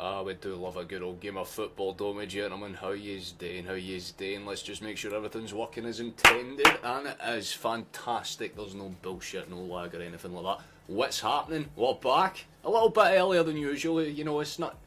Ah, we do love a good old game of football, don't we, gentlemen? How yous doing? How yous doing? Let's just make sure everything's working as intended, and it is fantastic. There's no bullshit, no lag or anything like that. What's happening? We're back. A little bit earlier than usual. You know, it's not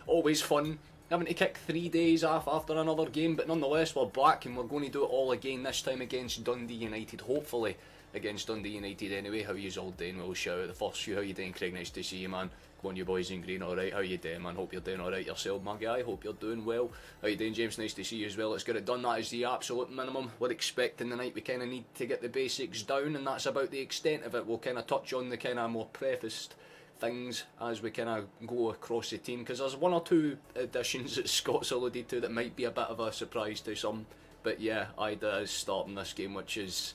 always fun having to kick 3 days off after another game, but nonetheless, we're back and we're going to do it all again, this time against Dundee United, hopefully against Dundee United anyway. How yous all doing? We'll shout out the first few. How you doing, Craig? Nice to see you, man. Go on, you boys in green, alright? How you doing, man? Hope you're doing alright yourself, my guy. Hope you're doing well. How you doing, James? Nice to see you as well. Let's get it done. That is the absolute minimum we're expecting tonight. We kind of need to get the basics down, and that's about the extent of it. We'll kind of touch on the kind of more prefaced things as we kind of go across the team, because there's one or two additions that Scott's alluded to that might be a bit of a surprise to some. But yeah, Ida is starting this game, which is...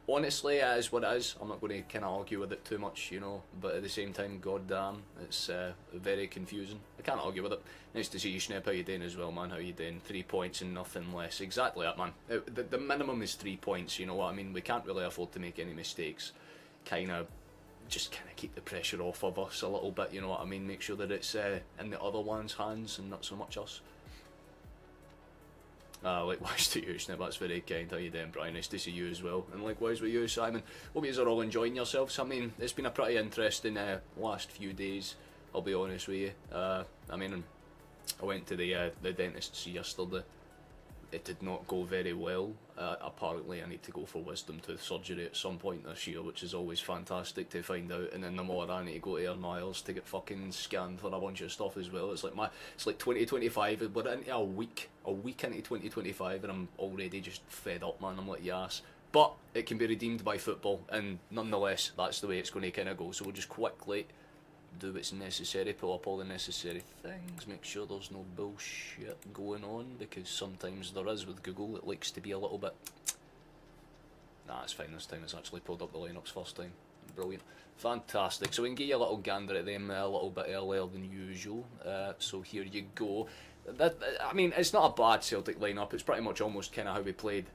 honestly, it is what it is. I'm not going to kind of argue with it too much, you know, but at the same time, goddamn, it's very confusing. I can't argue with it. Nice to see you, Schnepp. How you doing as well, man? How you doing? 3 points and nothing less. Exactly that, man. The minimum is 3 points, you know what I mean? We can't really afford to make any mistakes. Just kind of keep the pressure off of us a little bit, you know what I mean? Make sure that it's in the other one's hands and not so much us. Likewise to you, Snip, that's very kind. How you doing, Brian? Nice to see you as well. And likewise with you, Simon. Hope you are all enjoying yourselves. I mean, it's been a pretty interesting last few days, I'll be honest with you. I mean, I went to the dentist's yesterday. It did not go very well. Apparently I need to go for wisdom tooth surgery at some point this year, which is always fantastic to find out. And then the more I need to go to Air Miles to get fucking scanned for a bunch of stuff as well. It's like 2025, we're into a week into 2025 and I'm already just fed up, man. I'm like, yes. But it can be redeemed by football, and nonetheless, that's the way it's going to kind of go. So we'll just quickly do what's necessary, pull up all the necessary things, make sure there's no bullshit going on, because sometimes there is with Google. It likes to be a little bit... Nah, it's fine this time. It's actually pulled up the lineups first time. Brilliant. Fantastic. So we can get you a little gander at them a little bit earlier than usual. So here you go. I mean, it's not a bad Celtic lineup. It's pretty much almost kind of how we played,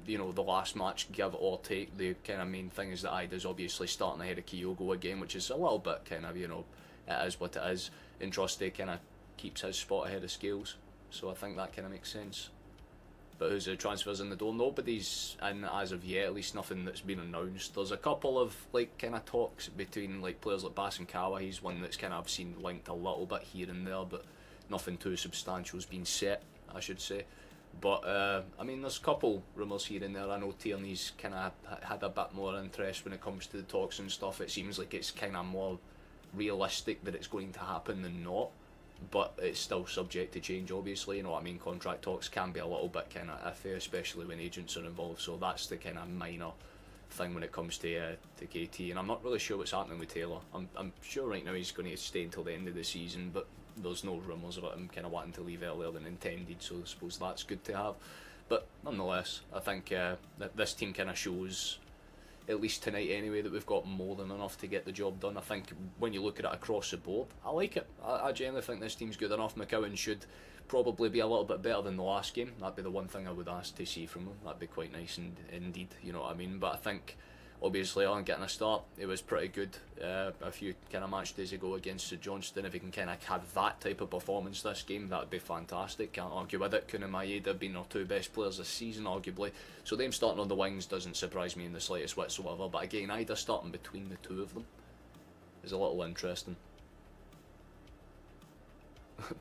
you know, the last match, give or take. The kind of main thing is that Ida's obviously starting ahead of Kyogo again, which is a little bit kind of, you know, it is what it is. And Trusty kind of keeps his spot ahead of Scales, so I think that kind of makes sense. But who's the transfers in the door? Nobody's in as of yet, at least nothing that's been announced. There's a couple of like kind of talks between like players like Bass and Kawa. He's one that's kind of I've seen linked a little bit here and there, but nothing too substantial has been set, I should say. But I mean, there's a couple rumours here and there. I know Tierney's kind of had a bit more interest when it comes to the talks and stuff. It seems like it's kind of more realistic that it's going to happen than not, but it's still subject to change, obviously. You know what I mean? Contract talks can be a little bit kind of iffy, especially when agents are involved. So that's the kind of minor thing when it comes to KT. And I'm not really sure what's happening with Taylor. I'm sure right now he's going to stay until the end of the season, but there's no rumours about him kind of wanting to leave earlier than intended, so I suppose that's good to have. But nonetheless, I think that this team kind of shows, at least tonight anyway, that we've got more than enough to get the job done. I think when you look at it across the board, I like it. I generally think this team's good enough. McCowan should probably be a little bit better than the last game. That'd be the one thing I would ask to see from him. That'd be quite nice indeed, you know what I mean? But I think obviously on getting a start, it was pretty good a few kind of match days ago against St Johnstone. If he can kind of have that type of performance this game, that would be fantastic. Can't argue with it. Kun and Maeda being our two best players this season, arguably. So them starting on the wings doesn't surprise me in the slightest whatsoever. But again, Ida starting between the two of them is a little interesting.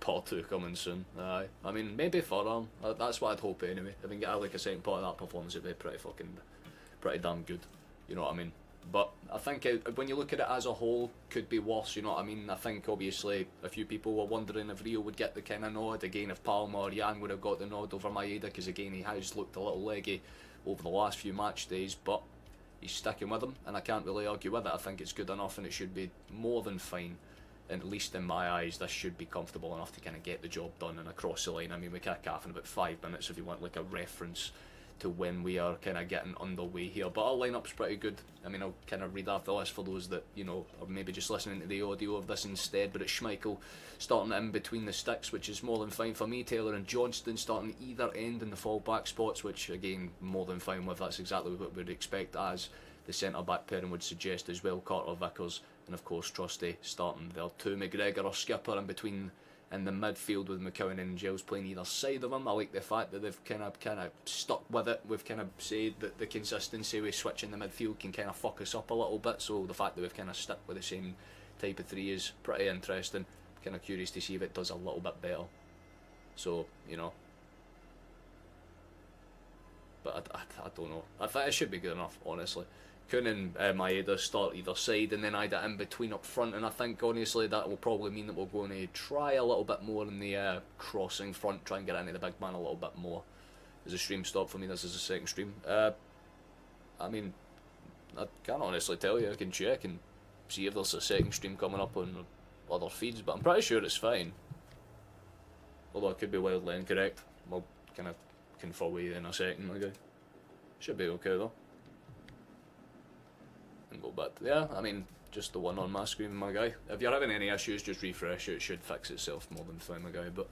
Part 2 coming soon. Aye. I mean, maybe Furlong. That's what I'd hope anyway. If we can get like a second part of that performance, it'd be pretty damn good. You know what I mean? But I think when you look at it as a whole, could be worse, you know what I mean? I think obviously a few people were wondering if Rio would get the kind of nod. Again, if Palmer or Yang would have got the nod over Maeda, because again, he has looked a little leggy over the last few match days, but he's sticking with him, and I can't really argue with it. I think it's good enough, and it should be more than fine. And at least in my eyes, this should be comfortable enough to kind of get the job done and across the line. I mean, we kick off in about 5 minutes if you want like a reference to when we are kind of getting underway here. But our lineup's pretty good. I mean, I'll kind of read off the list for those that, you know, are maybe just listening to the audio of this instead. But it's Schmeichel starting in between the sticks, which is more than fine for me. Taylor and Johnston starting either end in the fallback spots, which again, more than fine with. That's exactly what we'd expect as the centre-back pairing would suggest as well. Carter Vickers and of course Trusty starting there too. McGregor or skipper in between in the midfield with McCowan and Giles playing either side of him. I like the fact that they've kind of stuck with it. We've kind of said that the consistency with switching the midfield can kind of fuck us up a little bit, so the fact that we've kind of stuck with the same type of three is pretty interesting. Kind of curious to see if it does a little bit better. So, you know. But I don't know. I think it should be good enough, honestly. Kuhn and Maeda start either side, and then Ida in between up front, and I think honestly that will probably mean that we're going to try a little bit more in the crossing front, try and get into the big man a little bit more. As a stream stop for me, this is a second stream. I mean, I can't honestly tell you. I can check and see if there's a second stream coming up on other feeds, but I'm pretty sure it's fine. Although I could be wildly incorrect. We'll kind of confer with you in a second, my guy. Should be okay though. And go back to, yeah, I mean, just the one on my screen, my guy. If you're having any issues, just refresh it. It should fix itself more than fine, my guy. But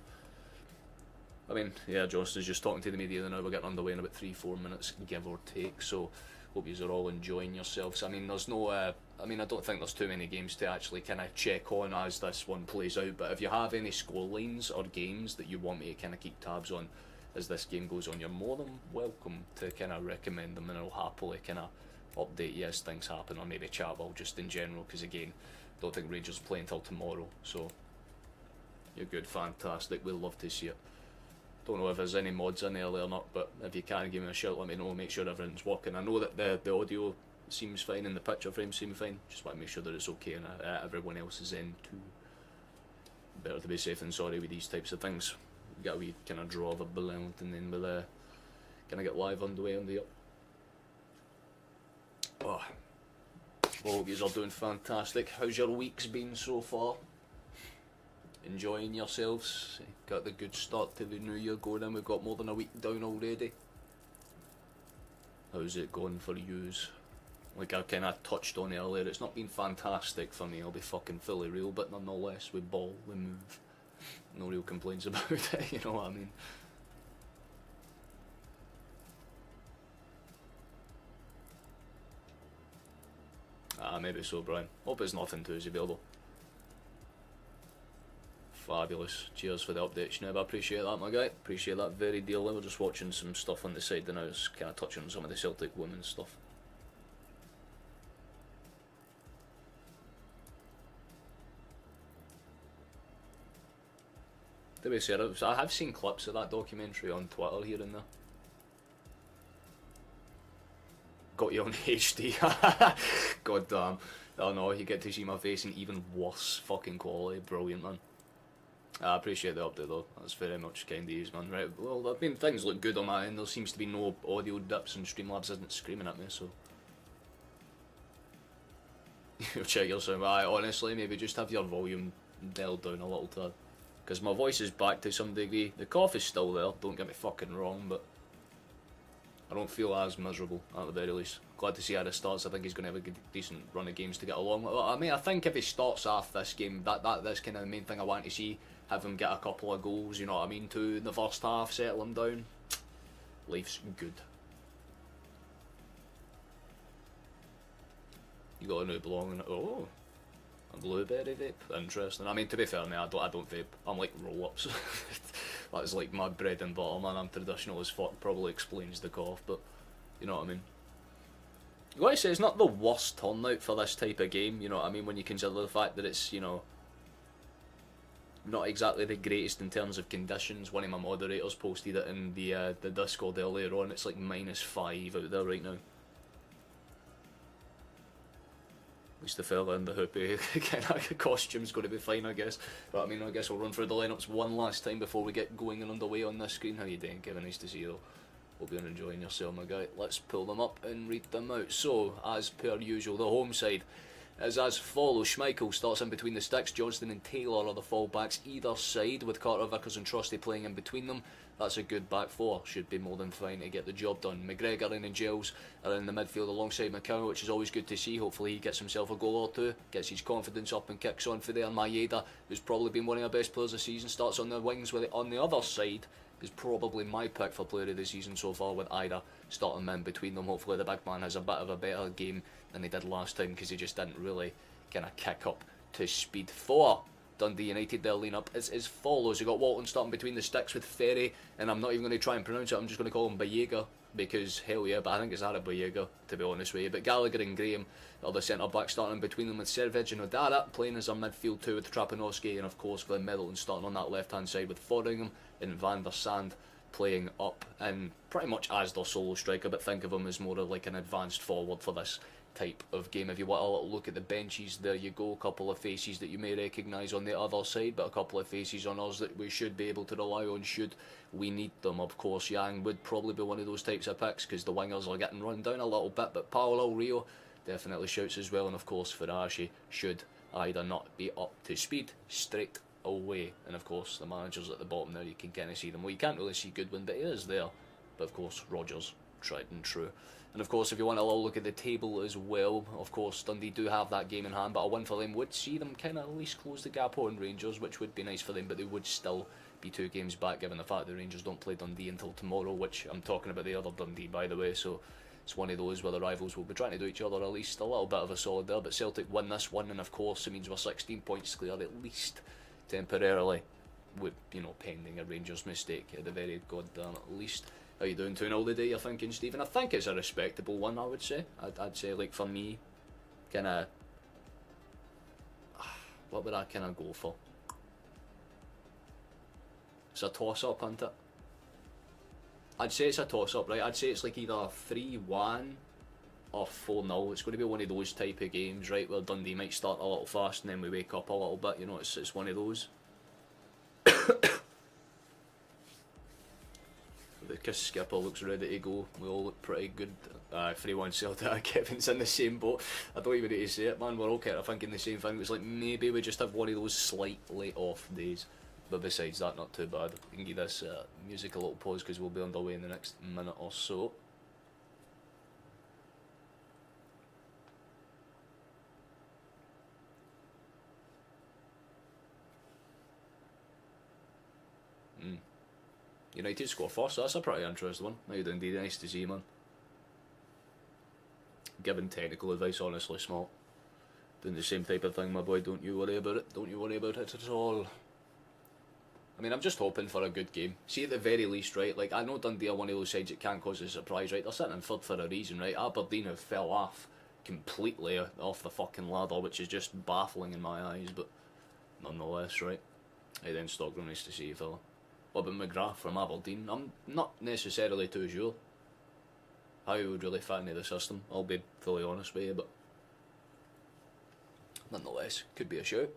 I mean, yeah, Joss is just talking to the media now. We're getting underway in about 3-4 minutes, give or take. So hope you are all enjoying yourselves. I mean, there's no, I mean, I don't think there's too many games to actually kind of check on as this one plays out. But if you have any score lines or games that you want me to kind of keep tabs on as this game goes on, you're more than welcome to kind of recommend them, and I'll happily kind of update you as things happen, or maybe chat well just in general, because again, don't think Rangers play until tomorrow. So you're good, fantastic, we'll love to see it. Don't know if there's any mods in early or not, but if you can give me a shout, let me know, make sure everything's working. I know that the audio seems fine and the picture frame seems fine, just want to make sure that it's okay and everyone else is in too. Better to be safe than sorry with these types of things. We got a wee kind of draw of a balloon, and then we'll kind of get live underway on the up. Oh, hope you are doing fantastic. How's your weeks been so far? Enjoying yourselves? Got the good start to the new year going in. We've got more than a week down already. How's it going for yous? Like I kind of touched on earlier, it's not been fantastic for me, I'll be fucking fully real, but nonetheless, we ball, we move. No real complaints about it, you know what I mean? Maybe so, Brian. Hope it's nothing too available. Fabulous. Cheers for the update, Schneb. I appreciate that, my guy. Appreciate that very dearly. We're just watching some stuff on the side and I was kind of touching on some of the Celtic women's stuff. To be fair, I have seen clips of that documentary on Twitter here and there. Got you on HD. God damn. Oh no, you get to see my face in even worse fucking quality. Brilliant, man. I appreciate the update though. That's very much kind of you, man. Right, well, I mean, things look good on my end. There seems to be no audio dips and Streamlabs isn't screaming at me, so. You'll check yourself. Honestly, maybe just have your volume dialed down a little tad. Because my voice is back to some degree. The cough is still there, don't get me fucking wrong, but I don't feel as miserable, at the very least. Glad to see how it starts. I think he's going to have a good, decent run of games to get along with. I mean, I think if he starts off this game, that's kind of the main thing I want to see. Have him get a couple of goals, you know what I mean, too, in the first half, settle him down. Life's good. You got a new belonging. Oh, a blueberry vape. Interesting. I mean, to be fair, man, I don't vape. I'm like roll-ups. That's like my bread and butter, man. I'm traditional as fuck. Probably explains the cough, but you know what I mean. Like I say, it's not the worst turnout for this type of game. You know what I mean, when you consider the fact that it's, you know, not exactly the greatest in terms of conditions. One of my moderators posted it in the Discord earlier on. It's like -5 out there right now. At least the fella in the hoopy kind of costume's going to be fine, I guess. But I mean, I guess we'll run through the lineups one last time before we get going and underway on this screen. How you doing, Kevin? Nice to see you though. Hope you're enjoying yourself, my guy. Let's pull them up and read them out. So, as per usual, the home side is as follows. Schmeichel starts in between the sticks. Johnston and Taylor are the fallbacks either side, with Carter, Vickers and Trusty playing in between them. That's a good back four. Should be more than fine to get the job done. McGregor and Giles are in the midfield alongside McCowan, which is always good to see. Hopefully he gets himself a goal or two, gets his confidence up and kicks on for there. Maeda, who's probably been one of our best players this season, starts on the wings with it on the other side. is probably my pick for player of the season so far, with Ida starting in between them. Hopefully the big man has a bit of a better game than he did last time, because he just didn't really kind of kick up to speed. For Dundee United, their lineup is as follows. You've got Walton starting between the sticks with Ferry, and I'm not even going to try and pronounce it, I'm just going to call him Bayega, because hell yeah, but I think it's Arab Bayega, to be honest with you. But Gallagher and Graham are the centre back, starting between them with Servage and Odara, playing as a midfield two with Trapanowski, and of course Glenn Middleton starting on that left hand side with Foringham and Van der Sand playing up, and pretty much as their solo striker, but think of him as more of like an advanced forward for this type of game. If you want a little look at the benches, there you go, a couple of faces that you may recognise on the other side, but a couple of faces on us that we should be able to rely on should we need them. Of course, Yang would probably be one of those types of picks, because the wingers are getting run down a little bit, but Paolo Rio definitely shouts as well, and of course Farashi should either not be up to speed straight away. And of course the managers at the bottom there, you can kind of see them. Well, you can't really see Goodwin, but he is there. But of course Rogers, tried and true. And of course, if you want a little look at the table as well, of course Dundee do have that game in hand, but a win for them would see them kind of at least close the gap on Rangers, which would be nice for them, but they would still be 2 games back, given the fact that Rangers don't play Dundee until tomorrow, which I'm talking about the other Dundee, by the way. So it's one of those where the rivals will be trying to do each other at least a little bit of a solid there. But Celtic win this one, and of course it means we're 16 points clear, at least temporarily, with, you know, pending a Rangers mistake at the very goddamn least. How you doing 2-0 today, you're thinking, Stephen? I think it's a respectable one, I would say. I'd say, like, for me, kind of, what would I kind of go for? It's a toss-up, isn't it? I'd say it's a toss-up, right? I'd say it's like either 3-1 or 4-0. It's going to be one of those type of games, right, where Dundee might start a little fast and then we wake up a little bit, you know, it's one of those. The skipper looks ready to go. We all look pretty good. 3-1 Celtic. Kevin's in the same boat. I don't even need to say it, man. We're all kind of thinking the same thing. It's like maybe we just have one of those slightly off days. But besides that, not too bad. We can give this music a little pause, because we'll be underway in the next minute or so. United score first, that's a pretty interesting one. How you doing, Dee? Nice to see you, man. Giving technical advice, honestly, smart. Doing the same type of thing, my boy, don't you worry about it. Don't you worry about it at all. I mean, I'm just hoping for a good game. See, at the very least, right, like, I know Dundee are one of those sides that can cause a surprise, right? They're sitting in third for a reason, right? Aberdeen have fell off completely off the fucking ladder, which is just baffling in my eyes, but nonetheless, right? Hey then, Stockroom, nice to see you, fella. What about McGrath from Aberdeen? I'm not necessarily too sure how he would really fit into the system, I'll be fully honest with you, but nonetheless, could be a shout.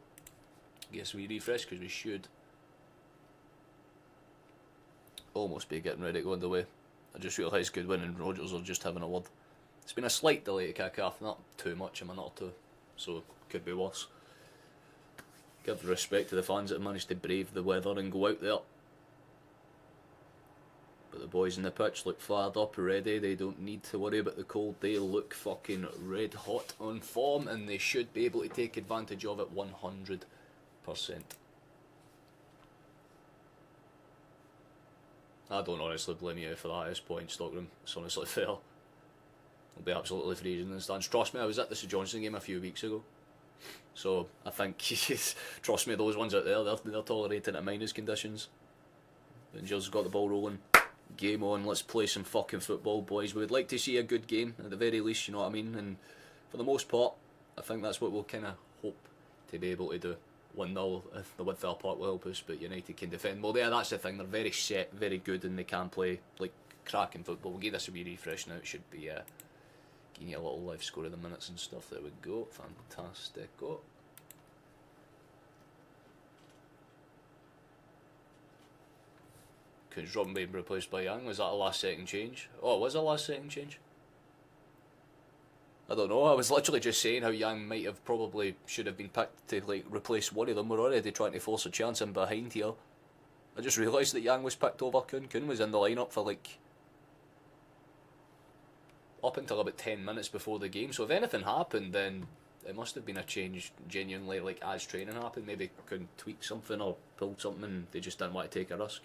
Guess we refresh, because we should almost be getting ready to go underway. I just realised Goodwin and Rogers are just having a word. It's been a slight delay to kick off, not too much, a minute or two, so could be worse. Give respect to the fans that have managed to brave the weather and go out there. But the boys in the pitch look fired up, ready. They don't need to worry about the cold. They look fucking red hot on form, and they should be able to take advantage of it 100%. I don't honestly blame you for that at this point, Stockroom. It's honestly fair. It'll be absolutely freezing in the stands. Trust me, I was at the St Johnstone game a few weeks ago, so I think, trust me, those ones out there, they're tolerating at minus conditions. Rangers got the ball rolling. Game on, let's play some fucking football, boys. We would like to see a good game, at the very least, you know what I mean? And for the most part, I think that's what we'll kind of hope to be able to do. 1-0, if the width of our park will help us, but United can defend. Well, yeah, that's the thing, they're very set, very good, and they can play, like, cracking football. We'll give this a wee refresh now. It should be giving you a little live score of the minutes and stuff. There we go, fantastic. Oh. Could Robin being replaced by Yang? Was that a last second change? Oh, it was a last second change? I don't know, I was literally just saying how Yang might have probably should have been picked to like replace one of them. We're already trying to force a chance in behind here. I just realised that Yang was picked over Kun. Kun was in the lineup for like up until about 10 minutes before the game, so if anything happened then it must have been a change genuinely, like as training happened. Maybe Kun tweaked something or pulled something and they just didn't want to take a risk.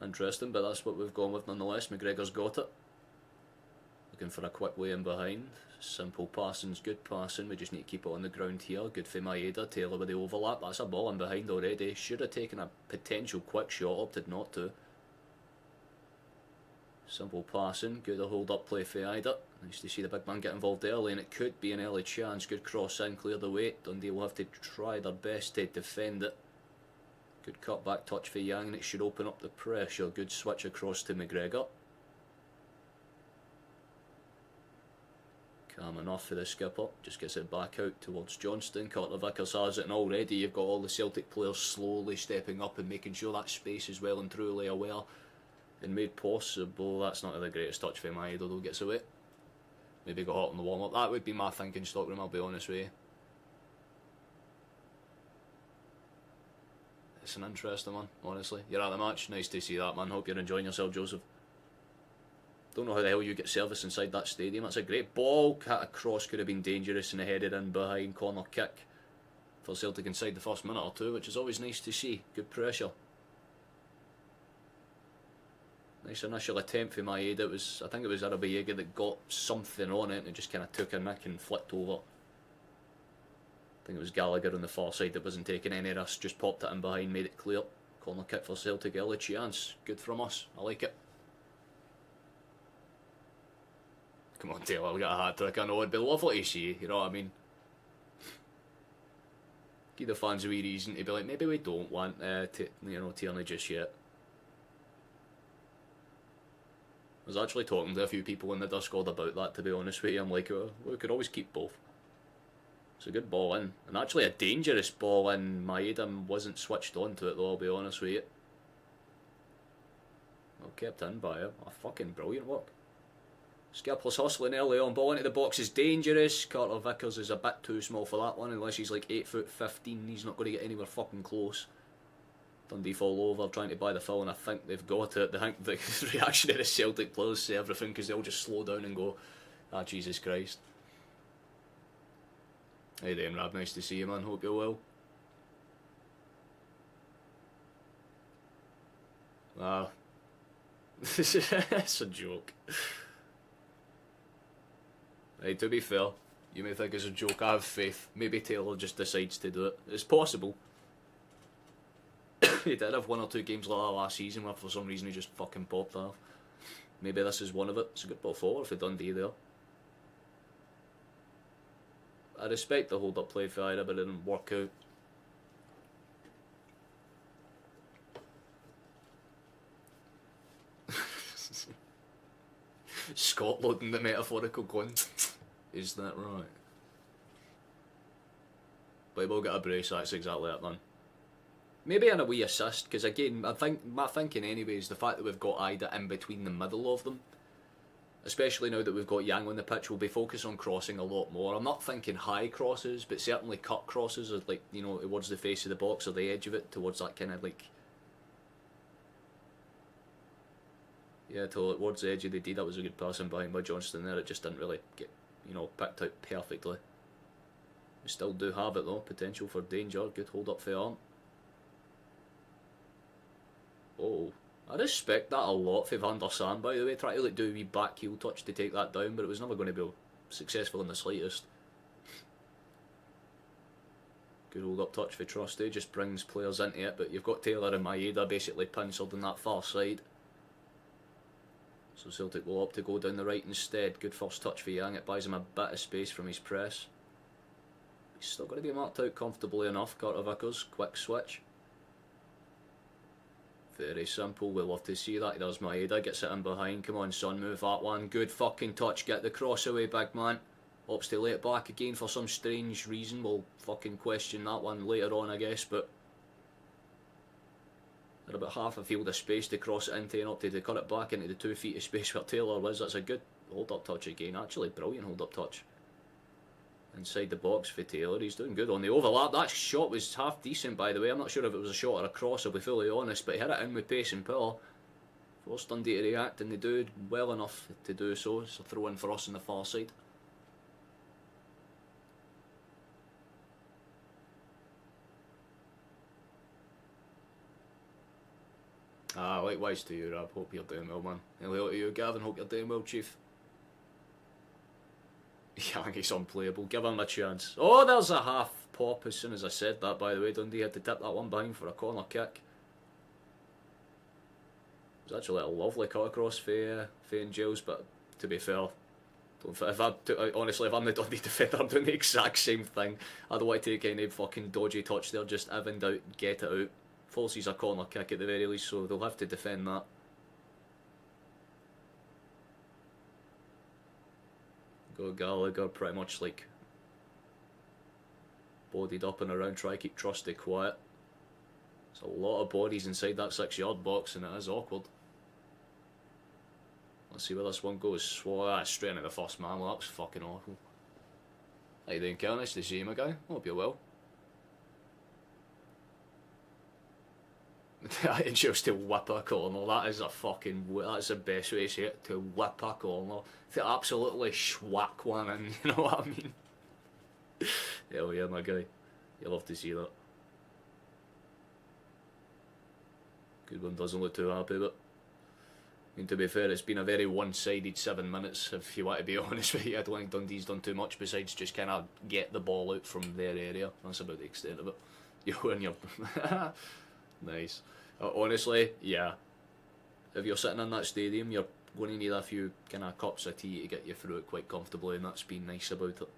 Interesting, but that's what we've gone with nonetheless. McGregor's got it. Looking for a quick way in behind. Simple passing's good passing. We just need to keep it on the ground here. Good for Maeda. Taylor with the overlap. That's a ball in behind already. Should have taken a potential quick shot. Opted not to. Simple passing. Good hold up play for Ida. Nice to see the big man get involved early, and it could be an early chance. Good cross in. Clear the way. Dundee will have to try their best to defend it. Good cut back touch for Yang, and it should open up the pressure. Good switch across to McGregor. Calm enough for the skipper. Just gets it back out towards Johnston. Carter Vickers has it, and already you've got all the Celtic players slowly stepping up and making sure that space is well and truly aware and made possible. That's not the greatest touch for Maeda though, gets away. Maybe got hot on the warm up. That would be my thinking, Stockroom, I'll be honest with you. It's an interesting one, honestly. You're at the match, nice to see that, man. Hope you're enjoying yourself, Joseph. Don't know how the hell you get service inside that stadium. That's a great ball. Cut across, could have been dangerous, and headed in behind. Corner kick for Celtic inside the first minute or two, which is always nice to see. Good pressure. Nice initial attempt for Maeda. I think it was Arabiega that got something on it and it just kind of took a nick and flicked over. I think it was Gallagher on the far side that wasn't taking any risk, just popped it in behind, made it clear. Corner kick for Celtic, early chance. Good from us, I like it. Come on, Taylor, we'll get a hat trick. I know it'd be lovely to see, you know what I mean? Give the fans a wee reason to be like, maybe we don't want Tierney just yet. I was actually talking to a few people in the Discord about that, to be honest with you. I'm like, oh, we could always keep both. It's a good ball in, and actually a dangerous ball in. Maeda wasn't switched on to it though, I'll be honest with you. Well kept in by him. A fucking brilliant work. Skipper's hustling early on, ball into the box is dangerous. Carter Vickers is a bit too small for that one, unless he's like 8'15", he's not going to get anywhere fucking close. Dundee fall over, trying to buy the foul, and I think they've got it. The reaction of the Celtic players say everything, because they'll just slow down and go, ah, Jesus Christ. Hey there, Rab, nice to see you, man, hope you're well. Ah, it's a joke. Hey, to be fair, you may think it's a joke, I have faith. Maybe Taylor just decides to do it. It's possible. He did have one or two games like that last season where for some reason he just fucking popped off. Maybe this is one of it. It's a good ball forward for Dundee there. I respect the hold-up play for Ida, but it didn't work out. Scott loading the metaphorical gun. Is that right? But we'll get a brace, that's exactly it, man. Maybe in a wee assist, because again, I think my thinking anyway is the fact that we've got Ida in between the middle of them. Especially now that we've got Yang on the pitch, we'll be focused on crossing a lot more. I'm not thinking high crosses, but certainly cut crosses, or like, you know, towards the face of the box or the edge of it, towards that kind of like... Yeah, towards the edge of the D. That was a good passing behind by Johnston there. It just didn't really get, you know, picked out perfectly. We still do have it though, potential for danger. Good hold up for Arm. Oh, I respect that a lot for Van der Sar, by the way. Try to like do a wee back heel touch to take that down, but it was never going to be successful in the slightest. Good hold up touch for Trusty, just brings players into it, but you've got Taylor and Maeda basically penciled on that far side. So Celtic will opt to go down the right instead. Good first touch for Yang, it buys him a bit of space from his press. He's still going to be marked out comfortably enough. Carter Vickers, quick switch. Very simple, we'll love to see that. There's Maeda, gets it in behind. Come on son, move that one. Good fucking touch, get the cross away, big man. Opts to lay it back again for some strange reason. We'll fucking question that one later on, I guess, but... They're about half a field of space to cross it into, and opted to cut it back into the 2 feet of space where Taylor was. That's a good hold-up touch again, actually, brilliant hold-up touch. Inside the box for Taylor, he's doing good on the overlap. That shot was half decent, by the way. I'm not sure if it was a shot or a cross, I'll be fully honest, but he hit it in with pace and power. Forced Dundee to react, and they do well enough to do so. It's a throw in for us on the far side. Likewise to you, Rob. Hope you're doing well, man. And hello to you, Gavin. Hope you're doing well, Chief. Yeah, I think he's unplayable. Give him a chance. Oh, there's a half pop as soon as I said that, by the way. Dundee had to tip that one behind for a corner kick. It was actually a lovely cut across for Giles, but to be fair, honestly, if I'm the Dundee defender, I'm doing the exact same thing. I don't want to take any fucking dodgy touch there, just evened out, get it out. Forces a corner kick at the very least, so they'll have to defend that. Go Gallagher, pretty much like bodied up and around, try to keep Trusty quiet. There's a lot of bodies inside that 6-yard box and it is awkward. Let's see where this one goes. Straight into the first man. Well, that was fucking awful. How you doing, Kel? Nice to see you, my guy. Hope you're well. And just to whip a corner. That is that's the best way to say it. To whip a corner. To absolutely schwack one in, you know what I mean? Hell yeah, my guy. You love to see that. Good one, doesn't look too happy, but I mean, to be fair, it's been a very one-sided 7 minutes, if you want to be honest with you. I don't think Dundee's done too much besides just kind of get the ball out from their area. That's about the extent of it. You're nice. Honestly, yeah. If you're sitting in that stadium, you're going to need a few kind of cups of tea to get you through it quite comfortably, and that's been nice about it.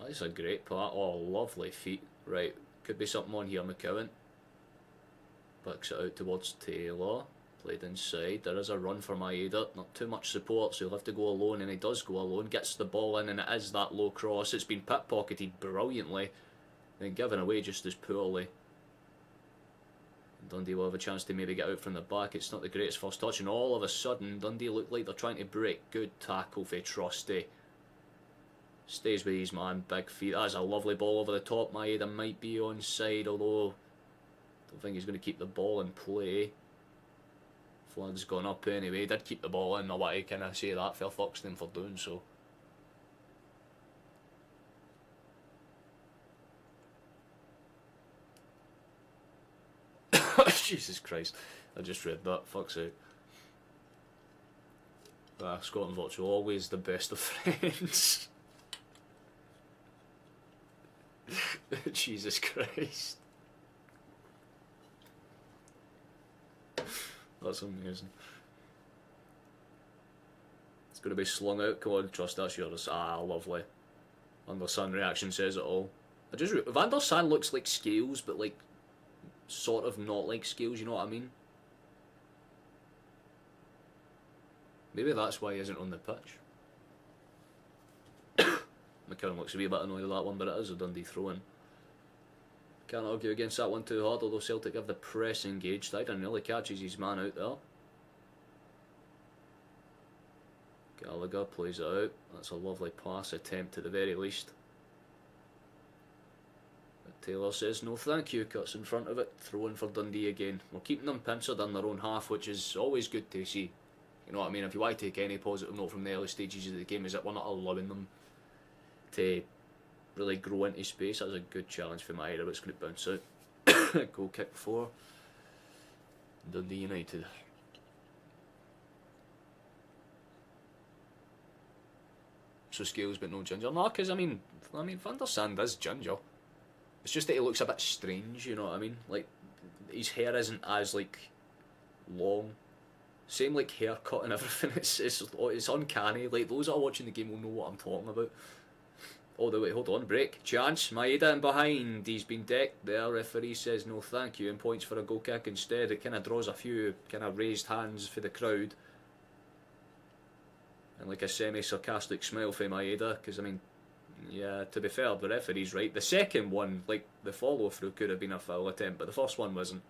That's a great part. Oh, lovely feet. Right, could be something on here, McCowan. Backs it out towards Taylor. Played inside. There is a run for Maeda. Not too much support, so he'll have to go alone, and he does go alone. Gets the ball in, and it is that low cross. It's been pickpocketed brilliantly, and given away just as poorly. Dundee will have a chance to maybe get out from the back. It's not the greatest first touch, and all of a sudden, Dundee look like they're trying to break. Good tackle for Trusty. Stays with his man, big feet. That's a lovely ball over the top. Maeda might be onside, although I don't think he's going to keep the ball in play. Flag's gone up anyway. He did keep the ball in. I want to kind of say that. Fair fucks to him for doing so. Jesus Christ. I just read that. Fuck's sake. Scott and Watchalong, always the best of friends. Jesus Christ. That's amazing. It's going to be slung out. Come on, trust that's yours. Lovely. Van der Sar reaction says it all. Van der Sar looks like Scales, but like sort of not like Scales, you know what I mean? Maybe that's why he isn't on the pitch. McCowan looks a wee bit annoyed with that one, but it is a Dundee throw-in. Can't argue against that one too hard, although Celtic have the press engaged. Aiden really catches his man out there. Gallagher plays it out. That's a lovely pass attempt at the very least. But Taylor says no thank you, cuts in front of it. Throw-in for Dundee again. We're keeping them pincered in their own half, which is always good to see. You know what I mean? If you want to take any positive note from the early stages of the game, is that we're not allowing them to really grow into space. That's a good challenge for Maeda, but it's going to bounce out. Goal kick for Dundee United. So Scales but no Ginger. No, because I mean Van der Sar is ginger. It's just that he looks a bit strange, you know what I mean? Like his hair isn't as like long. Same like haircut and everything. It's uncanny. Like those that are watching the game will know what I'm talking about. Oh, wait, hold on, break. Chance, Maeda in behind. He's been decked there. Referee says no thank you and points for a goal kick instead. It kind of draws a few kind of raised hands for the crowd. And like a semi-sarcastic smile for Maeda, because I mean, yeah, to be fair, the referee's right. The second one, like the follow-through could have been a foul attempt, but the first one wasn't.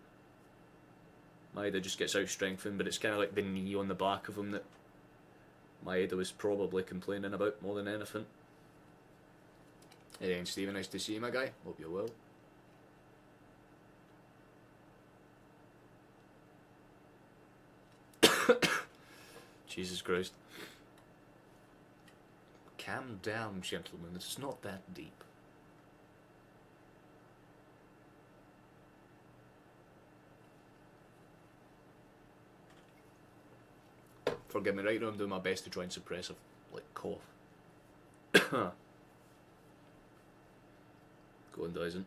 Maeda just gets out-strengthened, but it's kind of like the knee on the back of him that Maeda was probably complaining about more than anything. Hey, Stephen, nice to see you, my guy. Hope you're well. Jesus Christ. Calm down, gentlemen. It's not that deep. Forgive me, right now I'm doing my best to try and suppress a like cough. Going doesn't.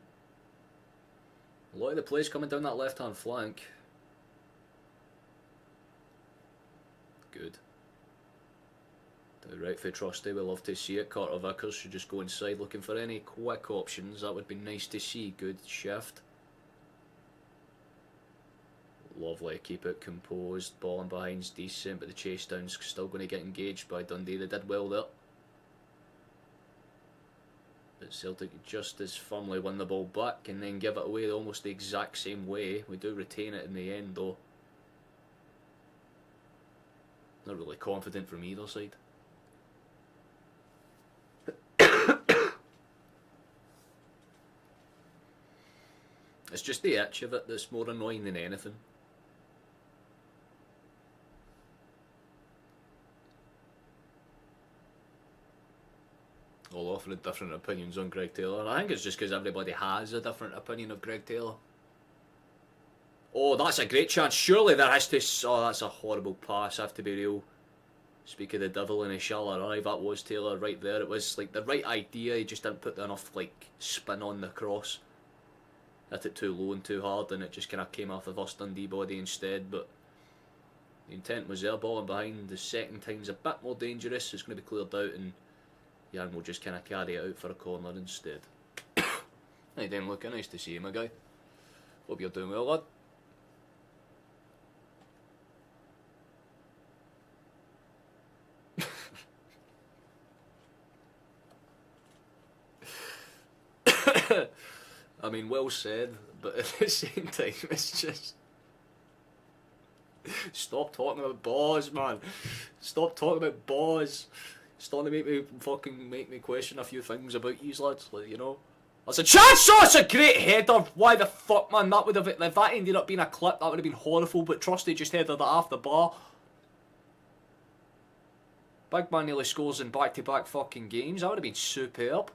A lot of the plays coming down that left hand flank. Good. Right for Trusty, we love to see it. Carter Vickers should just go inside looking for any quick options. That would be nice to see. Good shift. Lovely, keep it composed. Ball in behind's decent, but the chase down's still going to get engaged by Dundee. They did well there. But Celtic just as firmly win the ball back and then give it away almost the exact same way. We do retain it in the end though. Not really confident from either side. It's just the itch of it that's more annoying than anything. All offering different opinions on Greg Taylor. And I think it's just because everybody has a different opinion of Greg Taylor. Oh, that's a great chance. Surely there has to... Oh, that's a horrible pass, I have to be real. Speak of the devil and he shall arrive. That was Taylor right there. It was like the right idea, he just didn't put enough like spin on the cross. Hit it too low and too hard and it just kind of came off the first Dundee body instead, but the intent was there. Ball in behind, the second time's a bit more dangerous. It's going to be cleared out and Jan will just kind of carry it out for a corner instead. Hey Dan, looking nice to see you, my guy. Hope you're doing well, lad. I mean, well said, but at the same time, it's just... Stop talking about balls, man. Stop talking about balls. It's starting to make me question a few things about you lads, like, you know. That's a chance! Oh, it's a great header! Why the fuck, man? That would have... If that ended up being a clip, that would have been horrible, but Trusty just headed it off the bar. Big man nearly scores in back-to-back fucking games. That would have been superb.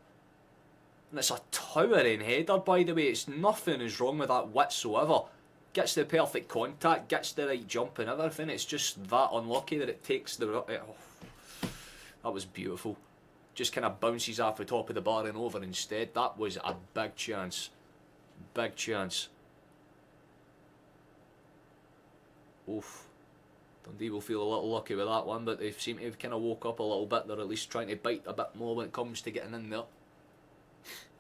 And it's a towering header, by the way. It's nothing is wrong with that whatsoever. Gets the perfect contact, gets the right jump and everything. It's just that unlucky that it takes the... Oh, that was beautiful. Just kind of bounces off the top of the bar and over instead. That was a big chance. Big chance. Oof. Dundee will feel a little lucky with that one, but they seem to have kind of woke up a little bit. They're at least trying to bite a bit more when it comes to getting in there.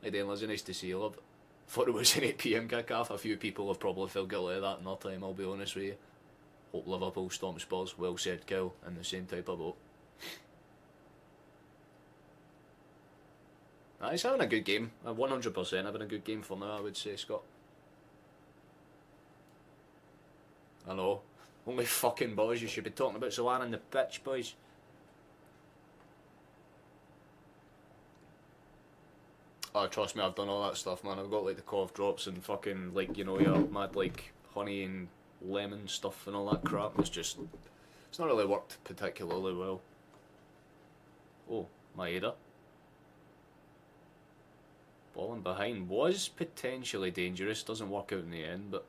Hey Dan, Lizzie, nice to see you, love. Thought it was an 8 PM kick-off. A few people have probably felt guilty of that in their time, I'll be honest with you. Hope Liverpool stomp Spurs. Well said, Kyle, in the same type of boat. He's having a good game. 100% having a good game for now, I would say, Scott. I know. Only fucking boys you should be talking about Solana on the pitch, boys. Oh, trust me, I've done all that stuff, man. I've got like the cough drops and fucking like, you know, your mad like honey and lemon stuff and all that crap. It's not really worked particularly well. Oh, Maeda. Ball in behind was potentially dangerous. Doesn't work out in the end, but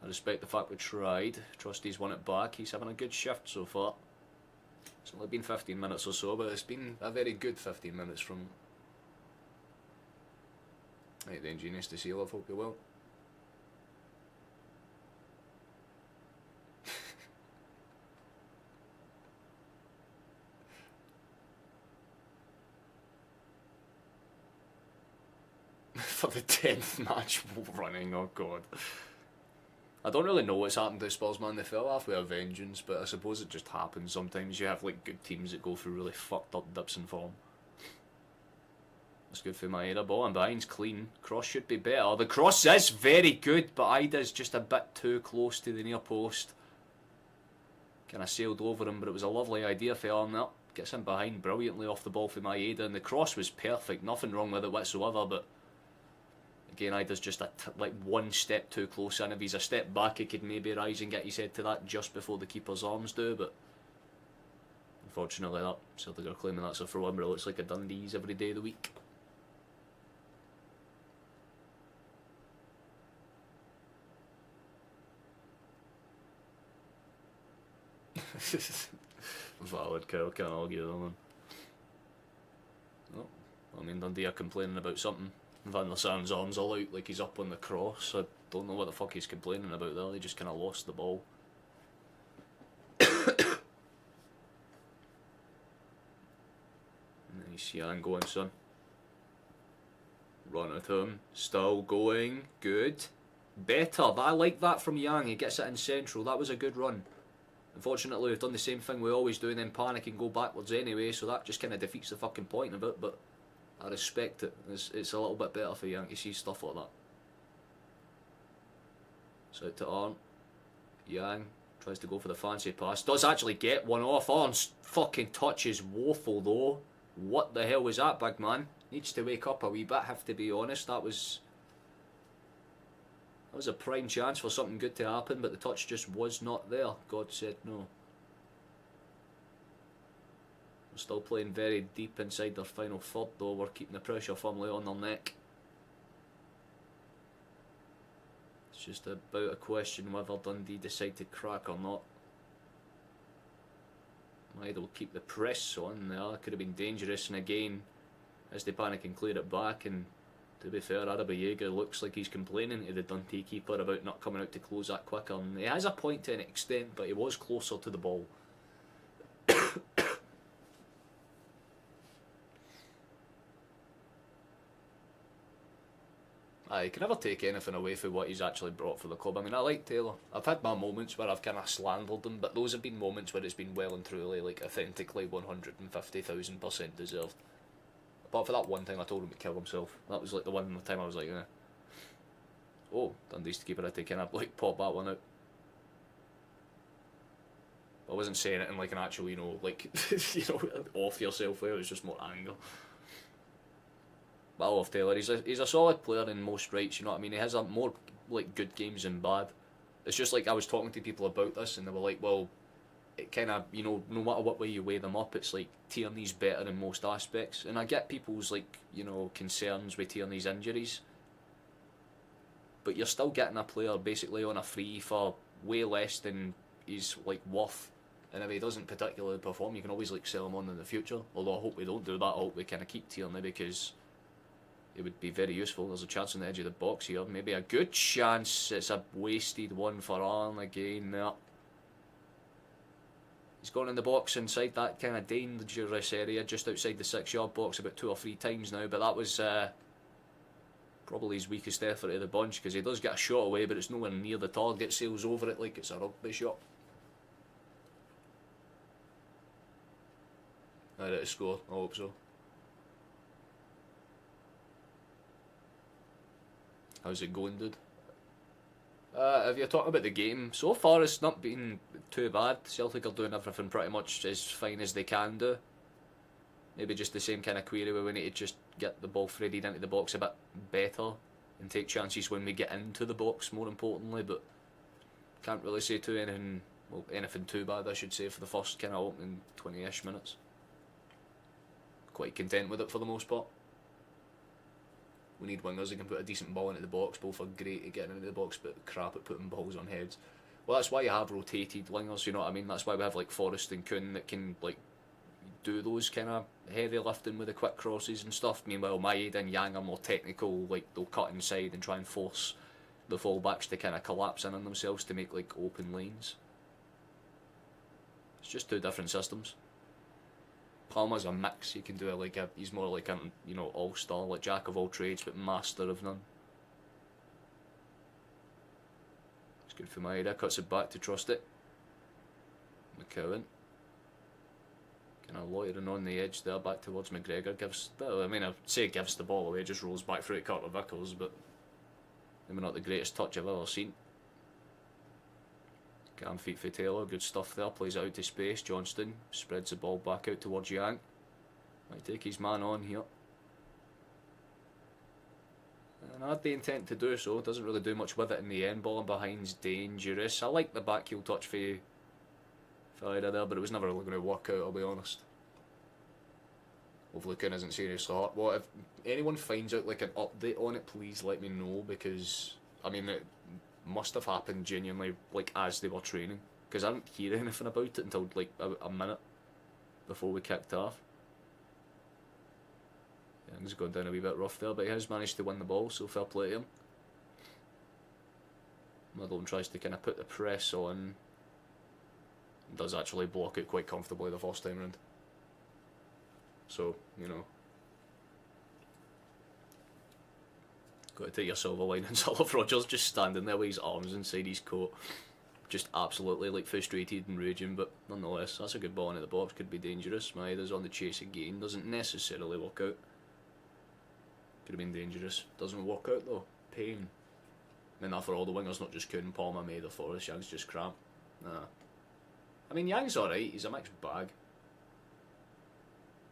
I respect the fact we tried. Trusty's won it back. He's having a good shift so far. It's only been 15 minutes or so, but it's been a very good 15 minutes from... Right then, genius to see you, love. Hope you're well. For the 10th match running, oh god. I don't really know what's happened to Spurs, man. They fell off with a vengeance, but I suppose it just happens sometimes. You have like good teams that go through really fucked up dips in form. That's good for Maeda. Ball and behind's clean. Cross should be better. The cross is very good, but Ida's just a bit too close to the near post. Kind of sailed over him, but it was a lovely idea for him there. Gets in behind brilliantly off the ball for Maeda, and the cross was perfect. Nothing wrong with it whatsoever, but again, Ida's just like one step too close, and if he's a step back, he could maybe rise and get his head to that just before the keeper's arms do, but unfortunately that Celtic are claiming that's a throw-in, but it looks like a Dundee's every day of the week. Valid, Kyle, can't argue with them. Oh, I mean, Dundee are complaining about something. Van der Sarn's arms all out like he's up on the cross. I don't know what the fuck he's complaining about there. He just kind of lost the ball. Nice Jan going, son. Run at him. Still going. Good. Better. I like that from Yang. He gets it in central. That was a good run. Unfortunately, we've done the same thing we always do and then panic and go backwards anyway, so that just kind of defeats the fucking point of it, but I respect it. It's a little bit better for Yang to see stuff like that. So out to Arn. Yang tries to go for the fancy pass. Does actually get one off. Arn's fucking touch is woeful though. What the hell was that, big man? Needs to wake up a wee bit, have to be honest. That was a prime chance for something good to happen, but the touch just was not there. God said no. We're still playing very deep inside their final third though. We're keeping the pressure firmly on their neck. It's just about a question whether Dundee decide to crack or not. Might will keep the press on there. Could have been dangerous, and again, as they panic and clear it back, and to be fair, Arabayega looks like he's complaining to the Dundee keeper about not coming out to close that quicker, and he has a point to an extent, but he was closer to the ball. You can never take anything away from what he's actually brought for the club. I mean, I like Taylor. I've had my moments where I've kind of slandered him, but those have been moments where it's been well and truly, like, authentically 150,000% deserved. Apart for that one time I told him to kill himself. That was like the one time I was like, eh. Oh, Dundee's keeper had to kind of like pop that one out. I wasn't saying it in like an actual, you know, like, you know, off yourself way. It was just more anger. But I love Taylor. He's a solid player in most rights, you know what I mean? He has a more like good games than bad. It's just like I was talking to people about this and they were like, well, it kind of, you know, no matter what way you weigh them up, it's like Tierney's better in most aspects. And I get people's like, you know, concerns with Tierney's injuries. But you're still getting a player basically on a free for way less than he's like worth. And if he doesn't particularly perform, you can always like sell him on in the future. Although I hope we don't do that. I hope we kind of keep Tierney because it would be very useful. There's a chance on the edge of the box here. Maybe a good chance. It's a wasted one for Arn again there. He's gone in the box inside that kind of dangerous area, just outside the 6-yard box about 2 or 3 times now, but that was probably his weakest effort of the bunch because he does get a shot away, but it's nowhere near the target, sails over it like it's a rugby shot. I did a score, I hope so. How's it going, dude? If you're talking about the game, so far it's not been too bad. Celtic are doing everything pretty much as fine as they can do. Maybe just the same kind of query where we need to just get the ball threaded into the box a bit better and take chances when we get into the box, more importantly, but can't really say anything too bad, I should say, for the first kind of opening 20-ish minutes. Quite content with it for the most part. We need wingers that can put a decent ball into the box. Both are great at getting into the box, but crap at putting balls on heads. Well, that's why you have rotated wingers, you know what I mean? That's why we have like Forrest and Kuhn that can like do those kind of heavy lifting with the quick crosses and stuff. Meanwhile, Maeda and Yang are more technical, like they'll cut inside and try and force the fullbacks to kind of collapse in on themselves to make like open lanes. It's just 2 different systems. Palmer's a mix. He can do it like he's more like a, you know, all-star, like jack of all trades but master of none. It's good for Maeda, cuts it back to trust it. McCowan kind of loitering on the edge there, back towards McGregor. I'd say gives the ball away, just rolls back through to Carter Vickers, but maybe not the greatest touch I've ever seen. Cam feet for Taylor, good stuff there, plays it out to space. Johnston spreads the ball back out towards Yang. Might take his man on here. And I had the intent to do so, doesn't really do much with it in the end. Ball and behind's dangerous. I like the back heel touch for Ida there, but it was never really going to work out, I'll be honest. Hopefully Kuhn isn't seriously hurt. Well, if anyone finds out like an update on it, please let me know, because I mean it must have happened genuinely like as they were training. because I didn't hear anything about it until like a minute before we kicked off. Young's gone down a wee bit rough there, but he has managed to win the ball, so fair play to him. Middleton tries to kind of put the press on, and does actually block it quite comfortably the first time round. So, you know, got to take your silver linings. I love Rodgers just standing there with his arms inside his coat, just absolutely like frustrated and raging, but nonetheless, that's a good ball into the box, could be dangerous. Maeda's on the chase again, doesn't necessarily work out. Could have been dangerous, doesn't work out though. Pain. I mean, that for all the wingers, not just Kuhn, Palmer, Maeda, Forrest. Young's just crap. Nah. I mean, Young's alright, he's a mixed bag.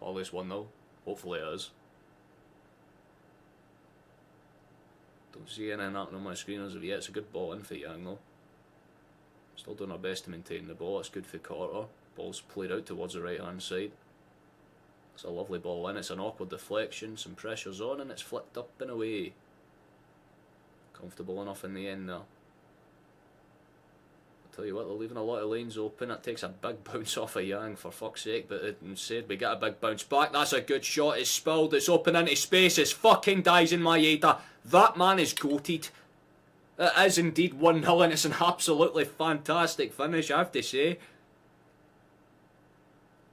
At least 1-0. Hopefully it is. Don't see anything happening on my screen as of yet. It's a good ball in for Young though. Still doing our best to maintain the ball. It's good for Carter. Ball's played out towards the right hand side. It's a lovely ball in. It's an awkward deflection. Some pressure's on and it's flicked up and away. Comfortable enough in the end there. Tell you what, they're leaving a lot of lanes open. That takes a big bounce off of Yang, for fuck's sake, but instead we get a big bounce back. That's a good shot. It's spilled. It's open into space. It's fucking Daisen Maeda. That man is goated. It is indeed 1-0 and it's an absolutely fantastic finish, I have to say.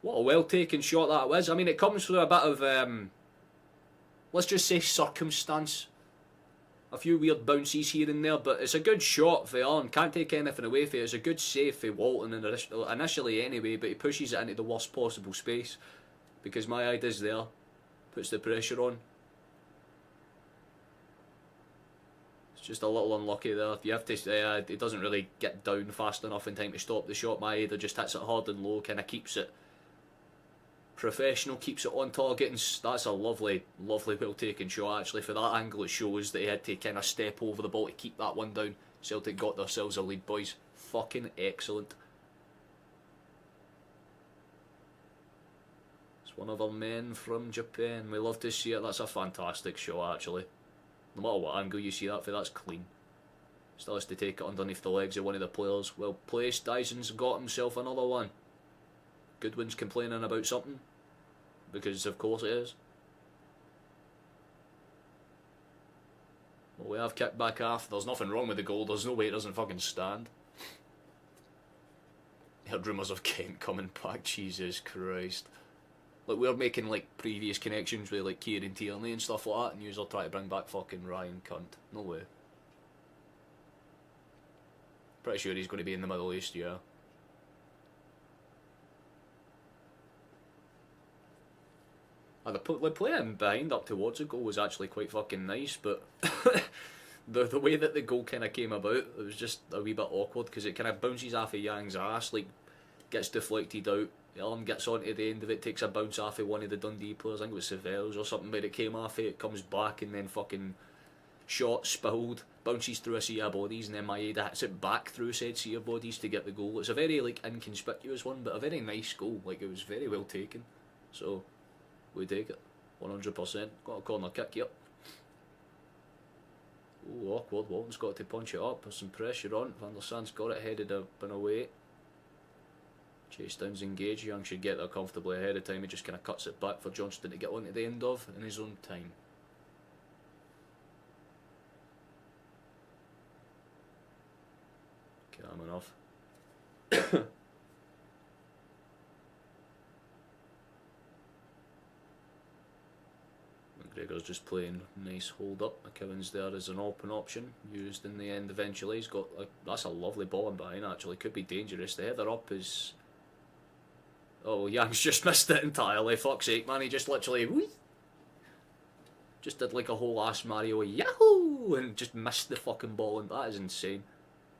What a well taken shot that was. I mean, it comes through a bit of, let's just say, circumstance. A few weird bounces here and there, but it's a good shot for Arn. Can't take anything away from it. It's a good save for Walton initially anyway, but he pushes it into the worst possible space because Maeda's there, puts the pressure on. It's just a little unlucky there. You have to. He doesn't really get down fast enough in time to stop the shot. Maeda just hits it hard and low, kind of keeps it professional, keeps it on target, and that's a lovely, lovely, well taken shot actually. For that angle, it shows that he had to kind of step over the ball to keep that one down. Celtic got themselves a lead, boys. Fucking excellent. It's one of our men from Japan. We love to see it. That's a fantastic shot actually. No matter what angle you see that for, that's clean. Still has to take it underneath the legs of one of the players. Well placed. Dyson's got himself another one. Goodwin's complaining about something, because of course it is. Well, we have kicked back half. There's nothing wrong with the goal. There's no way it doesn't fucking stand. Heard rumours of Kent coming back. Jesus Christ. Like, we're making like previous connections with like Kieran Tierney and stuff like that, and you're trying to bring back fucking Ryan Cunt. No way. Pretty sure he's going to be in the Middle East, yeah. The playing behind up towards the goal was actually quite fucking nice, but the way that the goal kind of came about, it was just a wee bit awkward because it kind of bounces off of Yang's ass, like gets deflected out. The arm gets onto the end of it, takes a bounce off of one of the Dundee players, I think it was Severus or something, but it came off it, comes back and then fucking shot spilled, bounces through a sea of bodies, and then Maeda hits it back through said sea of bodies to get the goal. It's a very like inconspicuous one, but a very nice goal. Like, it was very well taken. So we take it, 100%. Got a corner kick here. Oh, awkward. Walton's got to punch it up. There's some pressure on. Van der Sand's got it headed up and away. Chase Down's engaged. Young should get there comfortably ahead of time. He just kind of cuts it back for Johnston to get on to the end of in his own time. Calm enough. McGregor's just playing nice hold up. McKeown's there as an open option, used in the end eventually. He's got that's a lovely ball in behind actually, could be dangerous. The header up is, oh, Young's just missed it entirely, fuck's sake man, he just literally whee, just did like a whole ass Mario Yahoo and just missed the fucking ball, and that is insane.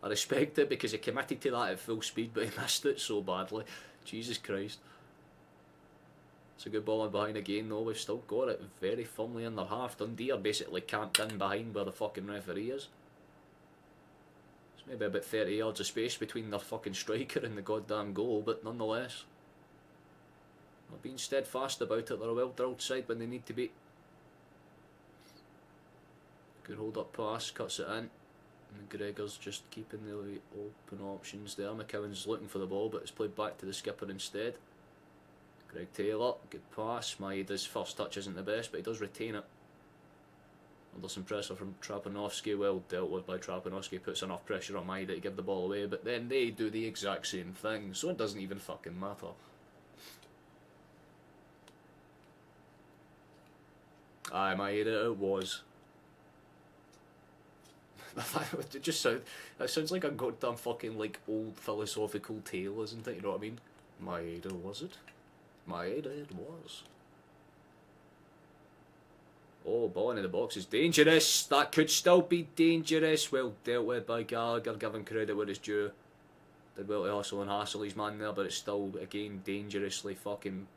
I respect it because he committed to that at full speed, but he missed it so badly. Jesus Christ. It's a good ball in behind again though. We've still got it very firmly in their half. Dundee are basically camped in behind where the fucking referee is. There's maybe about 30 yards of space between their fucking striker and the goddamn goal, but nonetheless, not being steadfast about it. They're a well drilled side when they need to be. Good hold up pass, cuts it in. McGregor's just keeping the open options there. McCowan's looking for the ball, but it's played back to the skipper instead. Greg Taylor, good pass. Maeda's first touch isn't the best, but he does retain it. Under some pressure from Trapanovsky, well dealt with by Trapanovsky, puts enough pressure on Maeda to give the ball away, but then they do the exact same thing, so it doesn't even fucking matter. Aye, Maeda, it was. It just sounds like a goddamn fucking like old philosophical tale, isn't it? You know what I mean? Maeda, was it? Maeda, it was. Oh, ball into the box is dangerous. That could still be dangerous. Well dealt with by Gallagher, giving credit where it's due. Did well to hustle and hassle his man there, but it's still, again, dangerously fucking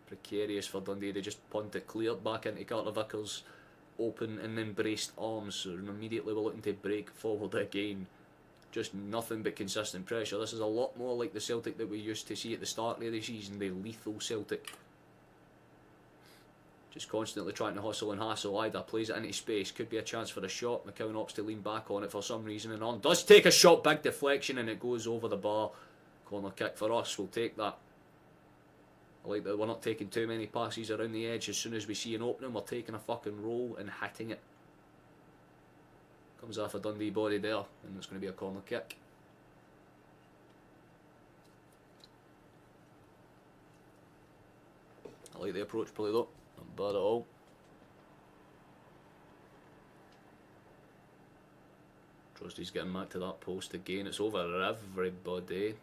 precarious for Dundee. They just punt it clear back into Carter Vickers. Open and embraced arms, and immediately we're looking to break forward again. Just nothing but consistent pressure. This is a lot more like the Celtic that we used to see at the start of the season, the lethal Celtic. Just constantly trying to hustle and hassle. Ida plays it into space, could be a chance for a shot. McCowan opts to lean back on it for some reason, and on does take a shot, big deflection, and it goes over the bar. Corner kick for us, we'll take that. I like that we're not taking too many passes around the edge. As soon as we see an opening, we're taking a fucking roll and hitting it. Comes off a Dundee body there, and it's going to be a corner kick. I like the approach play though, not bad at all. Trusty's getting back to that post again. It's over everybody.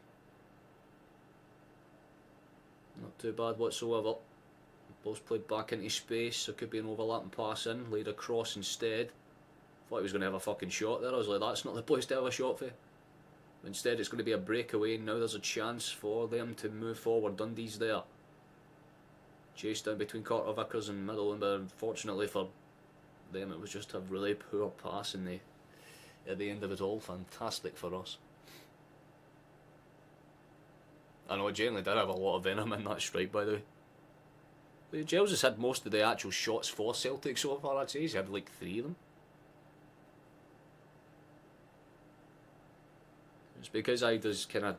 Not too bad whatsoever. Ball's played back into space, so could be an overlapping pass in, laid across instead. Thought he was going to have a fucking shot there. I was like, that's not the place to have a shot for. Instead, it's going to be a breakaway. Now there's a chance for them to move forward. Dundee's there. Chased down between Carter Vickers and Middleton, but unfortunately for them, it was just a really poor pass at the end of it all. Fantastic for us. I know, generally did have a lot of venom in that strike, by the way. Giles has had most of the actual shots for Celtic so far, I'd say. He's had like 3 of them. It's because Ida's kind of,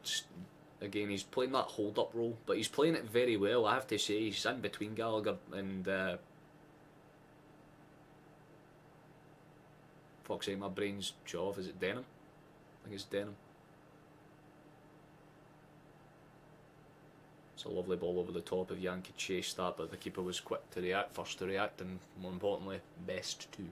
again, he's playing that hold-up role, but he's playing it very well, I have to say. He's in between Gallagher and... fuck's sake, my brain's shut off. Is it Denham? I think it's Denham. It's a lovely ball over the top. If Jan could chase that, but the keeper was quick to react, first to react, and more importantly, best to.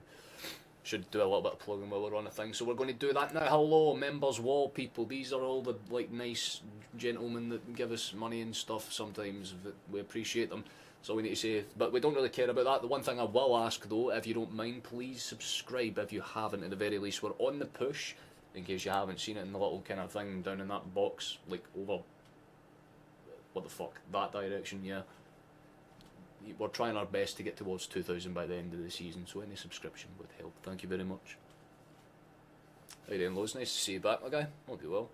Should do a little bit of plugging while we're on a thing, so we're going to do that now. Hello, members, wall people. These are all the like nice gentlemen that give us money and stuff. Sometimes we appreciate them. That's all we need to say. But we don't really care about that. The one thing I will ask though, if you don't mind, please subscribe if you haven't. At the very least, we're on the push. In case you haven't seen it in the little kind of thing down in that box, like over. What the fuck? That direction, yeah. We're trying our best to get towards 2,000 by the end of the season, so any subscription would help. Thank you very much. How you doing, Lowe's? Nice to see you back, my guy. Hope you well.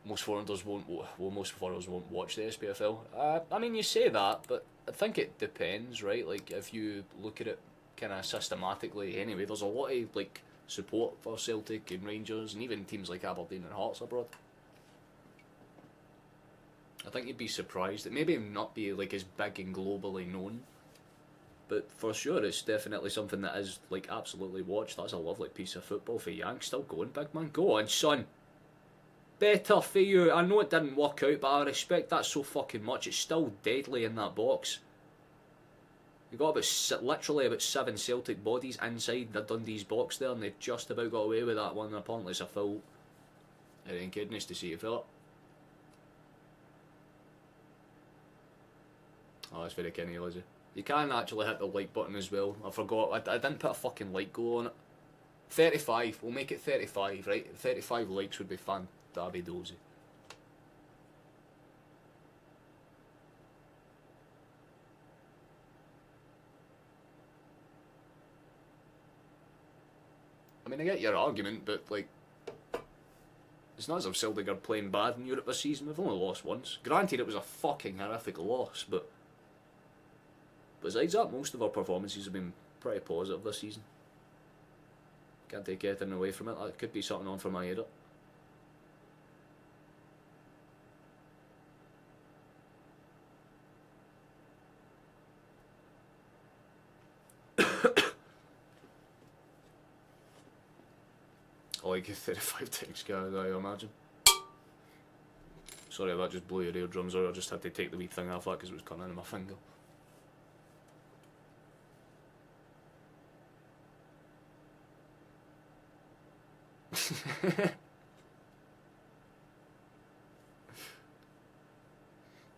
Most foreigners won't watch the SPFL. I mean, you say that, but I think it depends, right? Like, if you look at it kind of systematically anyway, there's a lot of, like, support for Celtic and Rangers, and even teams like Aberdeen and Hearts abroad. I think you'd be surprised. It maybe not be like as big and globally known, but for sure it's definitely something that is like absolutely watched. That's a lovely piece of football for Yank. Still going, big man. Go on, son. Better for you. I know it didn't work out, but I respect that so fucking much. It's still deadly in that box. You got literally about 7 Celtic bodies inside the Dundee's box there, and they just about got away with that one. And apparently it's a foul. I ain't kidding. Nice to see you, Philip. Oh, that's very Kenny, Lizzie. You can actually hit the like button as well. I forgot. I didn't put a fucking like goal on it. 35. We'll make it 35, right? 35 likes would be fan-dabby-dozy. I mean, I get your argument, but, like, it's not as if Celtic are playing bad in Europe this season. We've only lost once. Granted, it was a fucking horrific loss, but besides that, most of our performances have been pretty positive this season. Can't take anything away from it. That could be something on for my edit. Like 35 ticks, guys, I imagine. Sorry if that just blew your eardrums, or I just had to take the wee thing off that because it was coming out of my finger.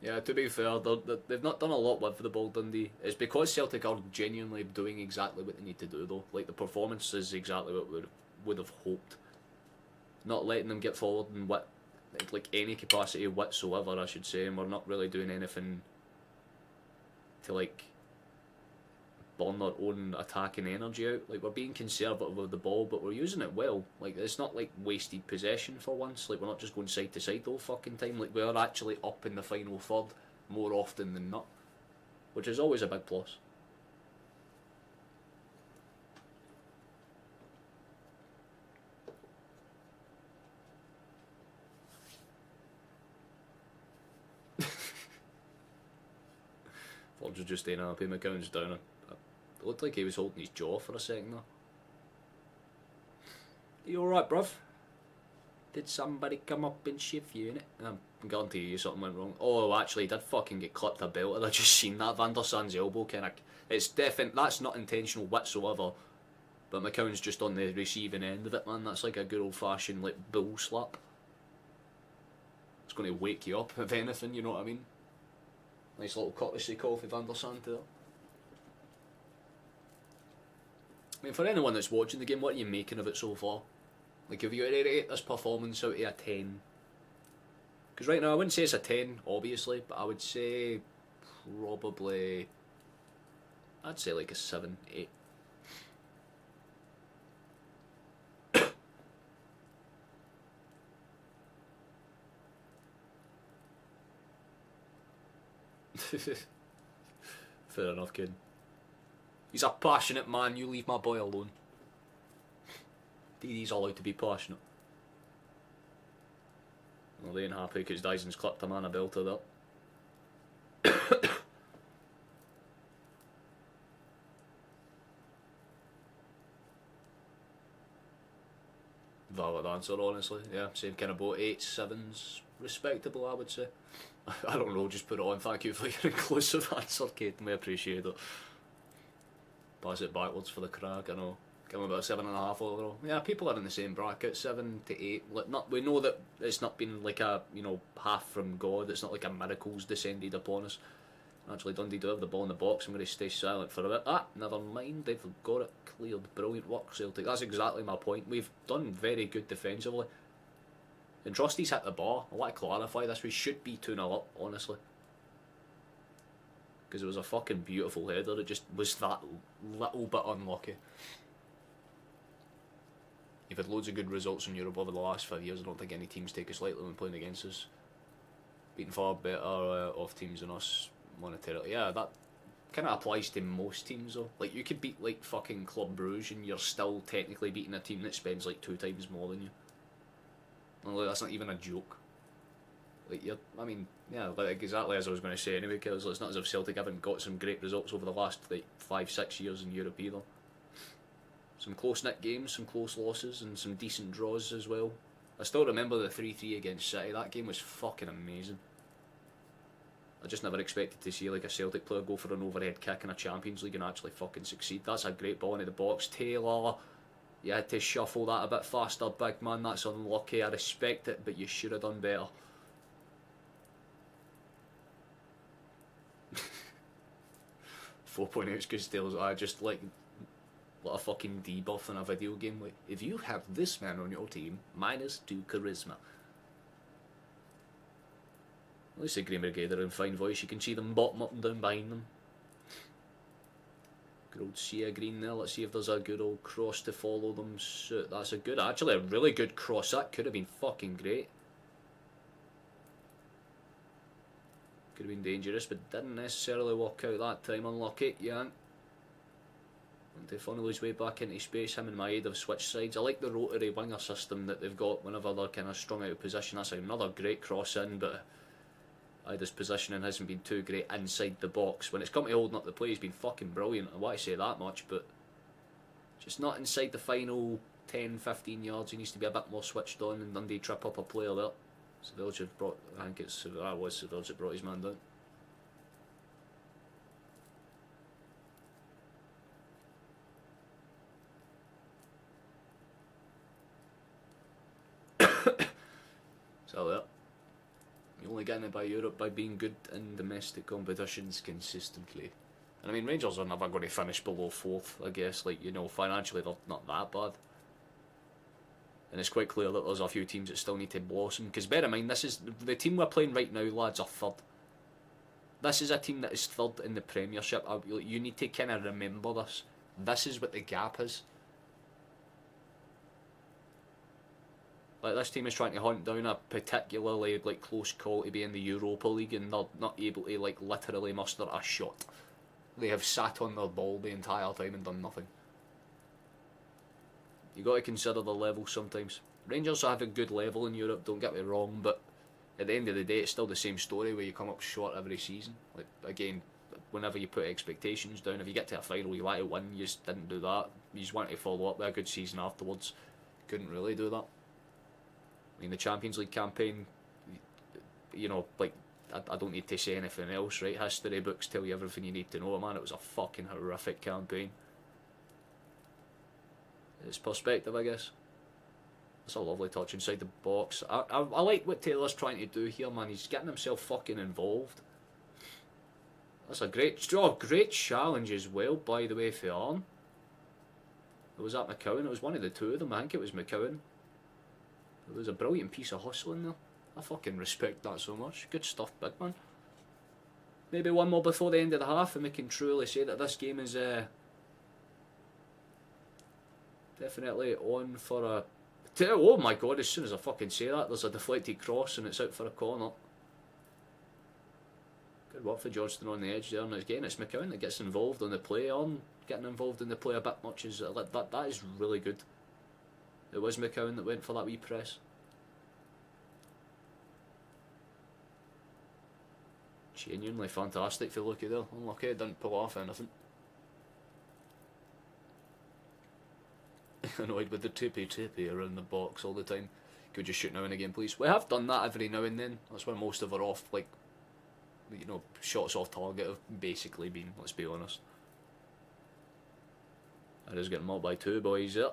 Yeah, to be fair, they've not done a lot with the ball, Dundee. It's because Celtic are genuinely doing exactly what they need to do, though. Like, the performance is exactly what we would have hoped. Not letting them get forward in like any capacity whatsoever, I should say, and we're not really doing anything to, like, burn our own attacking energy out. Like, we're being conservative with the ball, but we're using it well. Like, it's not like wasted possession for once. Like, we're not just going side to side all fucking time. Like, we're actually up in the final third more often than not, which is always a big plus. Forge was just staying happy. McCown's down. It looked like he was holding his jaw for a second there. You alright, bruv? Did somebody come up and shift you, innit? I'm guarantee you something went wrong. Oh, actually, he did fucking get clipped a belt. I just seen that. Van der Sand's elbow kinda... It's definitely... That's not intentional whatsoever. But McCown's just on the receiving end of it, man. That's like a good old-fashioned, like, bull slap. It's going to wake you up, if anything, you know what I mean? Nice little courtesy call for Van der Sand there. I mean, for anyone that's watching the game, what are you making of it so far? Like, if you were to rate this performance out of a 10... Because right now, I wouldn't say it's a 10, obviously, but I would say probably... I'd say like a 7, 8. Fair enough, kid. He's a passionate man, you leave my boy alone. DD's allowed to be passionate. Well, they ain't happy because Dyson's clipped a man a belter there. Valid answer, honestly. Yeah, same kind of boat. 8s, 7s, respectable, I would say. I don't know, just put it on. Thank you for your inclusive answer, Kate. We appreciate it. Pass it backwards for the crack, I know. Give him about 7.5 overall. Yeah, people are in the same bracket, 7 to 8. Like, not, we know that it's not been like a, you know, half from God. It's not like a miracle's descended upon us. Actually, Dundee do have the ball in the box. I'm going to stay silent for a bit. Ah, never mind. They've got it cleared. Brilliant work, Celtic. That's exactly my point. We've done very good defensively. And Trusty's hit the bar. I want to clarify this. We should be 2-0 up, honestly. Because it was a fucking beautiful header. It just was that little bit unlucky. You've had loads of good results in Europe over the last 5 years. I don't think any teams take us lightly when playing against us. Beating far better off teams than us monetarily. Yeah, that kind of applies to most teams though. Like, you could beat like fucking Club Brugge and you're still technically beating a team that spends like 2 times more than you. And like, that's not even a joke. Like, I mean, yeah, like exactly as I was going to say anyway, because it's not as if Celtic haven't got some great results over the last like 5-6 years in Europe either. Some close-knit games, some close losses, and some decent draws as well. I still remember the 3-3 against City. That game was fucking amazing. I just never expected to see like a Celtic player go for an overhead kick in a Champions League and actually fucking succeed. That's a great ball into the box. Taylor, you had to shuffle that a bit faster, big man. That's unlucky. I respect it, but you should have done better. 4.8 good steals. I just like a fucking debuff in a video game. Like, if you have this man on your team, -2 charisma. At least the Green Brigade are in fine voice. You can see them bottom up and down behind them. Good old Sia Green there. Let's see if there's a good old cross to follow them suit. That's actually a really good cross. That could have been fucking great. Could have been dangerous, but didn't necessarily work out that time. Unlucky, yeah. to funnel his way back into space. Him and Maeda have switched sides. I like the rotary winger system that they've got whenever they're kind of strung out of position. That's another great cross in, but Maeda's positioning hasn't been too great inside the box. When it's come to holding up the play, he's been fucking brilliant. I want to say that much, but just not inside the final 10-15 yards. He needs to be a bit more switched on, and Dundee trip up a player there. Seville have brought, I think it's Seville that brought his man down. So yeah, you're only getting it by Europe by being good in domestic competitions consistently. And I mean, Rangers are never going to finish below 4th, I guess. Like, you know, financially they're not that bad. And it's quite clear that there's a few teams that still need to blossom. Because bear in mind, this is the team we're playing right now, lads, are 3rd. This is a team that is 3rd in the Premiership. You need to kind of remember this. This is what the gap is. Like, this team is trying to hunt down a particularly like close call to be in the Europa League, and they're not able to like literally muster a shot. They have sat on their ball the entire time and done nothing. You got to consider the level sometimes. Rangers have a good level in Europe, don't get me wrong, but at the end of the day, it's still the same story where you come up short every season. Like, again, whenever you put expectations down, if you get to a final, you want to win. You just didn't do that. You just want to follow up with a good season afterwards. Couldn't really do that. I mean, the Champions League campaign, you know, like, I don't need to say anything else, right? History books tell you everything you need to know, man. It was a fucking horrific campaign. It's perspective, I guess. It's a lovely touch inside the box. I like what Taylor's trying to do here, man. He's getting himself fucking involved. That's a great challenge as well, by the way, for Arn. It was at McCowan. It was one of the two of them. I think it was McCowan. It was a brilliant piece of hustling there. I fucking respect that so much. Good stuff, big man. Maybe one more before the end of the half, and we can truly say that this game is definitely on for a... Oh my god, as soon as I fucking say that, there's a deflected cross and it's out for a corner. Good work for Johnston on the edge there, and again it's McCowan that gets involved on the play. On getting involved in the play a bit much is that is really good. It was McCowan that went for that wee press. Genuinely fantastic for Lucky there. Unlucky it didn't pull off anything. Annoyed with the tippy around the box all the time. Could you shoot now and again, please? We have done that every now and then. That's where most of our off, like, you know, shots off target have basically been, let's be honest. That is getting up by 2 boys there.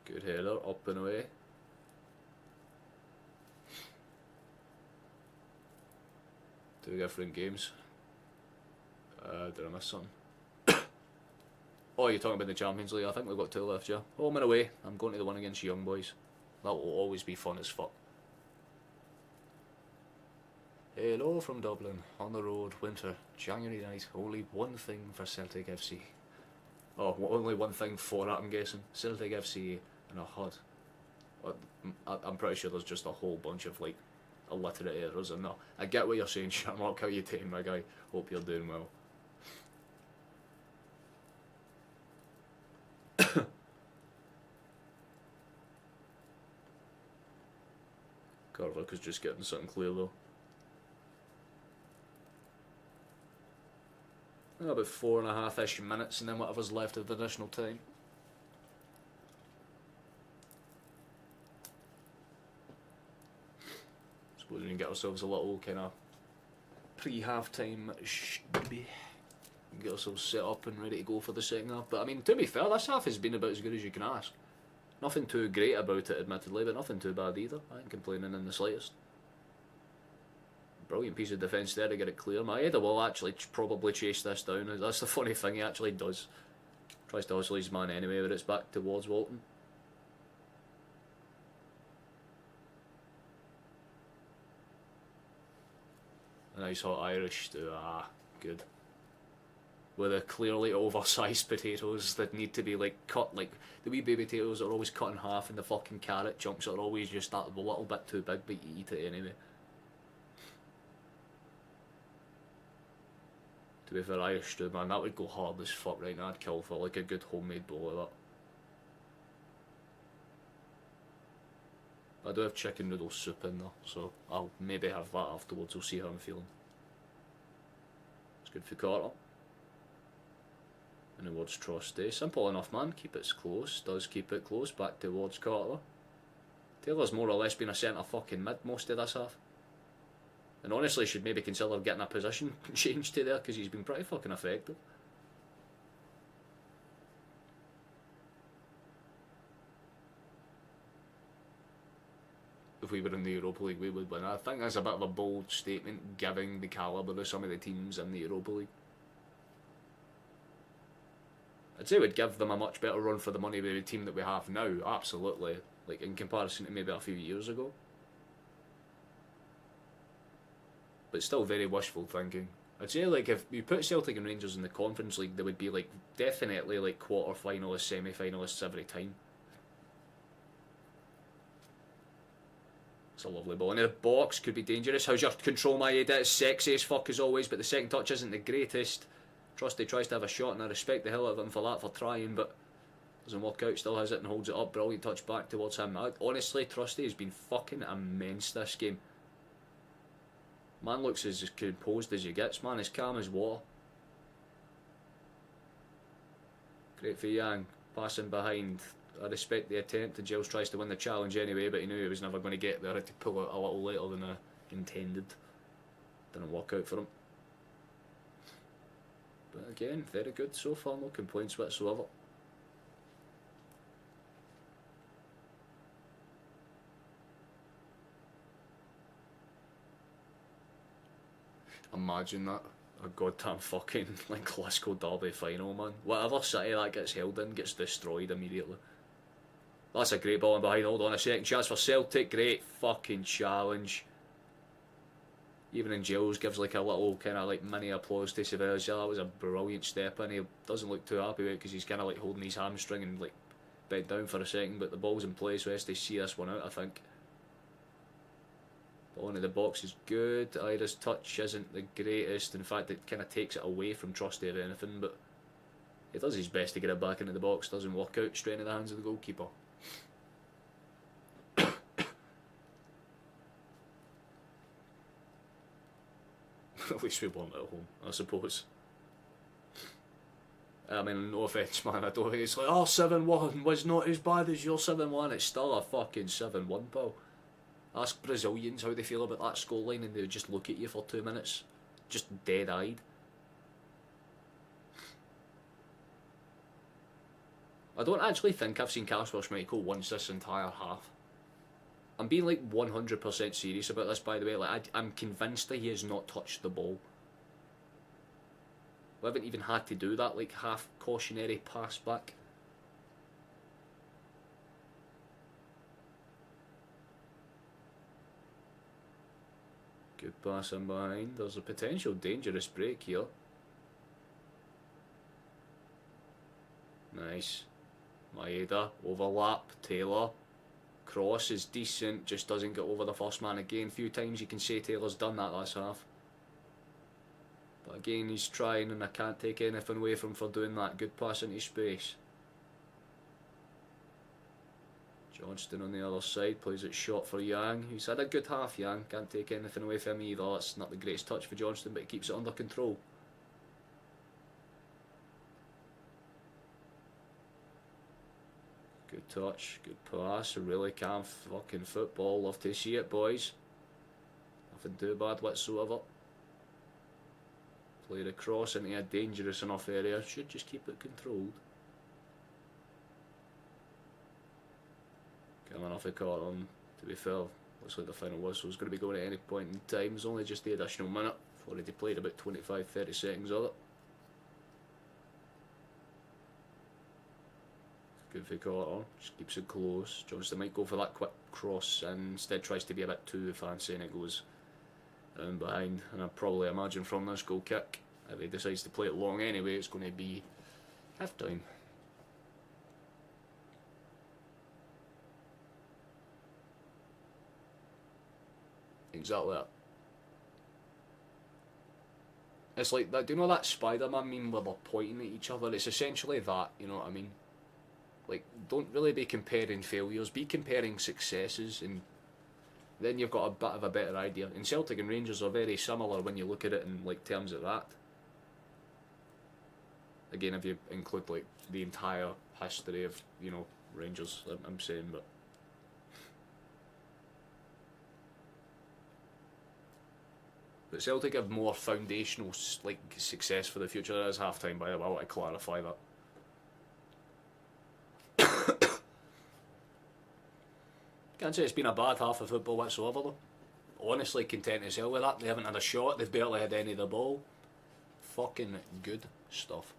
Good header, up and away. Two different games. Did I miss something? Oh, you're talking about the Champions League? I think we've got 2 left, yeah. Home and away. I'm going to the one against Young Boys. That will always be fun as fuck. Hello from Dublin, on the road, winter, January night, only one thing for Celtic FC. Oh, only one thing for it, I'm guessing. Celtic FC and a HUD. I'm pretty sure there's just a whole bunch of, like, illiterate errors in there. I get what you're saying, Shamrock, how you doing, my guy? Hope you're doing well. Carvick is just getting something clear though. About 4.5-ish minutes and then whatever's left of the additional time. Suppose we can get ourselves a little kind of pre-half-time get ourselves set up and ready to go for the second half. But I mean, to be fair, this half has been about as good as you can ask. Nothing too great about it, admittedly, but nothing too bad either. I ain't complaining in the slightest. Brilliant piece of defence there to get it clear. Maeda will actually probably chase this down. That's the funny thing, he actually does. Tries to hustle his man anyway, but it's back towards Walton. A nice hot Irish stew, good. With the clearly oversized potatoes that need to be like cut, like the wee baby potatoes are always cut in half, and the fucking carrot chunks are always just that a little bit too big, but you eat it anyway. To be fair, Irish stew, man, that would go hard as fuck right now. I'd kill for like a good homemade bowl of that. I do have chicken noodle soup in there, so I'll maybe have that afterwards. We'll see how I'm feeling. It's good for Carter. And towards Trusty. Simple enough, man. Keep it close. Does keep it close. Back towards Carter. Taylor's more or less been a centre fucking mid most of this half. And honestly should maybe consider getting a position change to there, because he's been pretty fucking effective. If we were in the Europa League, we would win. I think that's a bit of a bold statement, given the calibre of some of the teams in the Europa League. I'd say we'd give them a much better run for the money with the team that we have now, absolutely. Like, in comparison to maybe a few years ago. But still very wishful thinking. I'd say, like, if you put Celtic and Rangers in the Conference League, they would be, like, definitely, like, quarter-finalists, semi-finalists every time. It's a lovely ball. And the box could be dangerous. How's your control, my head? It's sexy as fuck as always, but the second touch isn't the greatest. Trusty tries to have a shot, and I respect the hell out of him for that, for trying, but doesn't work out. Still has it and holds it up. Brilliant touch back towards him. Honestly, Trusty has been fucking immense this game. Man looks as composed as he gets, man. As calm as water. Great for Yang. Passing behind. I respect the attempt, and Giles tries to win the challenge anyway, but he knew he was never going to get there. Had to pull it a little later than I intended. Didn't work out for him. But again, very good so far. No complaints whatsoever. Imagine that. A goddamn fucking like Glasgow derby final, man. Whatever city that gets held in gets destroyed immediately. That's a great ball in behind. Hold on a second. Chance for Celtic. Great fucking challenge. Even in Giles gives like a little kind of like mini applause to Severus. That was a brilliant step in. He doesn't look too happy with it because he's kind of like holding his hamstring and like bent down for a second. But the ball's in play, so he has to see this one out, I think. Ball into the box is good. Ira's touch isn't the greatest. In fact, it kind of takes it away from Trusty or anything. But he does his best to get it back into the box. Doesn't work out. Straight into the hands of the goalkeeper. At least we won at home, I suppose. I mean, no offence, man. I don't think it's like, oh, 7-1 was not as bad as your 7-1. It's still a fucking 7-1, pal. Ask Brazilians how they feel about that scoreline, and they would just look at you for 2 minutes, just dead-eyed. I don't actually think I've seen Kasper Schmeichel once this entire half. I'm being like 100% serious about this, by the way. Like, I'm convinced that he has not touched the ball. We haven't even had to do that like half cautionary pass back. Good pass in behind. There's a potential dangerous break here. Nice. Maeda, overlap, Taylor. Cross is decent, just doesn't get over the first man again. Few times you can say Taylor's done that last half. But again, he's trying, and I can't take anything away from him for doing that. Good pass into space. Johnston on the other side, plays it short for Yang. He's had a good half, Yang. Can't take anything away from him either. That's not the greatest touch for Johnston, but he keeps it under control. Good touch, good pass, really calm fucking football. Love to see it, boys. Nothing too bad whatsoever. Played across into a dangerous enough area. Should just keep it controlled. Coming off a corner, to be fair, looks like the final whistle was going to be going at any point in time. It was only just the additional minute. Already played about 25-30 seconds of it. Good for Carter, just keeps it close. Johnston might go for that quick cross and instead tries to be a bit too fancy, and it goes down behind. And I probably imagine from this goal kick, if he decides to play it long anyway, it's going to be half time. Exactly that. It's like that. Do you know that Spider-Man meme where they're pointing at each other? It's essentially that. You know what I mean? Like, don't really be comparing failures. Be comparing successes, and then you've got a bit of a better idea. And Celtic and Rangers are very similar when you look at it in like terms of that. Again, if you include like the entire history of Rangers, I'm saying, but Celtic have more foundational like success for the future. There is half time, by the way. I want to clarify that. Can't say it's been a bad half of football whatsoever though. Honestly, content as hell with that. They haven't had a shot. They've barely had any of the ball. Fucking good stuff.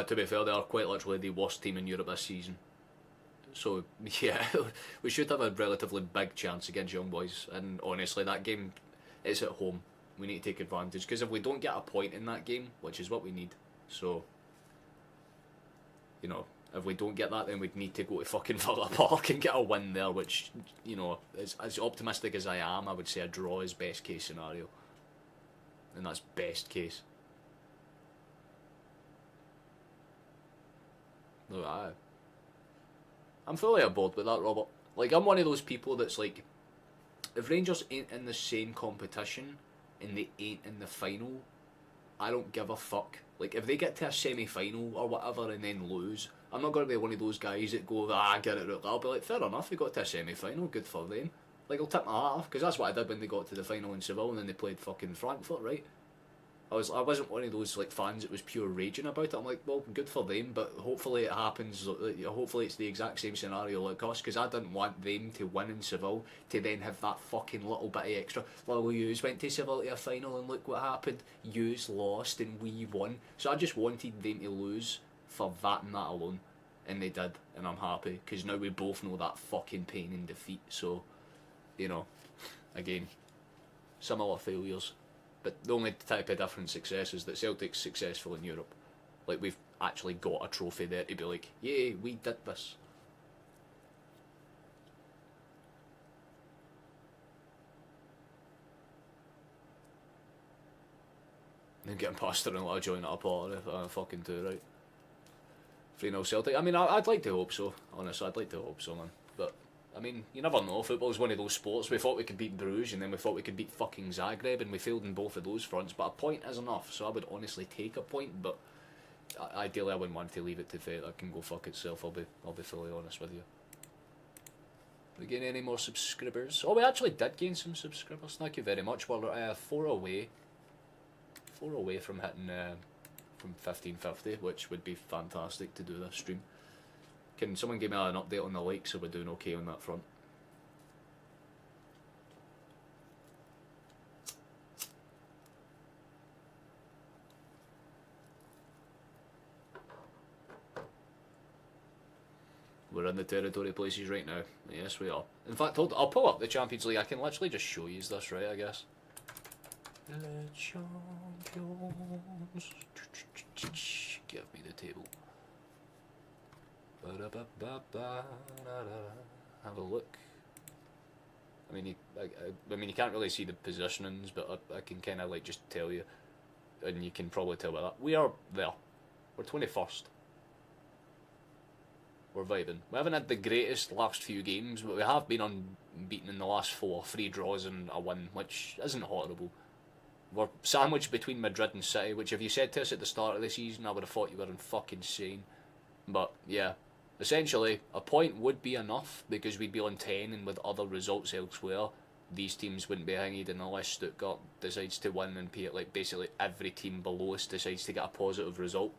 To be fair, they are quite literally the worst team in Europe this season. So, yeah, we should have a relatively big chance against Young Boys. And honestly, that game is at home. We need to take advantage. Because if we don't get a point in that game, which is what we need, so, if we don't get that, then we'd need to go to fucking Villa Park and get a win there, which, as optimistic as I am, I would say a draw is best case scenario. And that's best case. Look, I'm fully aboard with that, Robert. Like, I'm one of those people that's like, if Rangers ain't in the same competition and they ain't in the final, I don't give a fuck. Like, if they get to a semi-final or whatever and then lose, I'm not going to be one of those guys that go, get it right. I'll be like, fair enough, they got to a semi-final, good for them. Like, I'll tip my hat off, because that's what I did when they got to the final in Seville and then they played fucking Frankfurt, right? I wasn't one of those like fans that was pure raging about it. I'm like, well, good for them, but hopefully it happens. Hopefully it's the exact same scenario like us, because I didn't want them to win in Seville to then have that fucking little bit of extra. Well, yous went to Seville to a final and look what happened. Yous lost and we won. So I just wanted them to lose for that and that alone, and they did, and I'm happy because now we both know that fucking pain in defeat. So, again, similar failures. But the only type of different success is that Celtic's successful in Europe. Like, we've actually got a trophy there to be like, yay, we did this. And getting past her and let her join it up all if I fucking do, right? 3-0 Celtic. I mean, I'd like to hope so. Honestly, I'd like to hope so, man. But I mean, you never know. Football's one of those sports. We thought we could beat Bruges, and then we thought we could beat fucking Zagreb, and we failed in both of those fronts. But a point is enough, so I would honestly take a point. But ideally, I wouldn't want to leave it to fate. That can go fuck itself. I'll be fully honest with you. We gain any more subscribers? Oh, we actually did gain some subscribers. Thank you very much. We're 4 away. 4 away from hitting from 1550, which would be fantastic to do this stream. Can someone give me an update on the likes so we're doing okay on that front? We're in the territory places right now. Yes, we are. In fact, I'll pull up the Champions League. I can literally just show you this, right, I guess. Le Champions. Give me the table. Have a look. I mean, you can't really see the positionings, but I can kind of like just tell you, and you can probably tell by that. We are there. We're 21st. We're vibing. We haven't had the greatest last few games, but we have been unbeaten in the last 4, 3 draws and a win, which isn't horrible. We're sandwiched between Madrid and City, which if you said to us at the start of the season, I would have thought you were insane. But yeah, essentially, a point would be enough because we'd be on 10, and with other results elsewhere, these teams wouldn't be hanging unless Stuttgart decides to win and like basically every team below us decides to get a positive result.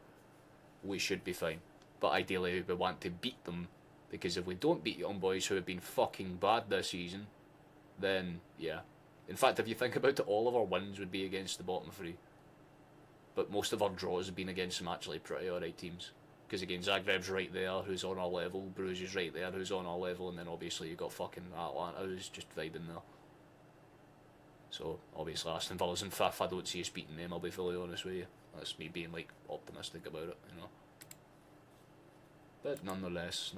We should be fine. But ideally, we want to beat them, because if we don't beat Young Boys, who have been fucking bad this season, then yeah. In fact, if you think about it, all of our wins would be against the bottom 3. But most of our draws have been against some actually pretty alright teams. Because again, Zagreb's right there, who's on our level. Bruges is right there, who's on our level. And then obviously you've got fucking Atlanta, who's just vibing there. So, obviously Aston Villa's in 5th. I don't see us beating them, I'll be fully honest with you. That's me being, like, optimistic about it, you know. But nonetheless.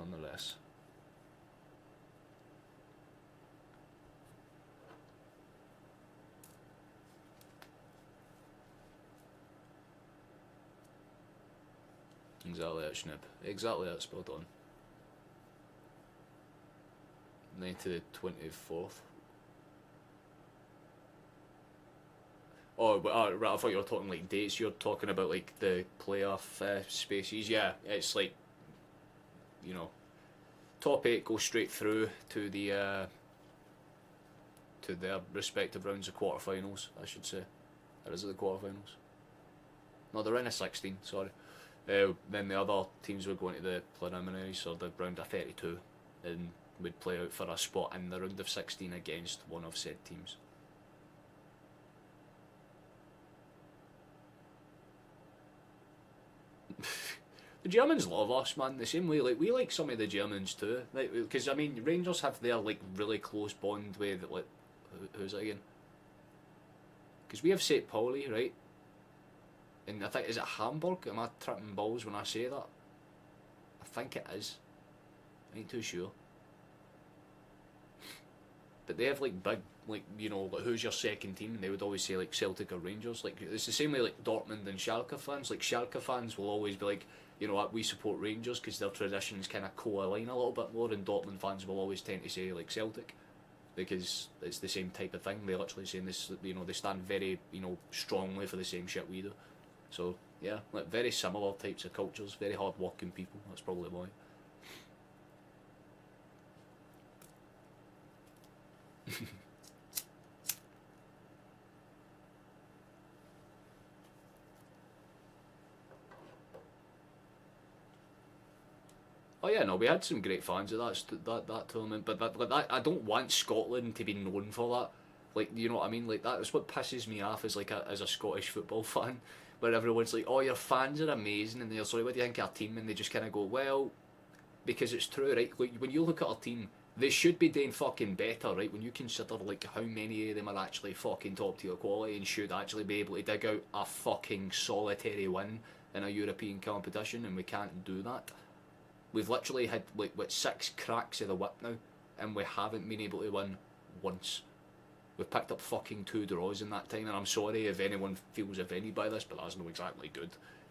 Exactly that, Snip. Exactly that, spot on. 9 to the 24th. Oh, but right, I thought you were talking like dates. You're talking about like the playoff spaces. Yeah, it's like, you know, top 8 go straight through to the to their respective rounds of quarterfinals, I should say. Or is it the quarterfinals? No, they're in a 16. Sorry. Then the other teams would go into the preliminaries, or the round of 32, and would play out for a spot in the round of 16 against one of said teams. The Germans love us, man. The same way, like we like some of the Germans too. Like, because I mean, Rangers have their like really close bond with like who's it again? Because we have St. Pauli, right? And I think, is it Hamburg? Am I tripping balls when I say that? I think it is. I ain't too sure. But they have like big, like, you know, like who's your second team? And they would always say like Celtic or Rangers. Like it's the same way like Dortmund and Schalke fans. Like Schalke fans will always be like, you know what, we support Rangers because their traditions kind of co-align a little bit more. And Dortmund fans will always tend to say like Celtic, because it's the same type of thing. They literally saying this, you know, they stand very, you know, strongly for the same shit we do. So yeah, like very similar types of cultures, very hard working people. That's probably why. Oh yeah, no, we had some great fans of that tournament, but that I don't want Scotland to be known for that. Like, you know what I mean? Like that's what pisses me off as like as a Scottish football fan, where everyone's like, "Oh, your fans are amazing," and they're sorry, what do you think of our team? And they just kind of go, "Well, because it's true, right? Like when you look at our team, they should be doing fucking better, right? When you consider like how many of them are actually fucking top tier quality and should actually be able to dig out a fucking solitary win in a European competition, and we can't do that." We've literally had like what 6 cracks of the whip now, and we haven't been able to win once. We've picked up fucking 2 draws in that time, and I'm sorry if anyone feels offended by this, but that's not exactly good.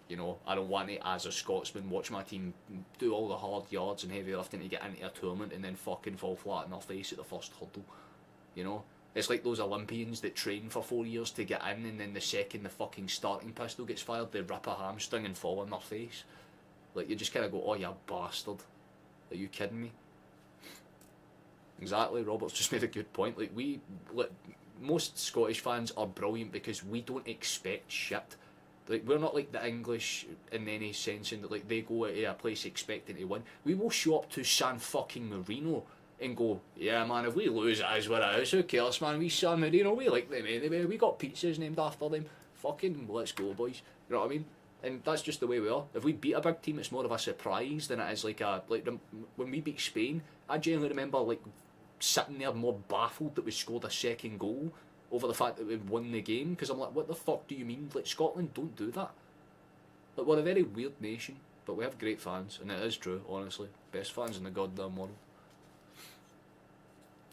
You know, I don't want to, as a Scotsman, watch my team do all the hard yards and heavy lifting to get into a tournament and then fucking fall flat in their face at the first hurdle. You know? It's like those Olympians that train for 4 years to get in, and then the second the fucking starting pistol gets fired, they rip a hamstring and fall on their face. Like, you just kind of go, "Oh, you bastard. Are you kidding me?" Exactly, Robert's just made a good point. Like, most Scottish fans are brilliant because we don't expect shit. Like, we're not like the English in any sense, in that like they go to a place expecting to win. We will show up to San fucking Marino and go, "Yeah, man, if we lose, it is what it is. Who cares, man? We San Marino, we like them anyway. We got pizzas named after them. Fucking let's go, boys." You know what I mean? And that's just the way we are. If we beat a big team, it's more of a surprise than it is like when we beat Spain. I genuinely remember like sitting there more baffled that we scored a second goal over the fact that we won the game, because I'm like, what the fuck do you mean? Like, Scotland don't do that. Like, we're a very weird nation, but we have great fans, and it is true, honestly. Best fans in the goddamn world.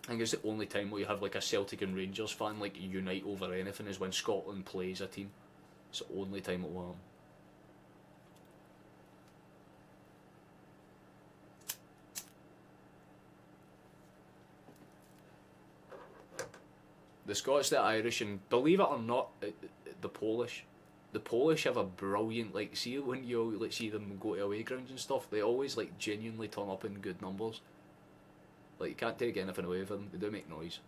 I think it's the only time where you have like a Celtic and Rangers fan like unite over anything is when Scotland plays a team. It's the only time it will happen. The Scots, the Irish, and believe it or not, the Polish. The Polish have a brilliant, like, see when you like see them go to away grounds and stuff, they always like genuinely turn up in good numbers. Like, you can't take anything away from them, they do make noise.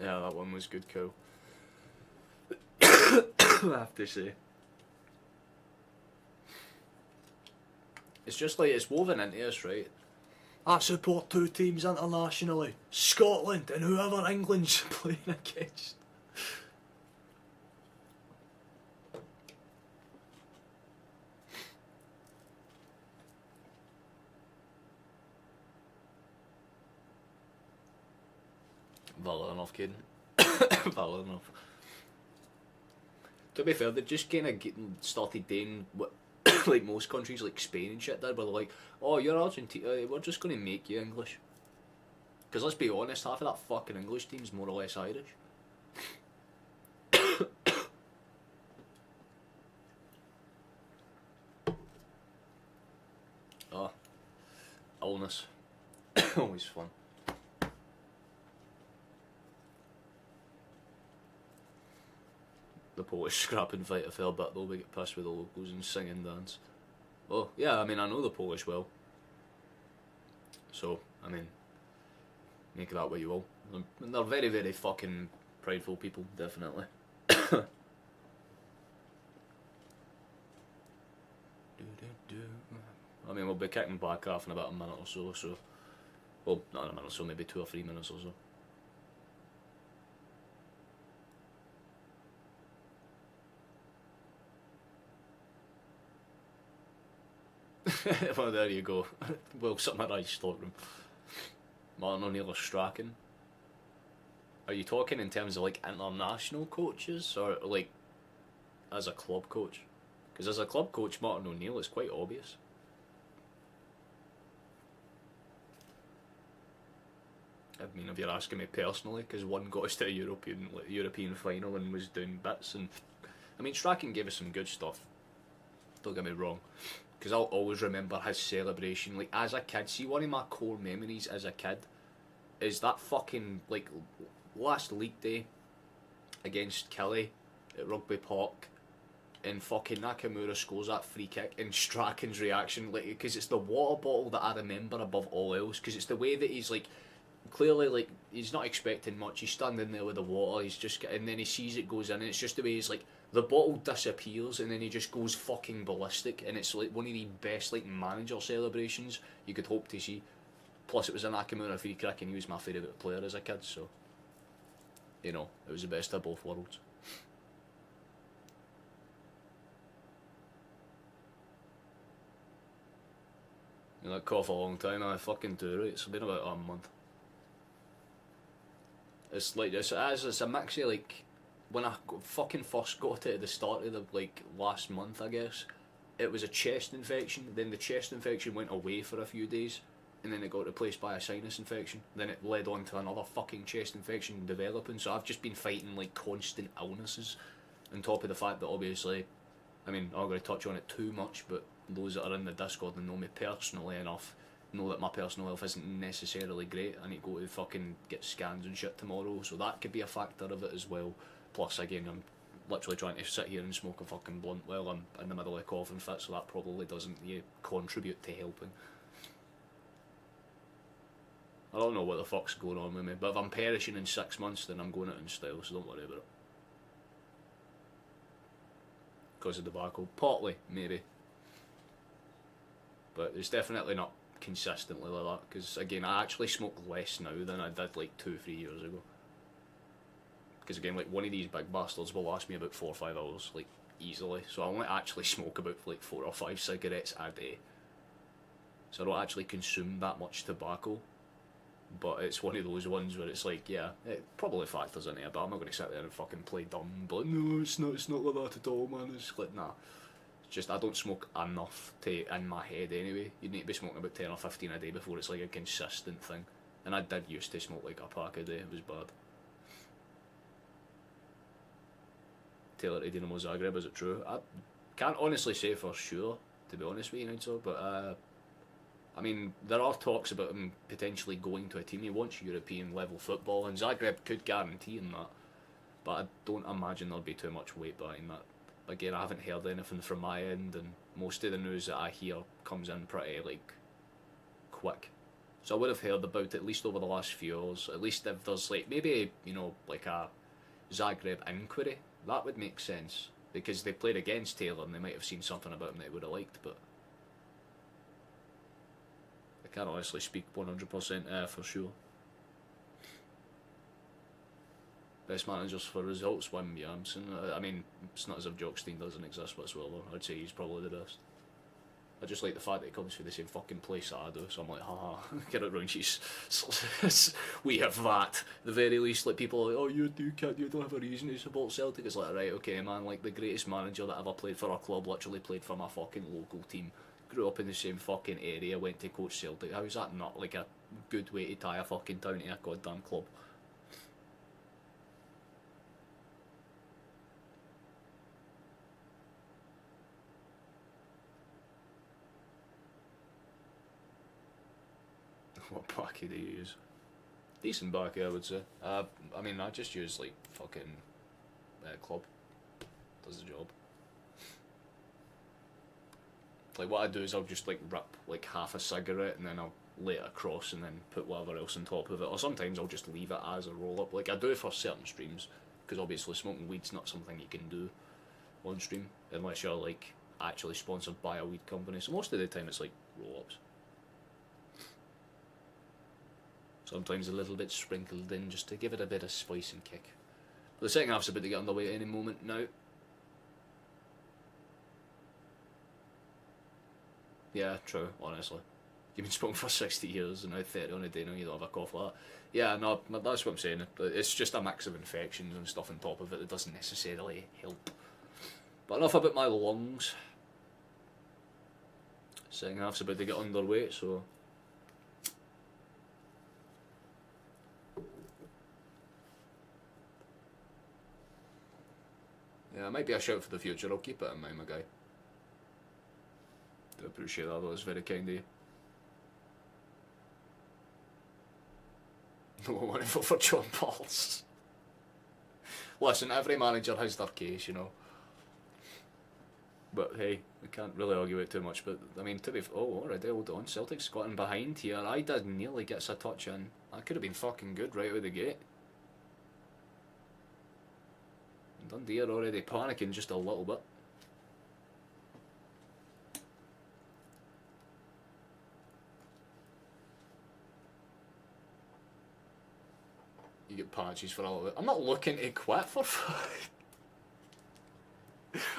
Yeah, that one was good, cool. I have to say. It's just like, it's woven into us, right? I support 2 teams internationally, Scotland and whoever England's playing against. Valid enough, Caden. Valid enough. To be fair, they just kind of started doing what like most countries like Spain and shit did, where they're like, oh, you're Argentina, we're just going to make you English. Because let's be honest, half of that fucking English team's more or less Irish. Oh, illness. Always fun. The Polish scrapping fight a fair bit though, we get pissed with the locals and sing and dance. Oh, yeah, I mean, I know the Polish well. So, I mean, make of that what you will. They're very, very fucking prideful people, definitely. I mean, we'll be kicking back off in about a minute or so, well, not in a minute or so, maybe 2 or 3 minutes or so. Well, there you go. Well summarised, stockroom. Martin O'Neill or Strachan. Are you talking in terms of like international coaches or like as a club coach? Because as a club coach, Martin O'Neill is quite obvious. I mean, if you're asking me personally, because one got us to a European final and was doing bits, and I mean, Strachan gave us some good stuff. Don't get me wrong, because I'll always remember his celebration. Like as a kid, see, one of my core memories as a kid is that fucking like last league day against Kelly at Rugby Park, and fucking Nakamura scores that free kick, and Strachan's reaction, like, because it's the water bottle that I remember above all else, because it's the way that he's like. Clearly, like, he's not expecting much. He's standing there with the water. He's just, and then he sees it goes in, and it's just the way he's like, the bottle disappears, and then he just goes fucking ballistic, and it's like one of the best like manager celebrations you could hope to see. Plus, it was a Nakamura free kick, and he was my favourite player as a kid, so you know, it was the best of both worlds. You know, cough a long time. I fucking do it. It's been about a month. It's like it's a mix of like when I fucking first got it at the start of the like last month, I guess it was a chest infection. Then the chest infection went away for a few days, and then it got replaced by a sinus infection. Then it led on to another fucking chest infection developing. So I've just been fighting like constant illnesses, on top of the fact that obviously, I mean, I'm not going to touch on it too much, but those that are in the Discord and know me personally enough know that my personal health isn't necessarily great. I need to go to fucking get scans and shit tomorrow, so that could be a factor of it as well. Plus, again, I'm literally trying to sit here and smoke a fucking blunt while I'm in the middle of a coughing fit, so that probably doesn't contribute to helping. I don't know what the fuck's going on with me, but if I'm perishing in 6 months, then I'm going out in style, so don't worry about it. Because of tobacco. Partly, maybe. But it's definitely not consistently like that, because again, I actually smoke less now than I did like 2 or 3 years ago. Because again, like one of these big bastards will last me about 4 or 5 hours, like easily. So I only actually smoke about like 4 or 5 cigarettes a day. So I don't actually consume that much tobacco. But it's one of those ones where it's like, yeah, it probably factors into it, but I'm not going to sit there and fucking play dumb. But no, it's not like that at all, man. It's like, nah. Just I don't smoke enough to in my head anyway. You need to be smoking about 10 or 15 a day before it's like a consistent thing. And I did used to smoke like a pack a day. It was bad. Taylor to Dinamo Zagreb, is it true? I can't honestly say for sure, to be honest with you, Nigel, but I mean, there are talks about him potentially going to a team. He wants European level football, and Zagreb could guarantee him that. But I don't imagine there'll be too much weight behind that. Again, I haven't heard anything from my end, and most of the news that I hear comes in pretty like quick. So I would have heard about it at least over the last few hours. At least if there's like maybe, you know, like a Zagreb inquiry, that would make sense, because they played against Taylor and they might have seen something about him they would have liked. But I can't honestly speak 100% for sure. Best managers for results, Wim Janssen. I mean, it's not as if Jock Stein doesn't exist whatsoever. I'd say he's probably the best. I just like the fact that it comes from the same fucking place that I do, so I'm like, haha, get it round, she's we have that. The very least, like, people are like, oh, you don't have a reason to support Celtic. It's like, right, okay, man, like, the greatest manager that ever played for our club literally played for my fucking local team. Grew up in the same fucking area, went to coach Celtic. How is that not, like, a good way to tie a fucking town to a goddamn club? What backy do you use? Decent backy, I would say. I mean, I just use, like, fucking club. Does the job. Like, what I do is I'll just, like, rip, like, half a cigarette and then I'll lay it across and then put whatever else on top of it. Or sometimes I'll just leave it as a roll-up. Like, I do it for certain streams, because obviously smoking weed's not something you can do on stream, unless you're, like, actually sponsored by a weed company. So most of the time it's, like, roll-ups. Sometimes a little bit sprinkled in just to give it a bit of spice and kick. But the second half's about to get underway at any moment now. Yeah, true, honestly. You've been smoking for 60 years and now 30 on a day, now you don't have a cough like that. Yeah, no, that's what I'm saying. It's just a mix of infections and stuff on top of it that doesn't necessarily help. But enough about my lungs. Second half's about to get underway, so... yeah, it might be a shout for the future, I'll keep it in mind, my guy. Do appreciate that, though, it's very kind of you. No one wanted to vote for John Pauls. Listen, every manager has their case, you know. But hey, we can't really argue it too much. But I mean, to be already, hold on, Celtic's gotten behind here. I did nearly get a touch in. That could have been fucking good right out of the gate. Dundee are already panicking just a little bit. You get patches for all of it. I'm not looking to quit for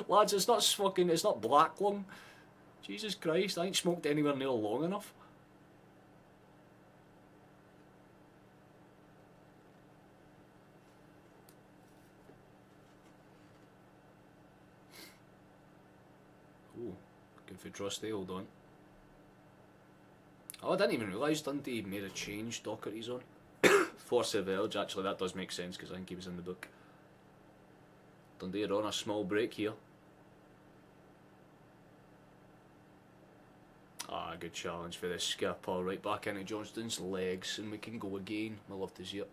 lads, it's not fucking, it's not black lung. Jesus Christ, I ain't smoked anywhere near long enough. Oh, good for trusty, hold on. Oh, I didn't even realise Dundee made a change Docherty's on. For Verge, actually that does make sense because I think he was in the book. Dundee are on a small break here. Ah, good challenge for this skipper, right back into Johnston's legs, and we can go again. I love to see it.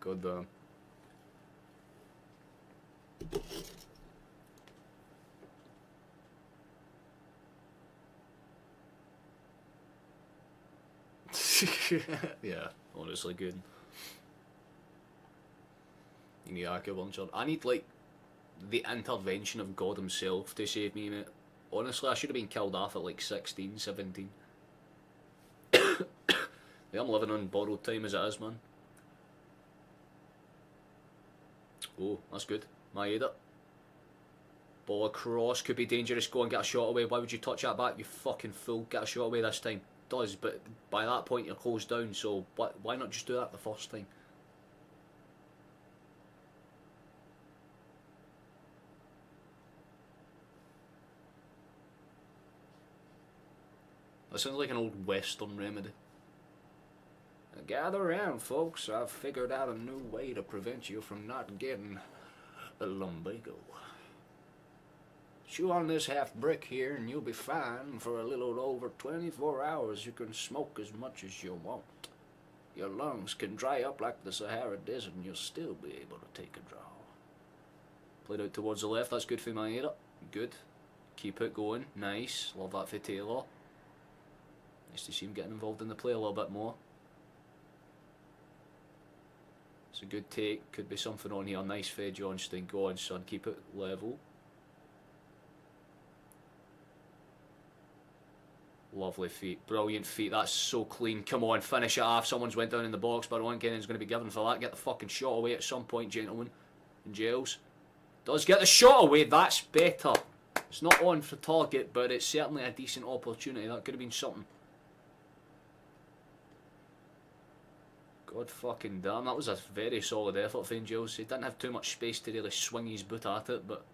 God damn. Yeah, honestly good. You need acupuncture. I need, like, the intervention of God himself to save me, mate. Honestly, I should have been killed off at like 16, 17. Yeah, I'm living on borrowed time as it is, man. Oh, that's good. Maeda. Ball across, could be dangerous. Go and get a shot away. Why would you touch that back, you fucking fool? Get a shot away this time. Does, but by that point you're closed down, so why not just do that the first time? That sounds like an old Western remedy. Gather around, folks. I've figured out a new way to prevent you from not getting a lumbago. Chew on this half brick here and you'll be fine. For a little over 24 hours you can smoke as much as you want. Your lungs can dry up like the Sahara Desert and you'll still be able to take a draw. Played out towards the left, that's good for Maeda. Good. Keep it going. Nice. Love that for Taylor. Nice to see him getting involved in the play a little bit more. It's a good take. Could be something on here. Nice for Johnston. Go on, son. Keep it level. Lovely feet. Brilliant feet. That's so clean. Come on, finish it off. Someone's went down in the box, but Owen Kennan's going to be given for that. Get the fucking shot away at some point, gentlemen. And Giles does get the shot away. That's better. It's not on for target, but it's certainly a decent opportunity. That could have been something. God fucking damn, that was a very solid effort for Giles. He didn't have too much space to really swing his boot at it, but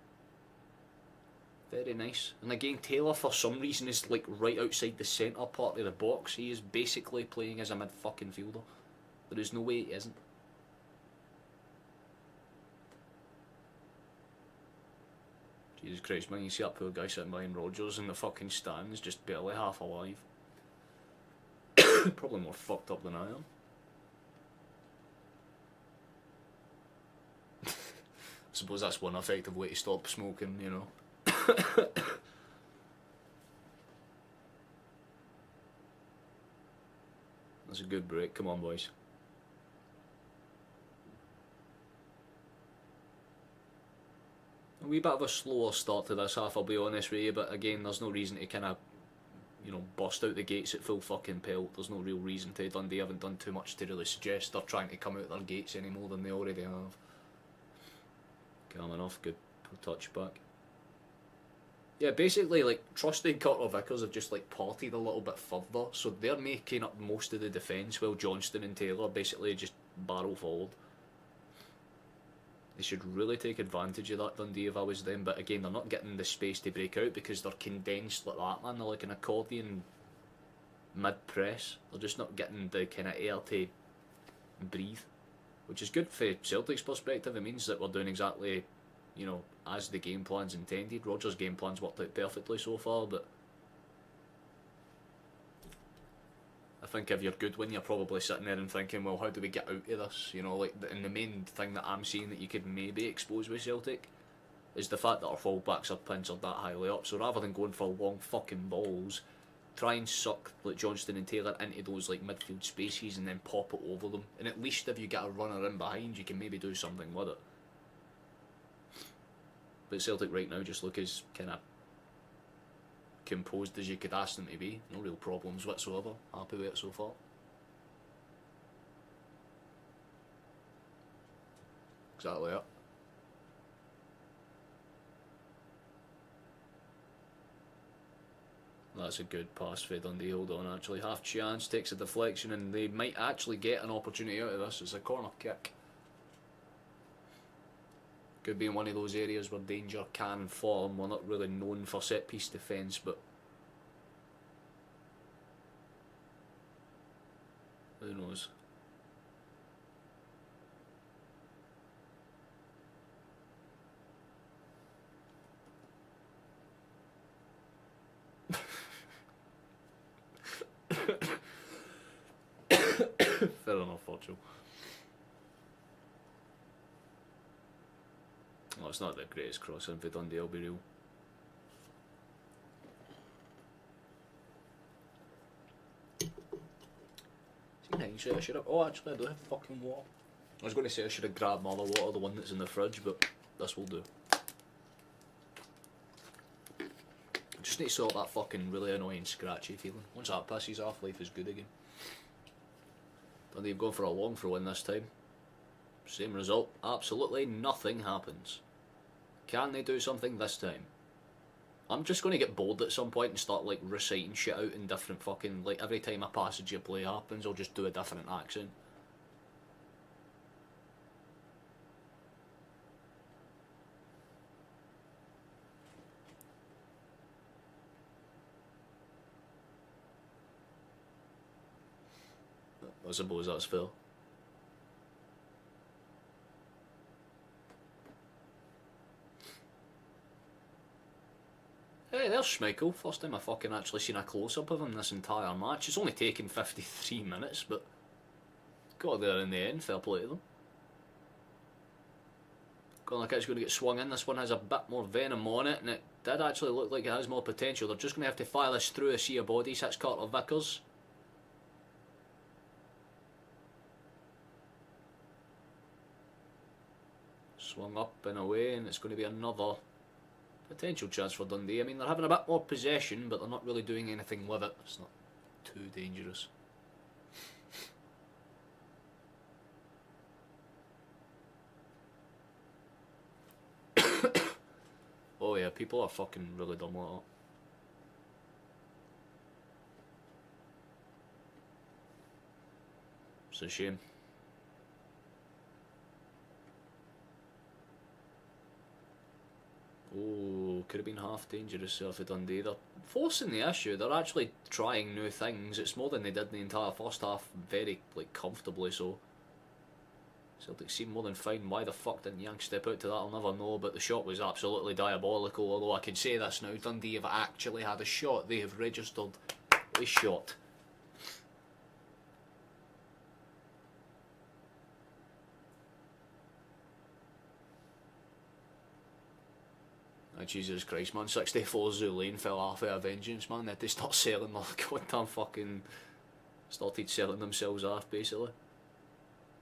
very nice. And again, Taylor for some reason is like right outside the centre part of the box. He is basically playing as a mid fucking fielder. There is no way he isn't. Jesus Christ, man, you see that poor guy sitting behind Rodgers in the fucking stands, just barely half alive. Probably more fucked up than I am. I suppose that's one effective way to stop smoking, you know. That's a good break. Come on, boys. A wee bit of a slower start to this half, I'll be honest with you, but again, there's no reason to kind of, you know, bust out the gates at full fucking pelt. There's no real reason to. Dundee haven't done too much to really suggest they're trying to come out their gates any more than they already have. Calm enough, good touch back. Yeah, basically, like, Trusty and Carter Vickers have just, like, partied a little bit further, so they're making up most of the defence, while Johnston and Taylor basically just barrel forward. They should really take advantage of that, Dundee, if I was them, but again, they're not getting the space to break out because they're condensed like that, man. They're like an accordion mid-press. They're just not getting the kind of air to breathe, which is good for Celtic's perspective. It means that we're doing exactly, you know, as the game plan's intended. Rodgers' game plan's worked out perfectly so far, but I think if you're Goodwin, you're probably sitting there and thinking, well, how do we get out of this? You know, like, and the main thing that I'm seeing that you could maybe expose with Celtic is the fact that our fullbacks are pincered that highly up. So rather than going for long fucking balls, try and suck like Johnston and Taylor into those like midfield spaces and then pop it over them. And at least if you get a runner in behind, you can maybe do something with it. But Celtic right now just look as kind of composed as you could ask them to be. No real problems whatsoever. Happy with it so far. Exactly it. That's a good pass for Dundee. Hold on, actually. Half chance, takes a deflection, and they might actually get an opportunity out of this. It's a corner kick. Could be in one of those areas where danger can form. We're not really known for set-piece defence, but who knows? Fair enough, Watchal. Well, it's not the greatest crossing for Dundee, I'll be real. See, I should have. Oh, actually, I do have fucking water. I was going to say I should have grabbed my other water, the one that's in the fridge, but this will do. I just need to sort that fucking really annoying scratchy feeling. Once that pisses off, life is good again. Dundee have gone for a long throw in this time. Same result. Absolutely nothing happens. Can they do something this time? I'm just going to get bored at some point and start like reciting shit out in different fucking, like every time a passage of play happens I'll just do a different accent. I suppose that's fair. Hey, there's Schmeichel. First time I've fucking actually seen a close-up of him this entire match. It's only taken 53 minutes, but got there in the end. Fair play to them. Going like it's going to get swung in. This one has a bit more venom on it, and it did actually look like it has more potential. They're just going to have to fire this through a sea of bodies. That's Carter Vickers. Swung up and away, and it's going to be another potential chance for Dundee. I mean, they're having a bit more possession, but they're not really doing anything with it. It's not too dangerous. yeah, people are fucking really dumb like that. It's a shame. Oh, could have been half dangerous there for Dundee. They're forcing the issue. They're actually trying new things. It's more than they did in the entire first half, very comfortably so. Celtic seem more than fine. Why the fuck didn't Yang step out to that, I'll never know, but the shot was absolutely diabolical. Although I can say this now, Dundee have actually had a shot. They have registered a shot. Oh, Jesus Christ, man. 64 Zulane fell off of a vengeance, man. They had to start selling their goddamn fucking... started selling themselves off, basically.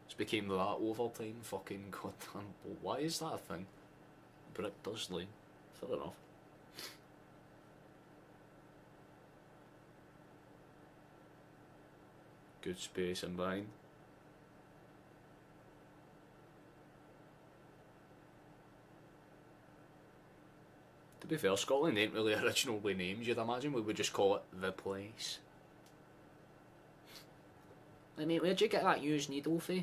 It became that overtime, fucking goddamn. Why is that a thing? Brick does lane. Fair enough. Good space in behind. To be fair, Scotland ain't really originally names. You'd imagine we would just call it the place. Hey mate, where'd you get that used needle for?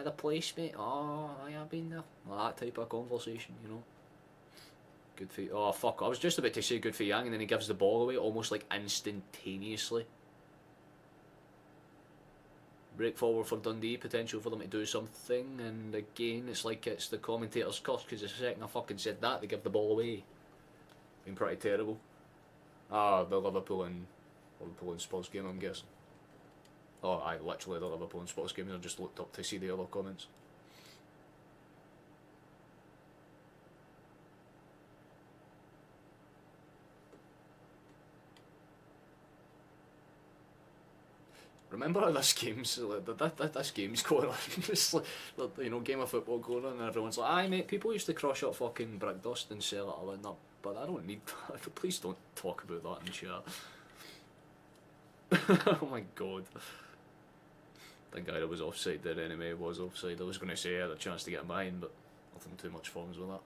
The place, mate. Oh, I have been there. Like that type of conversation, you know. Good for you. Oh, fuck. I was just about to say good for Yang, and then he gives the ball away almost like instantaneously. Break forward for Dundee, potential for them to do something, and again, it's like it's the commentator's curse, because the second I fucking said that, they give the ball away. Been pretty terrible. Ah, the Liverpool and Spurs game, I'm guessing. Oh, I literally the Liverpool and Spurs game. I just looked up to see the other comments. Remember how this game's going on? It's like, you know, game of football going on, and everyone's like, "Aye, mate, people used to crush up fucking brick dust and sell it around up, but I don't need that. Please don't talk about that in chat." Oh my god. The guy that was offside there anyway was offside. I was going to say I had a chance to get mine, but nothing too much forms with that.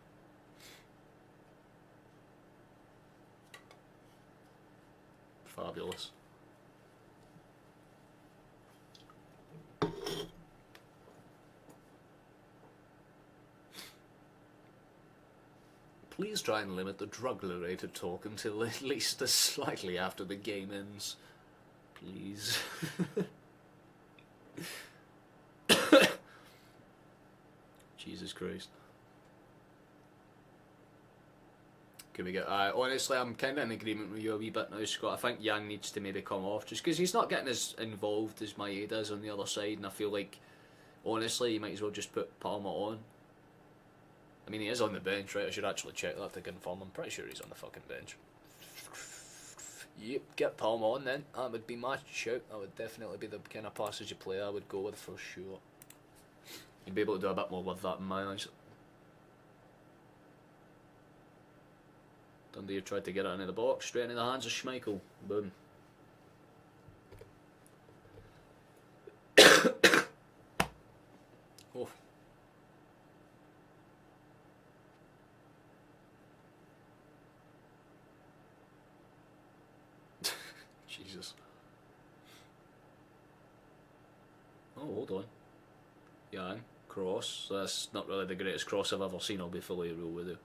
Fabulous. Please try and limit the drug-related talk until at least slightly after the game ends. Please. Jesus Christ. Can we get... honestly, I'm kind of in agreement with you a wee bit now, Scott. I think Yang needs to maybe come off, just because he's not getting as involved as Maeda is on the other side, and I feel like, honestly, you might as well just put Palmer on. I mean, he is on the bench, right? I should actually check that to confirm. I'm pretty sure he's on the fucking bench. Yep, get Palmer on then. That would be my shout. That would definitely be the kind of passage of play I would go with for sure. You'd be able to do a bit more with that in my eyes. Dundee have tried to get it into the box, straight into the hands of Schmeichel. Boom. Oh. Jesus. Oh, hold on. Yang, cross. That's not really the greatest cross I've ever seen, I'll be fully real with you.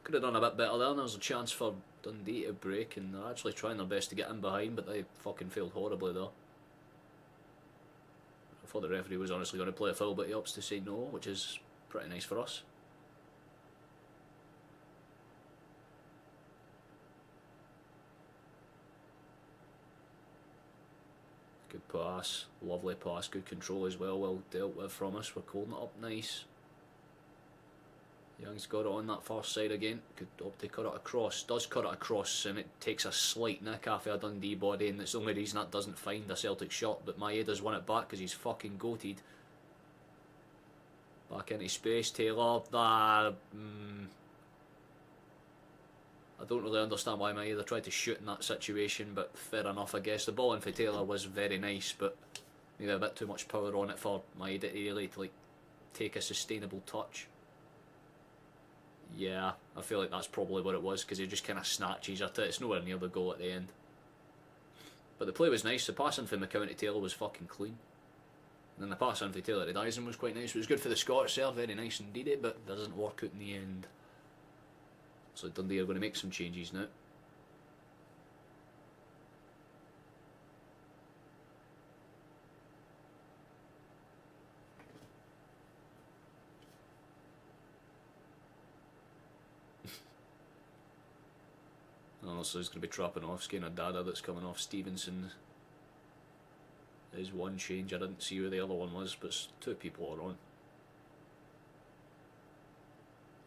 Could have done a bit better there, and there was a chance for Dundee to break, and they're actually trying their best to get in behind, but they fucking failed horribly there. I thought the referee was honestly going to play a foul, but he opts to say no, which is pretty nice for us. Good pass, lovely pass, good control as well, well dealt with from us. We're holding it up nice. Young's got it on that far side again. Could opt to cut it across. Does cut it across, and it takes a slight nick off of a Dundee body, and that's the only reason that doesn't find a Celtic shot. But Maeda's won it back because he's fucking goated. Back into space, Taylor. I don't really understand why Maeda tried to shoot in that situation, but fair enough, I guess. The ball in for Taylor was very nice, but maybe a bit too much power on it for Maeda to really take a sustainable touch. Yeah, I feel like that's probably what it was, because he just kind of snatches at it. It's nowhere near the goal at the end. But the play was nice. The passing from McCown to Taylor was fucking clean. And then the pass on for Taylor to Dyson was quite nice. It was good for the Scots there, very nice indeed, but doesn't work out in the end. So Dundee are going to make some changes now. Honestly, he's going to be Trapanovsky and a Dada that's coming off. Stevenson is one change. I didn't see who the other one was, but two people are on.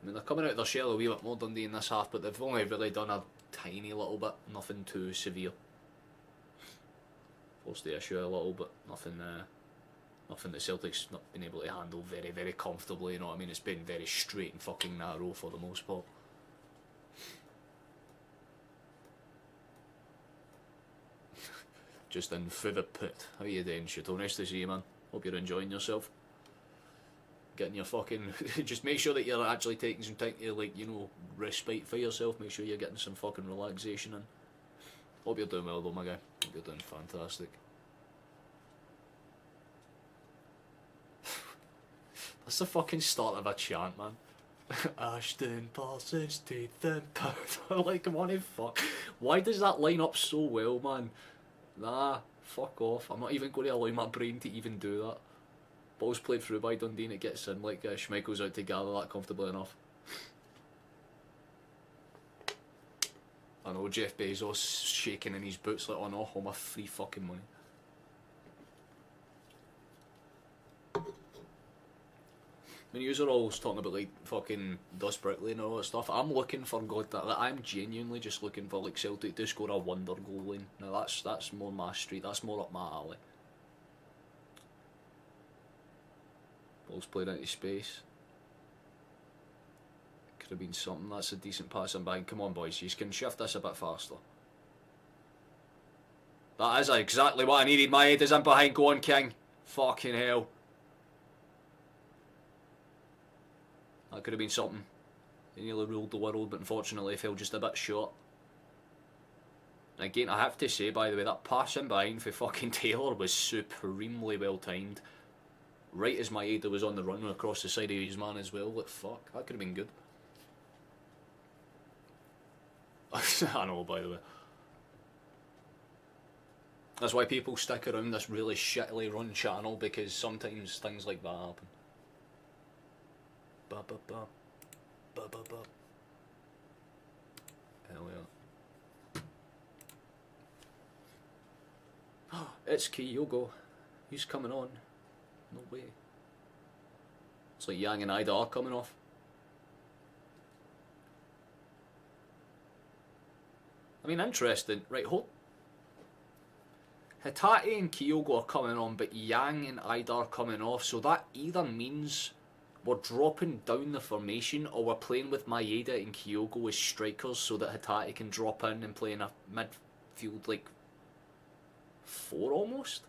I mean, they're coming out of their shell a wee bit more, Dundee, in this half, but they've only really done a tiny little bit. Nothing too severe. Forced the issue a little, but nothing that Celtic's not been able to handle very, very comfortably, you know what I mean? It's been very straight and fucking narrow for the most part. Just in for the pit. How you doing, Shito? Nice to see you, man. Hope you're enjoying yourself. Getting your fucking... just make sure that you're actually taking some time to, like, you know, respite for yourself. Make sure you're getting some fucking relaxation in. Hope you're doing well, though, my guy. Hope you're doing fantastic. That's the fucking start of a chant, man. Ashton Parsons, teeth and powder. Like, what the fuck? Why does that line up so well, man? Nah, fuck off. I'm not even going to allow my brain to even do that. Ball's played through by Dundee and it gets in. Like, Schmeichel's out to gather that comfortably enough. I know, Jeff Bezos shaking in his boots like, oh no, all my free fucking money. I mean, you're always talking about like fucking Dust Brickley and all that stuff. I'm looking for God that like, I'm genuinely just looking for like Celtic to score a wonder goal line. Now that's more my street. That's more up my alley. Ball's played into space. Could have been something. That's a decent pass and bang. Come on, boys, you can shift this a bit faster. That is exactly what I needed. My head is in behind. Go on, King. Fucking hell. That could have been something. He nearly ruled the world, but unfortunately fell just a bit short. And again, I have to say, by the way, that pass in behind for fucking Taylor was supremely well timed. Right as Maeda was on the run across the side of his man as well. Like, fuck, that could have been good. I know, by the way. That's why people stick around this really shittily run channel, because sometimes things like that happen. Ba ba ba. Ba ba ba. Hell yeah. It's Kyogo. He's coming on. No way. It's like Yang and Ida are coming off. I mean, interesting. Right, hold. Hatate and Kyogo are coming on, but Yang and Ida are coming off, so that either means we're dropping down the formation or we're playing with Maeda and Kyogo as strikers so that Hatate can drop in and play in a midfield like 4 almost.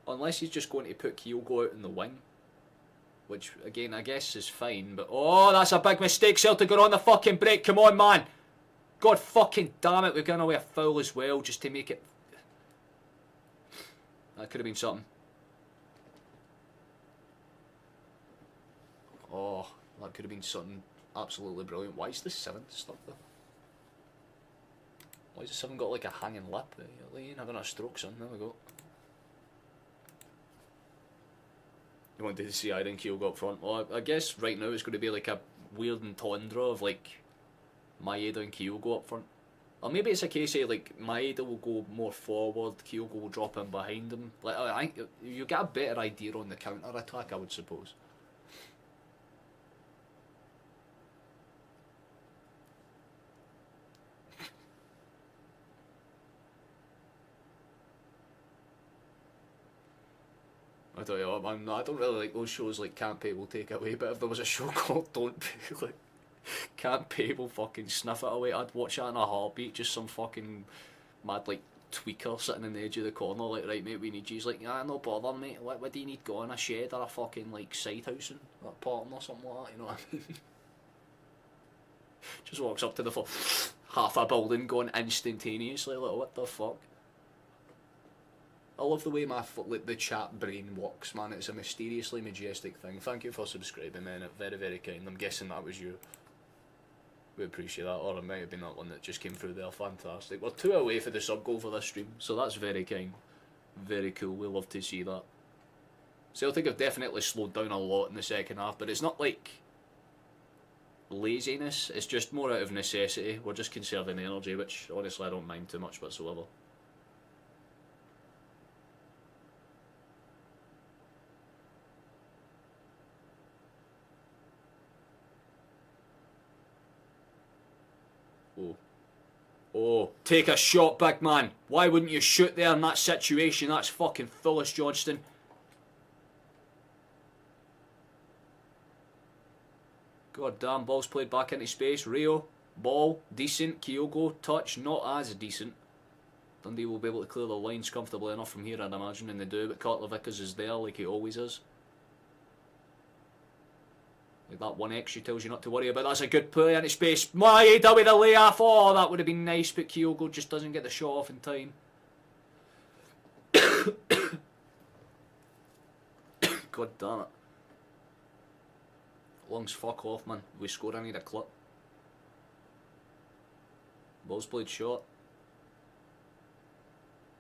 Unless he's just going to put Kyogo out in the wing, which again I guess is fine, but oh, that's a big mistake. Celtic are on the fucking break. Come on, man. God fucking damn it, we've given away a foul as well just to make it. That could have been something. Oh, that could have been something absolutely brilliant. Why is the 7 stuck there? Why has the 7 got like a hanging lip? You're having a stroke, son. There we go. You wanted to see Iron Keel go up front. Well, I guess right now it's going to be like a weird entendre of like Maeda and Keel go up front. Or maybe it's a case of like Maeda will go more forward, Kyogo will drop in behind him. Like you get a better idea on the counter attack, I would suppose. I tell you what, man, I don't really like those shows like Can't Pay Will Take It Away, but if there was a show called Don't Pay, like Can't Pay Will fucking sniff it away, I'd watch that in a heartbeat. Just some fucking mad like tweaker sitting in the edge of the corner, like, right mate, we need you. He's like, ah, no bother mate, what do you need going? A shed or a fucking like side house in that Parton or something like that, you know what I mean? Just walks up to the half a building going instantaneously, like, what the fuck? I love the way like, the chat brain works, man. It's a mysteriously majestic thing. Thank you for subscribing, man. Very, very kind. I'm guessing that was you. We appreciate that. Or it might have been that one that just came through there. Fantastic. We're 2 away for the sub goal for this stream, so that's very kind. Very cool. We love to see that. Celtic have definitely slowed down a lot in the second half, but it's not like laziness. It's just more out of necessity. We're just conserving energy, which honestly I don't mind too much whatsoever. Oh, take a shot, big man. Why wouldn't you shoot there in that situation? That's fucking foolish, Johnston. God damn, ball's played back into space. Rio, ball, decent. Kyogo, touch, not as decent. Dundee will be able to clear the lines comfortably enough from here, I'd imagine, and they do, but Kartlevikas is there like he always is. Like that 1x tells you not to worry about. That's a good play into space. Maeda with a layoff. Oh, that would have been nice, but Kyogo just doesn't get the shot off in time. God damn it. Lungs, fuck off, man. We score, I need a clip. Ball's played short.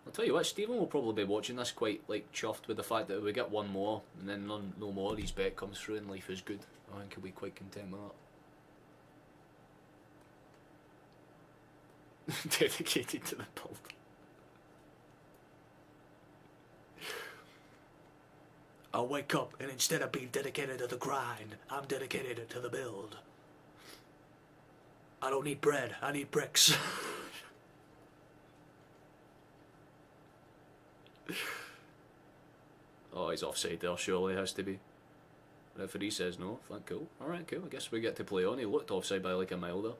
I'll tell you what, Stephen will probably be watching this quite like chuffed with the fact that if we get one more and then no more, his bet comes through and life is good. I think he'll be quite content with that. Dedicated to the build. I wake up and instead of being dedicated to the grind, I'm dedicated to the build. I don't need bread, I need bricks. Oh, he's offside there, surely has to be. Referee says no. Cool. Alright, cool. I guess we get to play on. He looked offside by like a mile there.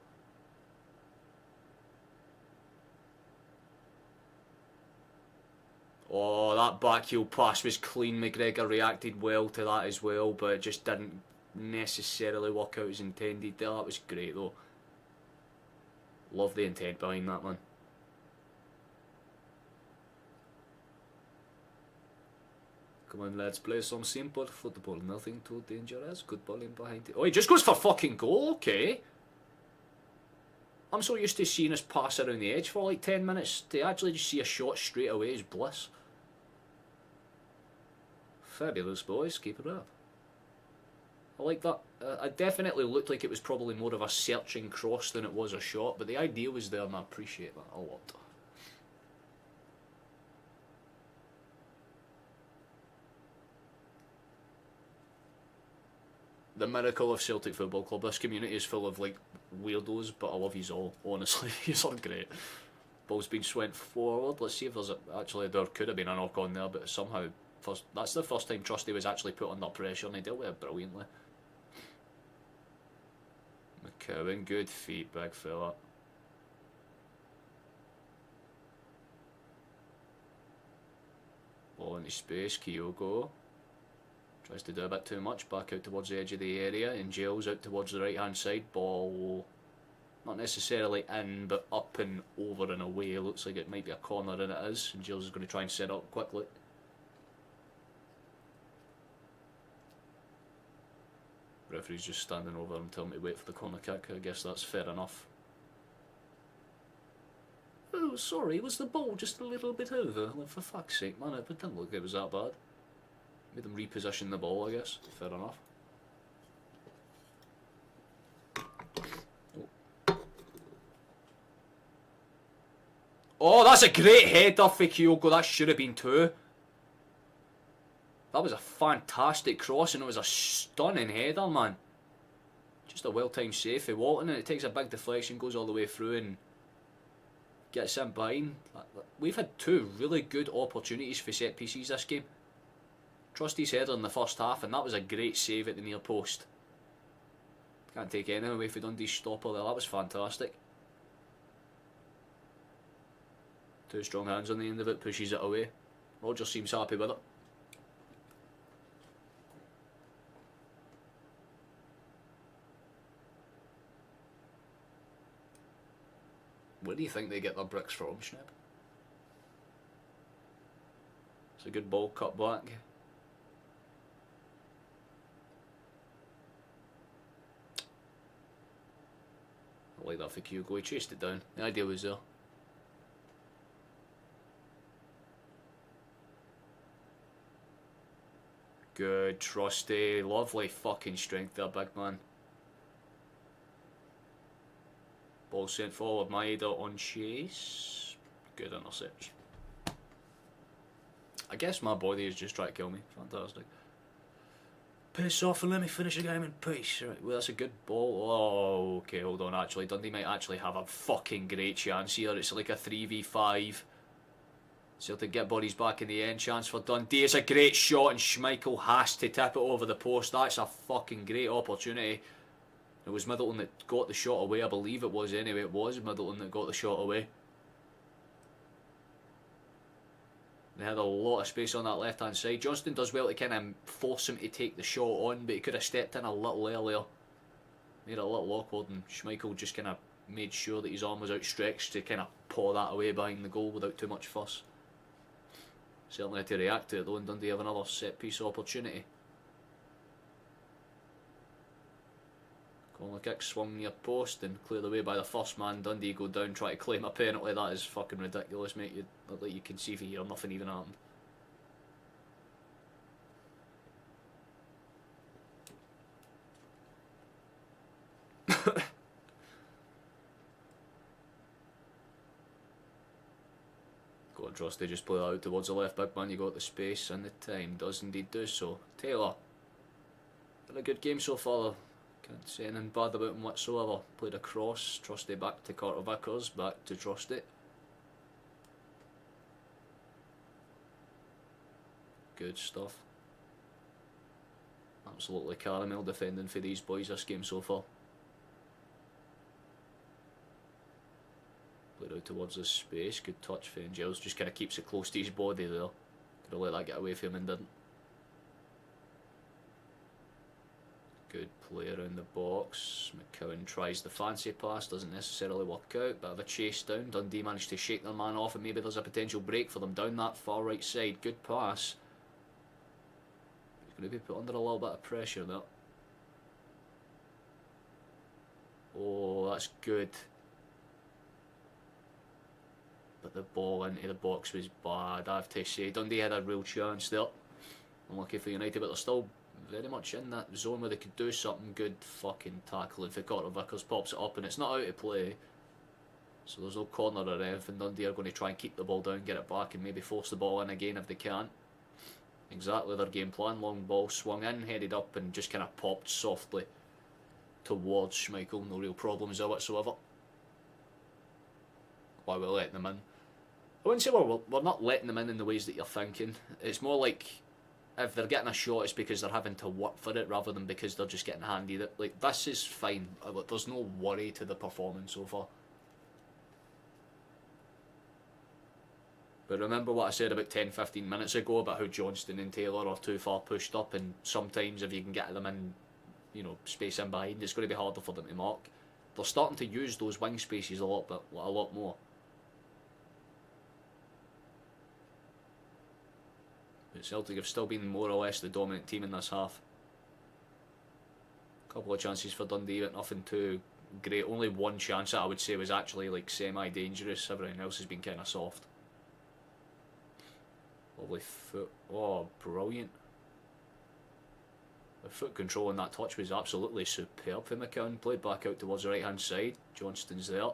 Oh, that backheel pass was clean. McGregor reacted well to that as well, but it just didn't necessarily work out as intended there. That was great though. Love the intent behind that, man. Come on, let's play some simple football. Nothing too dangerous. Good ball in behind it. Oh, he just goes for fucking goal. Okay. I'm so used to seeing us pass around the edge for like 10 minutes. To actually just see a shot straight away is bliss. Fabulous, boys. Keep it up. I like that. It definitely looked like it was probably more of a searching cross than it was a shot, but the idea was there and I appreciate that a lot. The miracle of Celtic Football Club. This community is full of like weirdos, but I love yous all, honestly. Yous are great. Ball's been swent forward. Let's see if there's actually, there could have been a knock on there, but somehow that's the first time Trusty was actually put under pressure and he dealt with it brilliantly. McCowan, good feet, big fella. Ball into space, Kyogo. Tries to do a bit too much, back out towards the edge of the area, and Jails out towards the right hand side. Ball not necessarily in, but up and over and away. Looks like it might be a corner, and it is. And Jails is going to try and set up quickly. Referee's just standing over him, telling him to wait for the corner kick. I guess that's fair enough. Oh, sorry, was the ball just a little bit over? Like, for fuck's sake, man, it didn't look like it was that bad. Made them reposition the ball, I guess. Fair enough. Oh, that's a great header for Kyogo. That should have been 2. That was a fantastic cross and it was a stunning header, man. Just a well-timed save for Walton, and it takes a big deflection, goes all the way through and gets in behind. We've had 2 really good opportunities for set pieces this game. Trusty's header in the first half, and that was a great save at the near post. Can't take anything away from Dundee's stopper there. That was fantastic. Two strong hands on the end of it, pushes it away. Roger seems happy with it. Where do you think they get their bricks from, Schnepp? It's a good ball cut back. I like that for Kyogo, he chased it down. The idea was there. Good, trusty, lovely fucking strength there, big man. Ball sent forward, Maeda on chase. Good interception. I guess my body is just trying to kill me. Fantastic. Piss off and let me finish the game in peace. Right, well, that's a good ball. Oh, okay, hold on. Actually, Dundee might actually have a fucking great chance here. It's like a 3v5. Celtic get bodies back in the end. Chance for Dundee. It's a great shot, and Schmeichel has to tip it over the post. That's a fucking great opportunity. It was Middleton that got the shot away. I believe it was anyway. It was Middleton that got the shot away. They had a lot of space on that left hand side. Johnston does well to kind of force him to take the shot on, but he could have stepped in a little earlier. Made it a little awkward, and Schmeichel just kind of made sure that his arm was outstretched to kind of paw that away behind the goal without too much fuss. Certainly had to react to it though, and Dundee have another set piece opportunity. Corner kick swung near post and cleared away by the first man. Dundee go down, try to claim a penalty. That is fucking ridiculous, mate. You look like you can see for here, nothing even happened. Go on, Trusty, just play that out towards the left big man. You got the space and the time, does indeed do so. Taylor, had a good game so far. Can't say anything bad about him whatsoever. Played a cross, Trusty back to Carter Vickers, back to Trusty. Good stuff. Absolutely caramel defending for these boys this game so far. Played out towards the space, good touch for Angels, just kind of keeps it close to his body there. Could have let that get away from him and didn't. Good play around the box. McCowan tries the fancy pass, doesn't necessarily work out. Bit of a chase down. Dundee managed to shake their man off, and maybe there's a potential break for them down that far right side. Good pass. He's going to be put under a little bit of pressure there. Oh, that's good. But the ball into the box was bad, I have to say. Dundee had a real chance there. Unlucky for United, but they're still very much in that zone where they could do something good. Fucking tackling for Carter Vickers, pops it up and it's not out of play, so there's no corner or anything. Dundee are going to try and keep the ball down, get it back and maybe force the ball in again if they can. Exactly their game plan. Long ball swung in, headed up and just kind of popped softly towards Schmeichel. No real problems there whatsoever. Why we're letting them in, I wouldn't say we're not letting them in the ways that you're thinking. It's more like if they're getting a shot, it's because they're having to work for it rather than because they're just getting handed it. Like, this is fine. There's no worry to the performance so far. But remember what I said about 10-15 minutes ago about how Johnston and Taylor are too far pushed up, and sometimes if you can get them in, you know, space in behind, it's going to be harder for them to mark. They're starting to use those wing spaces a lot more. But Celtic have still been more or less the dominant team in this half. A couple of chances for Dundee, but nothing too great. Only one chance that I would say was actually like semi-dangerous. Everything else has been kind of soft. Lovely foot. Oh, brilliant. The foot control on that touch was absolutely superb for McCowan. Played back out towards the right hand side. Johnston's there. I'm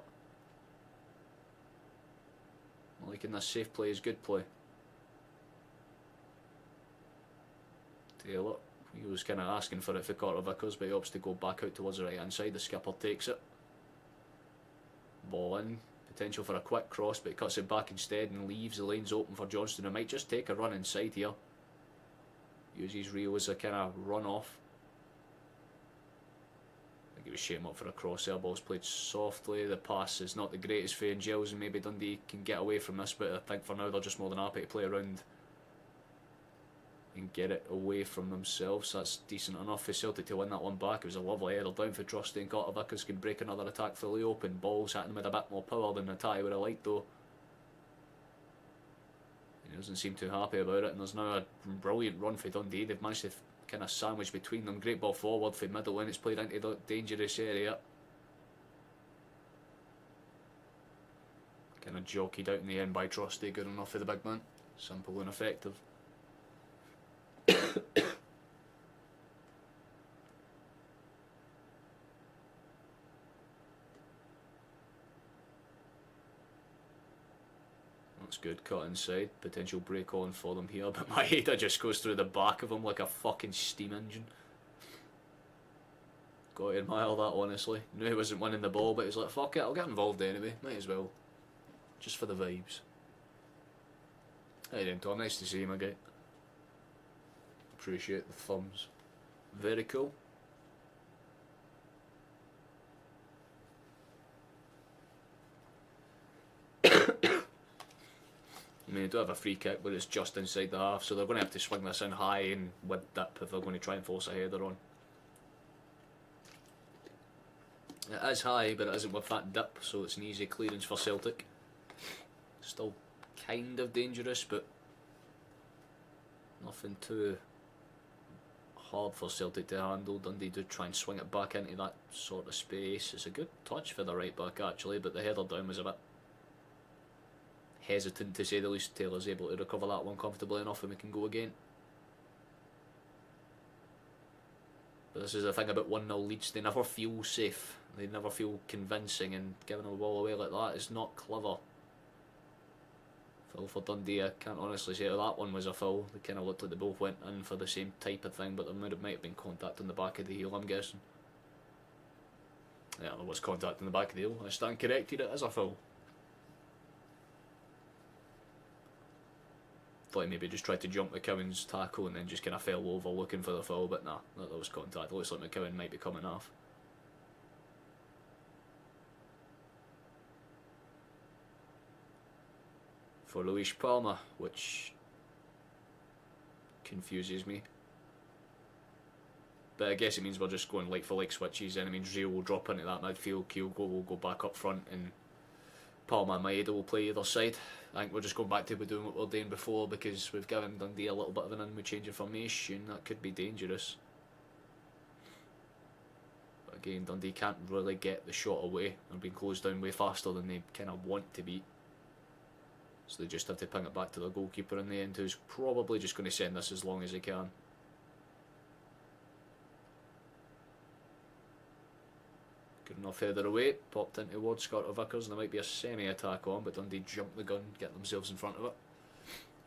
liking this safe play is good play. Taylor, he was kind of asking for it for Carter Vickers, but he opts to go back out towards the right hand side. The skipper takes it. Ball in. Potential for a quick cross, but he cuts it back instead and leaves the lanes open for Johnston. He might just take a run inside here. Uses Rio as a kind of run off. I think he was shame up for a cross there. Ball's played softly. The pass is not the greatest for Angels, and maybe Dundee can get away from this, but I think for now they're just more than happy to play around and get it away from themselves. That's decent enough for Celtic to win that one back. It was a lovely header down for Trusty, and Carter Vickers can break another attack fully open. Ball's hitting with a bit more power than Natai would have liked though. He doesn't seem too happy about it, and there's now a brilliant run for Dundee. They've managed to kind of sandwich between them. Great ball forward for middle, and it's played into the dangerous area. Kind of jockeyed out in the end by Trusty. Good enough for the big man. Simple and effective. That's good, cut inside, potential break on for them here, but Maeda just goes through the back of him like a fucking steam engine. Got to admire that, honestly. Knew he wasn't winning the ball, but he was like, fuck it, I'll get involved anyway, might as well. Just for the vibes. Hey then, Tom, nice to see you, my guy. Appreciate the thumbs. Very cool. I mean, they do have a free kick, but it's just inside the half, so they're going to have to swing this in high and with dip if they're going to try and force a header on. It is high, but it isn't with that dip, so it's an easy clearance for Celtic. Still kind of dangerous, but nothing too hard for Celtic to handle. Dundee do try and swing it back into that sort of space. It's a good touch for the right back actually, but the header down was a bit hesitant to say the least. Taylor's able to recover that one comfortably enough and we can go again. But this is the thing about 1-0 leads, they never feel safe, they never feel convincing, and giving the ball away like that is not clever. Foul for Dundee. I can't honestly say that one was a foul. They kind of looked like they both went in for the same type of thing, but there might have been contact on the back of the heel, I'm guessing. Yeah, there was contact on the back of the heel. I stand corrected, it is a foul. Thought he maybe just tried to jump McCowan's tackle and then just kind of fell over looking for the foul, but nah, that was contact. It looks like McCowan might be coming off. For Luis Palma, which confuses me. But I guess it means we're just going like for like switches, and it means Rio will drop into that midfield, Kyogo will go back up front, and Palma and Maeda will play either side. I think we're just going back to doing what we were doing before, because we've given Dundee a little bit of an in with change of formation. That could be dangerous. But again, Dundee can't really get the shot away. They're being closed down way faster than they kind of want to be. So they just have to ping it back to their goalkeeper in the end, who's probably just going to send this as long as he can. Good enough header away, popped into towards Carter Vickers, and there might be a semi-attack on, but Dundee jumped the gun, get themselves in front of it.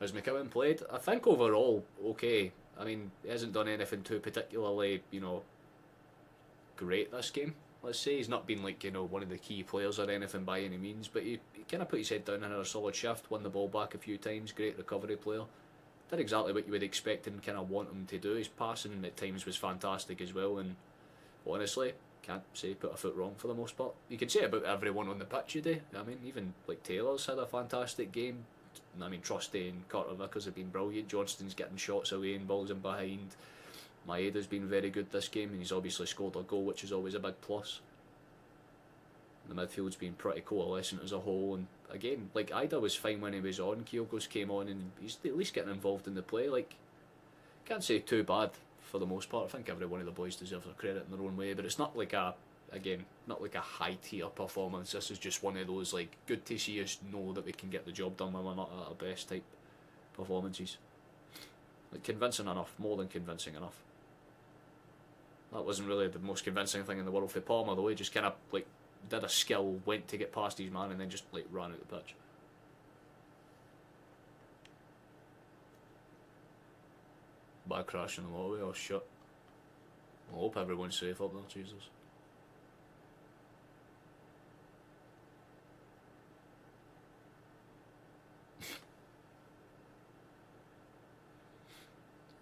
As McCowan played, I think overall, okay. I mean, he hasn't done anything too particularly, you know, great this game. Let's say he's not been like, you know, one of the key players or anything by any means, but he kind of put his head down and had a solid shift, won the ball back a few times, great recovery player. Did exactly what you would expect and kind of want him to do. His passing at times was fantastic as well, and honestly, can't say put a foot wrong for the most part. You can say about everyone on the pitch today. I mean, even like Taylor's had a fantastic game. I mean, Trusty and Carter Vickers have been brilliant. Johnston's getting shots away and balls in behind. Maeda's been very good this game, and he's obviously scored a goal, which is always a big plus. The midfield's been pretty coalescent as a whole, and again, like Ida was fine when he was on. Kyogo's came on, and he's at least getting involved in the play. Like, can't say too bad for the most part. I think every one of the boys deserves their credit in their own way, but it's not like a, again, not like a high tier performance. This is just one of those like good to see us know that we can get the job done when we're not at our best type performances. Like convincing enough, more than convincing enough. That wasn't really the most convincing thing in the world for Palmer though. He just kind of like did a skill, went to get past his man, and then just like ran out the pitch. Bad crash in the motorway, oh shit. I hope everyone's safe up there, Jesus.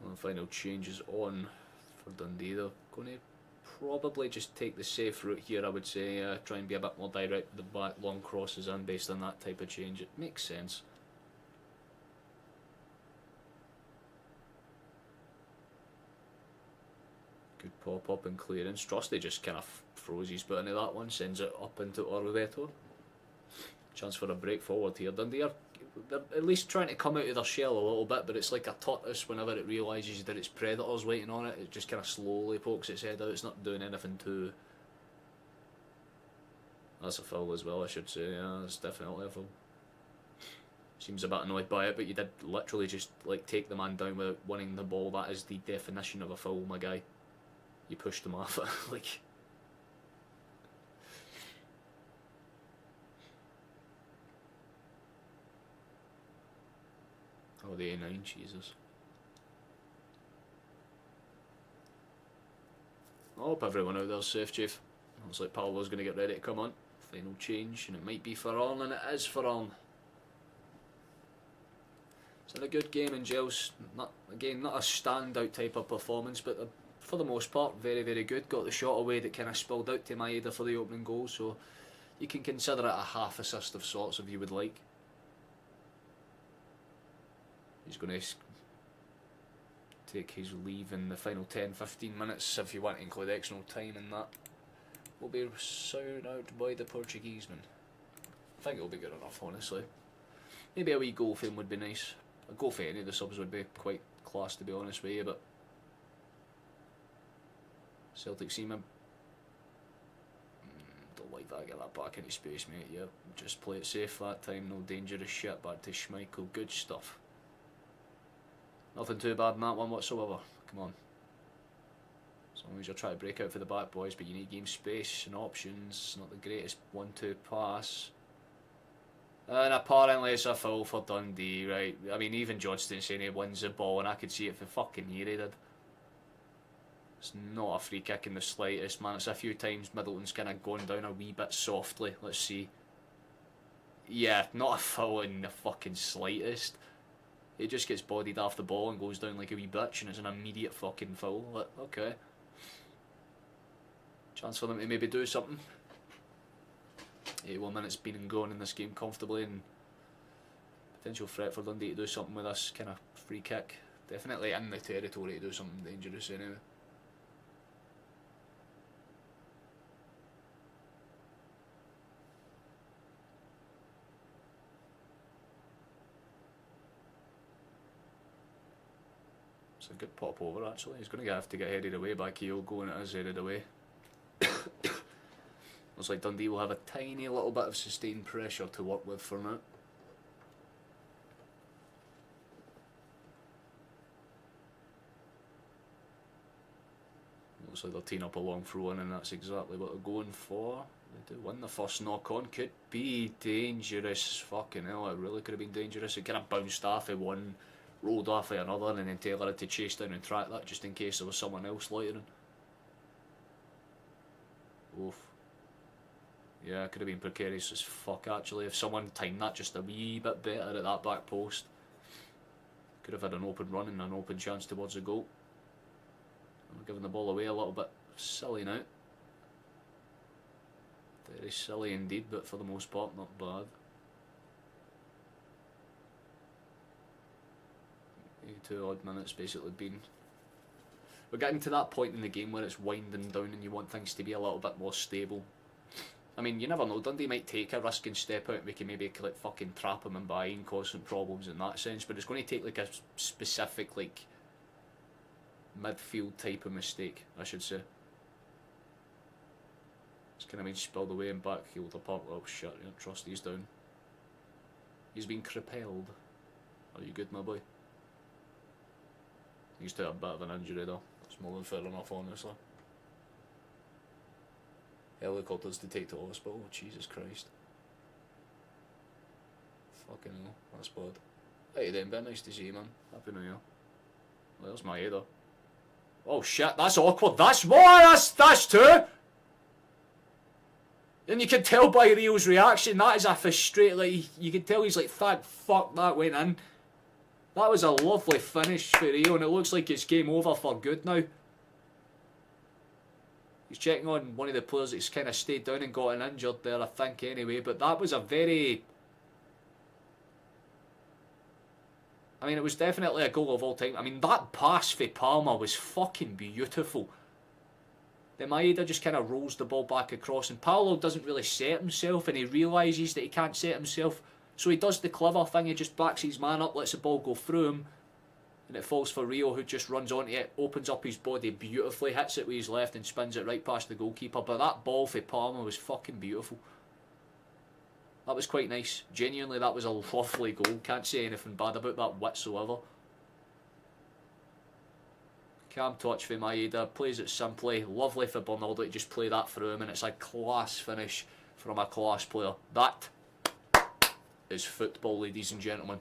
And the final change is on for Dundee. They're going to probably just take the safe route here, I would say. Try and be a bit more direct with the back long crosses in based on that type of change. It makes sense. Good pop up and clearance. Trusty just kind of froze his foot into that one, sends it up into Orvetor. Chance for a break forward here. Dundee are they're at least trying to come out of their shell a little bit, but it's like a tortoise whenever it realises that its predators waiting on it. It just kind of slowly pokes its head out. It's not doing anything too... That's a foul as well, I should say. Yeah, that's definitely a foul. Seems a bit annoyed by it, but you did literally just like take the man down without winning the ball. That is the definition of a foul, my guy. You pushed him off it, like... Oh, the A9, Jesus. I hope everyone out there's safe, Chief. Looks like Paolo's going to get ready to come on. Final change, and it might be for Arn, and it is for Arn. It's been a good game in Gels. Again, not a standout type of performance, but for the most part, very, very good. Got the shot away that kind of spilled out to Maeda for the opening goal, so you can consider it a half assist of sorts if you would like. He's going to take his leave in the final 10-15 minutes if you want to include extra time in that. Will be sound out by the Portuguese man. I think it'll be good enough, honestly. Maybe a wee goal for him would be nice. A goal for any of the subs would be quite class, to be honest with you, but Celtic seaman. Don't like that. Get that back into space, mate. Yeah, just play it safe that time. No dangerous shit. Back to Schmeichel. Good stuff. Nothing too bad in that one whatsoever. Come on. As long as you're trying to break out for the back, boys, but you need game space and options. Not the greatest 1-2 pass. And apparently it's a foul for Dundee, right? I mean, even Johnston saying he wins the ball, and I could see it for fucking year he did. It's not a free kick in the slightest, man. It's a few times Middleton's kind of gone down a wee bit softly. Let's see. Yeah, not a foul in the fucking slightest. He just gets bodied off the ball and goes down like a wee bitch, and it's an immediate fucking foul. Like, okay. Chance for them to maybe do something. 81 minutes been and gone in this game comfortably, and potential threat for Dundee to do something with this kind of free kick. Definitely in the territory to do something dangerous anyway. It's a good pop over actually. He's going to have to get headed away by Kyogo, and it is headed away. Looks like Dundee will have a tiny little bit of sustained pressure to work with for now. Looks like they're teeing up a long throw in, and that's exactly what they're going for. They do win the first knock on. Could be dangerous. Fucking hell, it really could have been dangerous. It kind of bounced off of one, rolled off of another, and then Taylor had to chase down and track that just in case there was someone else loitering. Oof. Yeah, it could have been precarious as fuck actually if someone timed that just a wee bit better at that back post. Could have had an open run and an open chance towards a goal. We're giving the ball away a little bit silly now. Very silly indeed, but for the most part not bad. 82 odd minutes basically been. We're getting to that point in the game where it's winding down and you want things to be a little bit more stable. I mean, you never know, Dundee might take a risk and step out and we can maybe like fucking trap them and buy and cause some problems in that sense, but it's going to take like a specific like midfield type of mistake, I should say. It's kind of been spilled away and backheeled apart. Oh shit, yeah, Trusty's down. He's been crippled. Are you good, my boy? He's to a bit of an injury though. It's more than fair enough, honestly. Helicopters to take to hospital. Jesus Christ. Fucking hell, that's bad. Hey then, Ben, nice to see you, man. Happy New Year. Well, there's my header. Oh shit, that's awkward. That's why. That's two. And you can tell by Rio's reaction that is a frustrated. Like you can tell he's like, thank fuck that went in. That was a lovely finish for Rio, and it looks like it's game over for good now. He's checking on one of the players that's kind of stayed down and gotten injured there, I think, anyway. But that was a very... I mean, it was definitely a goal of all time. I mean, that pass for Palmer was fucking beautiful. Then Maeda just kind of rolls the ball back across, and Paolo doesn't really set himself, and he realises that he can't set himself. So he does the clever thing, he just backs his man up, lets the ball go through him, and it falls for Rio, who just runs onto it, opens up his body beautifully, hits it with his left and spins it right past the goalkeeper. But that ball for Palmer was fucking beautiful. That was quite nice. Genuinely, that was a lovely goal. Can't say anything bad about that whatsoever. Calm touch for Maeda, plays it simply. Lovely for Bernardo to just play that through him, and it's a class finish from a class player. That is football, ladies and gentlemen.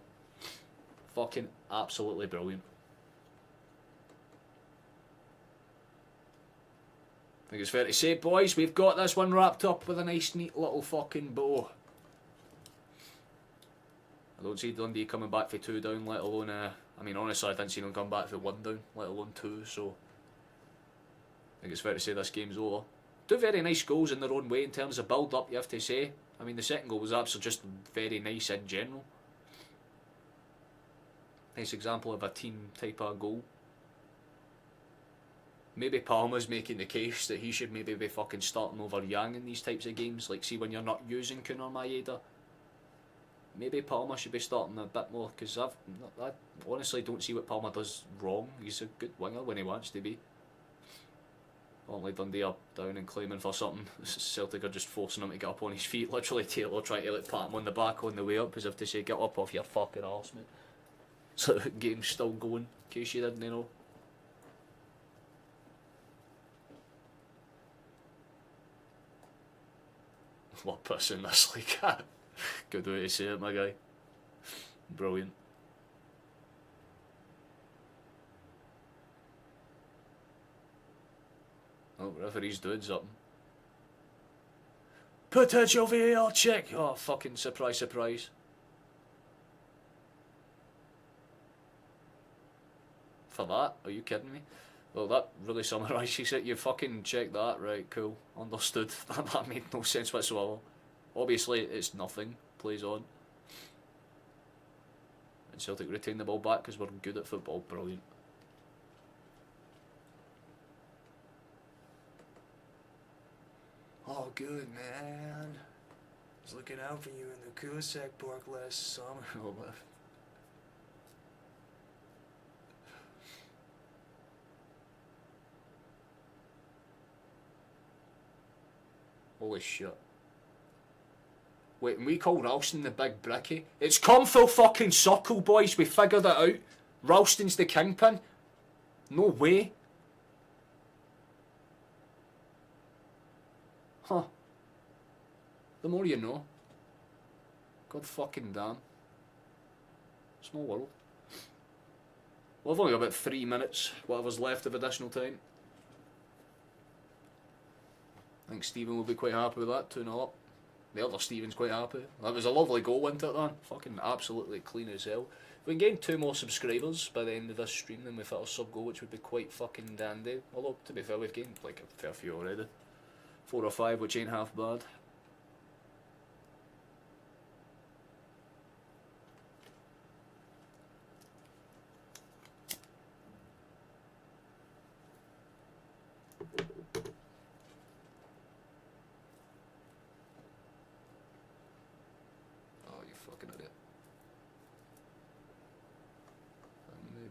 Fucking absolutely brilliant. I think it's fair to say, boys, we've got this one wrapped up with a nice, neat little fucking bow. I don't see Dundee coming back for 2 down, let alone... I mean, honestly, I didn't see them come back for 1 down, let alone 2, so... I think it's fair to say this game's over. 2 very nice goals in their own way in terms of build-up, you have to say. I mean, the second goal was absolutely just very nice in general. Nice example of a team type of goal. Maybe Palmer's making the case that he should maybe be fucking starting over Yang in these types of games. Like, see, when you're not using Kun or Maeda, maybe Palmer should be starting a bit more, because I honestly don't see what Palmer does wrong. He's a good winger when he wants to be. Only Dundee are down and claiming for something. Celtic are just forcing him to get up on his feet. Literally Taylor trying to like pat him on the back on the way up, as if to say, get up off your fucking arse, mate. So the game's still going, in case you didn't know. What pissing this like that? Good way to say it, my guy. Brilliant. Oh, referee's doing something. Potential VAR check! Oh, fucking surprise, surprise. For that? Are you kidding me? Well, that really summarises it. You fucking checked that, right? Cool. Understood. That made no sense whatsoever. Obviously, it's nothing. Plays on. And Celtic retain the ball back because we're good at football. Brilliant. Oh, good, man. I was looking out for you in the Cusack Park last summer. Holy shit. Wait, and we call Ralston the big bricky? It's come full fucking circle, boys. We figured it out. Ralston's the kingpin. No way. Huh. The more you know. God fucking damn. Small world. Well, I've only got about 3 minutes, whatever's left of additional time. I think Stephen will be quite happy with that, 2-0 up. The other Stephen's quite happy. That was a lovely goal, wasn't it, then? Fucking absolutely clean as hell. If we can gain 2 more subscribers by the end of this stream, then we've hit our sub goal, which would be quite fucking dandy. Although, to be fair, we've gained like a fair few already. 4 or 5, which ain't half bad.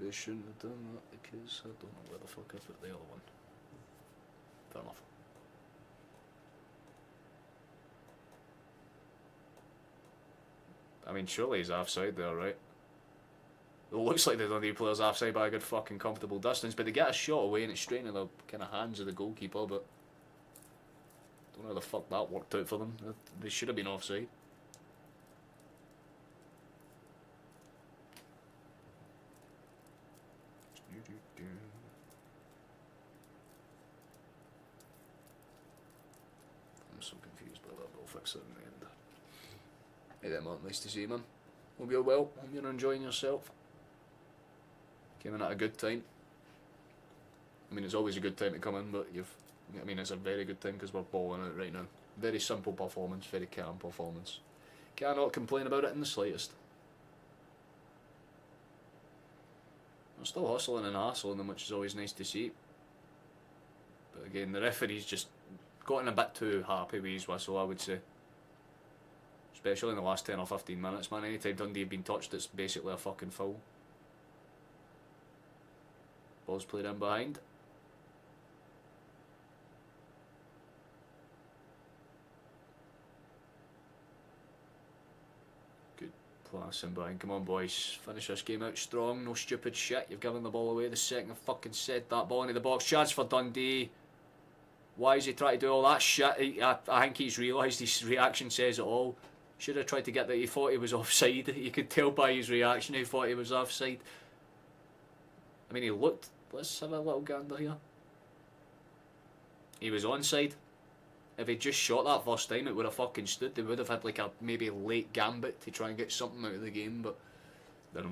I shouldn't have done that because I don't know where the fuck I put the other one. Fair enough. I mean, surely he's offside there, right? It looks like the Dundee player's offside by a good fucking comfortable distance, but they get a shot away and it's straight in the kind of hands of the goalkeeper, but don't know how the fuck that worked out for them. They should have been offside. I'm so confused by that, but I'll fix it in the end. Hey there, Mark, nice to see you, man. Hope you're well, hope you're enjoying yourself. Came in at a good time. I mean, it's always a good time to come in, but you've I mean, it's a very good thing because we're balling out right now. Very simple performance, very calm performance. Cannot complain about it in the slightest. We're still hustling and hassling them, which is always nice to see. But again, the referee's just gotten a bit too happy with his whistle, I would say. Especially in the last 10 or 15 minutes, man. Anytime Dundee have been touched, it's basically a fucking foul. Ball's played in behind. Good pass in behind. Come on, boys. Finish this game out strong. No stupid shit. You've given the ball away the second I fucking said that. Ball into the box. Chance for Dundee. Why is he trying to do all that shit? I think he's realised his reaction says it all. Should have tried to get that. He thought he was offside. You could tell by his reaction he thought he was offside. I mean, he looked... Let's have a little gander here. He was onside. If he just shot that first time, it would have fucking stood. They would have had like a maybe late gambit to try and get something out of the game, but they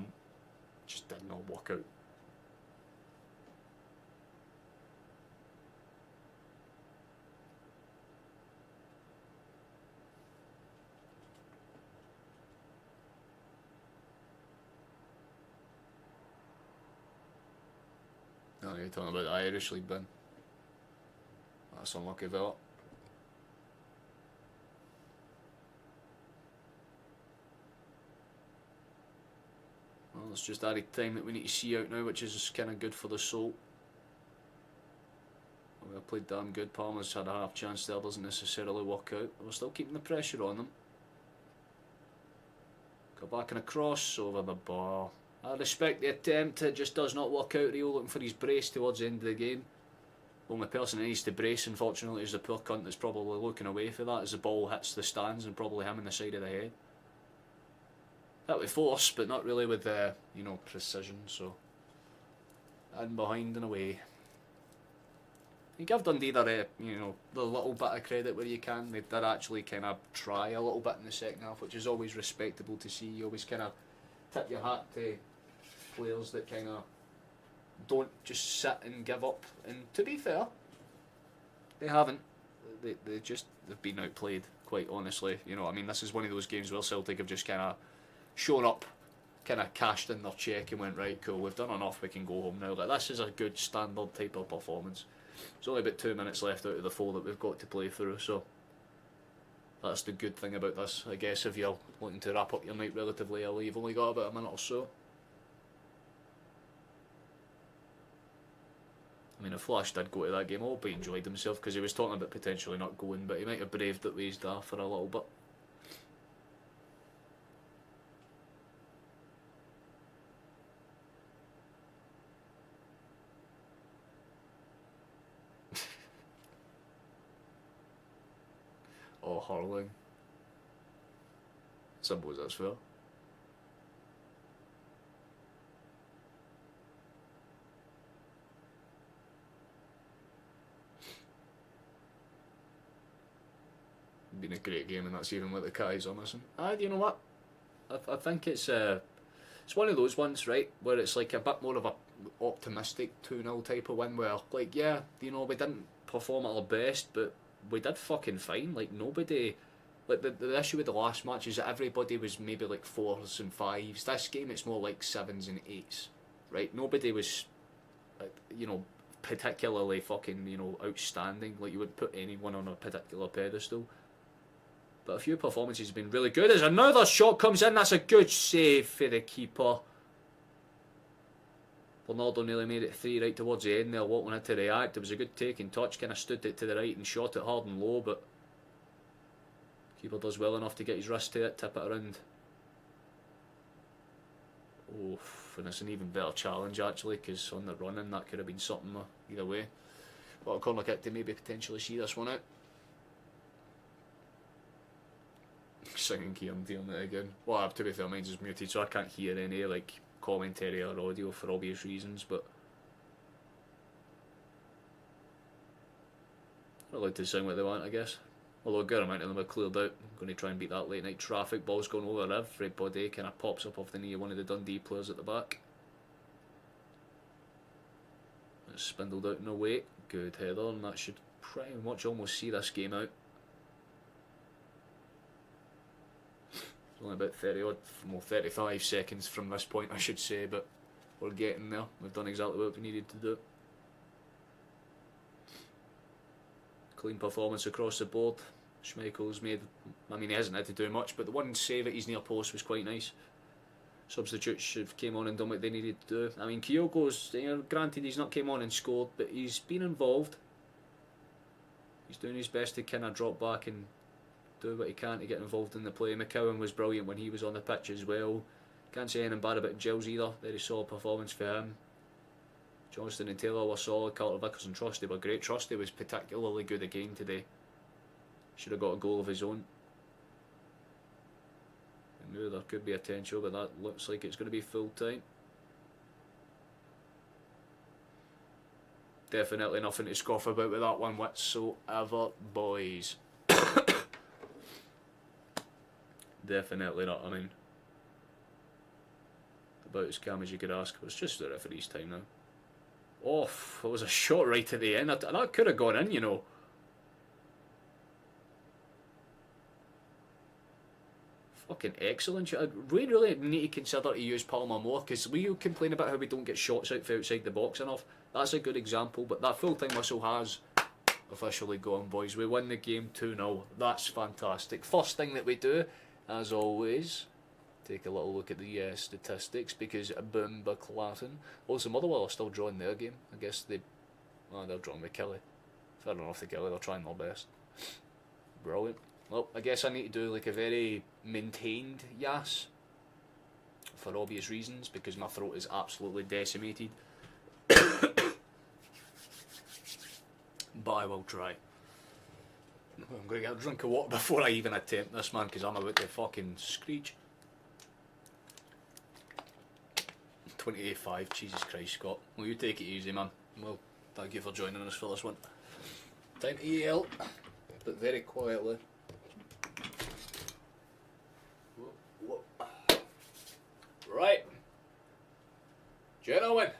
just did not work out. No, you're talking about the Irish League bin. That's unlucky, Villa. Well, it's just added time that we need to see out now, which is kind of good for the soul. We played damn good. Palmer's had a half chance there, doesn't necessarily work out. We're still keeping the pressure on them. Go back and across over the bar. I respect the attempt, it just does not work out. Rio looking for his brace towards the end of the game. Only person that needs to brace, unfortunately, is the poor cunt that's probably looking away for that as the ball hits the stands and probably him in the side of the head. Hit with force, but not really with, you know, precision, so... And behind and away. You give Dundee their, you know, the little bit of credit where you can. They did actually kind of try a little bit in the second half, which is always respectable to see. You always kind of tip your hat to players that kind of don't just sit and give up. And to be fair, they haven't. They've been outplayed, quite honestly. You know, I mean, this is one of those games where Celtic have just kind of shown up, kind of cashed in their check and went, right, cool, we've done enough, we can go home now. Like, this is a good standard type of performance. There's only about 2 minutes left out of the 4 that we've got to play through, so that's the good thing about this. I guess if you're looking to wrap up your night relatively early, you've only got about a minute or so. I mean, if Flash did go to that game, I hope he enjoyed himself, because he was talking about potentially not going, but he might have braved it with his dad for a little bit. Oh, hurling. Suppose that's fair. Been a great game, and that's even with the Kais are missing. You know what? I think it's one of those ones, right, where it's like a bit more of a optimistic 2-0 type of win, where like, yeah, you know, we didn't perform at our best, but we did fucking fine. Like, nobody, like the issue with the last match is that everybody was maybe like 4s and 5s. This game it's more like 7s and 8s, right? Nobody was, you know, particularly fucking, you know, outstanding. Like, you would put anyone on a particular pedestal. But a few performances have been really good. As another shot comes in, that's a good save for the keeper. Bernardo nearly made it 3 right towards the end there, Watchalong had to react. It was a good take and touch, kind of stood it to the right and shot it hard and low, but keeper does well enough to get his wrist to it, tip it around. Oh, and it's an even better challenge actually, because on the running that could have been something either way. But a corner kick to maybe potentially see this one out. Singing Kieran doing it again. Well, to be fair, mine's is muted, so I can't hear any like commentary or audio for obvious reasons, but they're allowed to sing what they want, I guess. Although a good amount of them are cleared out. I'm going to try and beat that late night traffic. Ball's going over everybody, kind of pops up off the knee of one of the Dundee players at the back. It's spindled out in a way. Good header, and that should pretty much almost see this game out. It's only about 30 odd, well 35 seconds from this point I should say, but we're getting there. We've done exactly what we needed to do. Clean performance across the board. Schmeichel's made, I mean he hasn't had to do much, but the one save at his near post was quite nice. Substitutes have came on and done what they needed to do. I mean Kyogo's, you know, granted he's not came on and scored, but he's been involved. He's doing his best to kind of drop back and do what he can to get involved in the play. McCowan was brilliant when he was on the pitch as well. Can't say anything bad about Gills either. Very solid performance for him. Johnston and Taylor were solid. Carter Vickers and Trusty were great. Trusty was particularly good again today. Should have got a goal of his own. I knew there could be a potential, but that looks like it's going to be full time. Definitely nothing to scoff about with that one whatsoever, boys. Definitely not. I mean, about as calm as you could ask. It's just the referee's time now. Oh, it was a shot right at the end. That could have gone in, you know. Fucking excellent. We really need to consider to use Palmer more, because we complain about how we don't get shots out for outside the box enough. That's a good example, but that full-time whistle has officially gone, boys. We win the game 2-0. That's fantastic. First thing that we do, as always, take a little look at the statistics, because Boomba Claton. Also, Motherwell are still drawing their game. I guess they're drawing with Kelly. Fair enough to Kelly, they're trying their best. Brilliant. Well, I guess I need to do like a very maintained yas, for obvious reasons, because my throat is absolutely decimated. But I will try. I'm going to get a drink of water before I even attempt this, man, because I'm about to fucking screech. 28.5, Jesus Christ, Scott. Well, you take it easy, man. Well, thank you for joining us for this one. Time to yell, but very quietly. Right, gentlemen,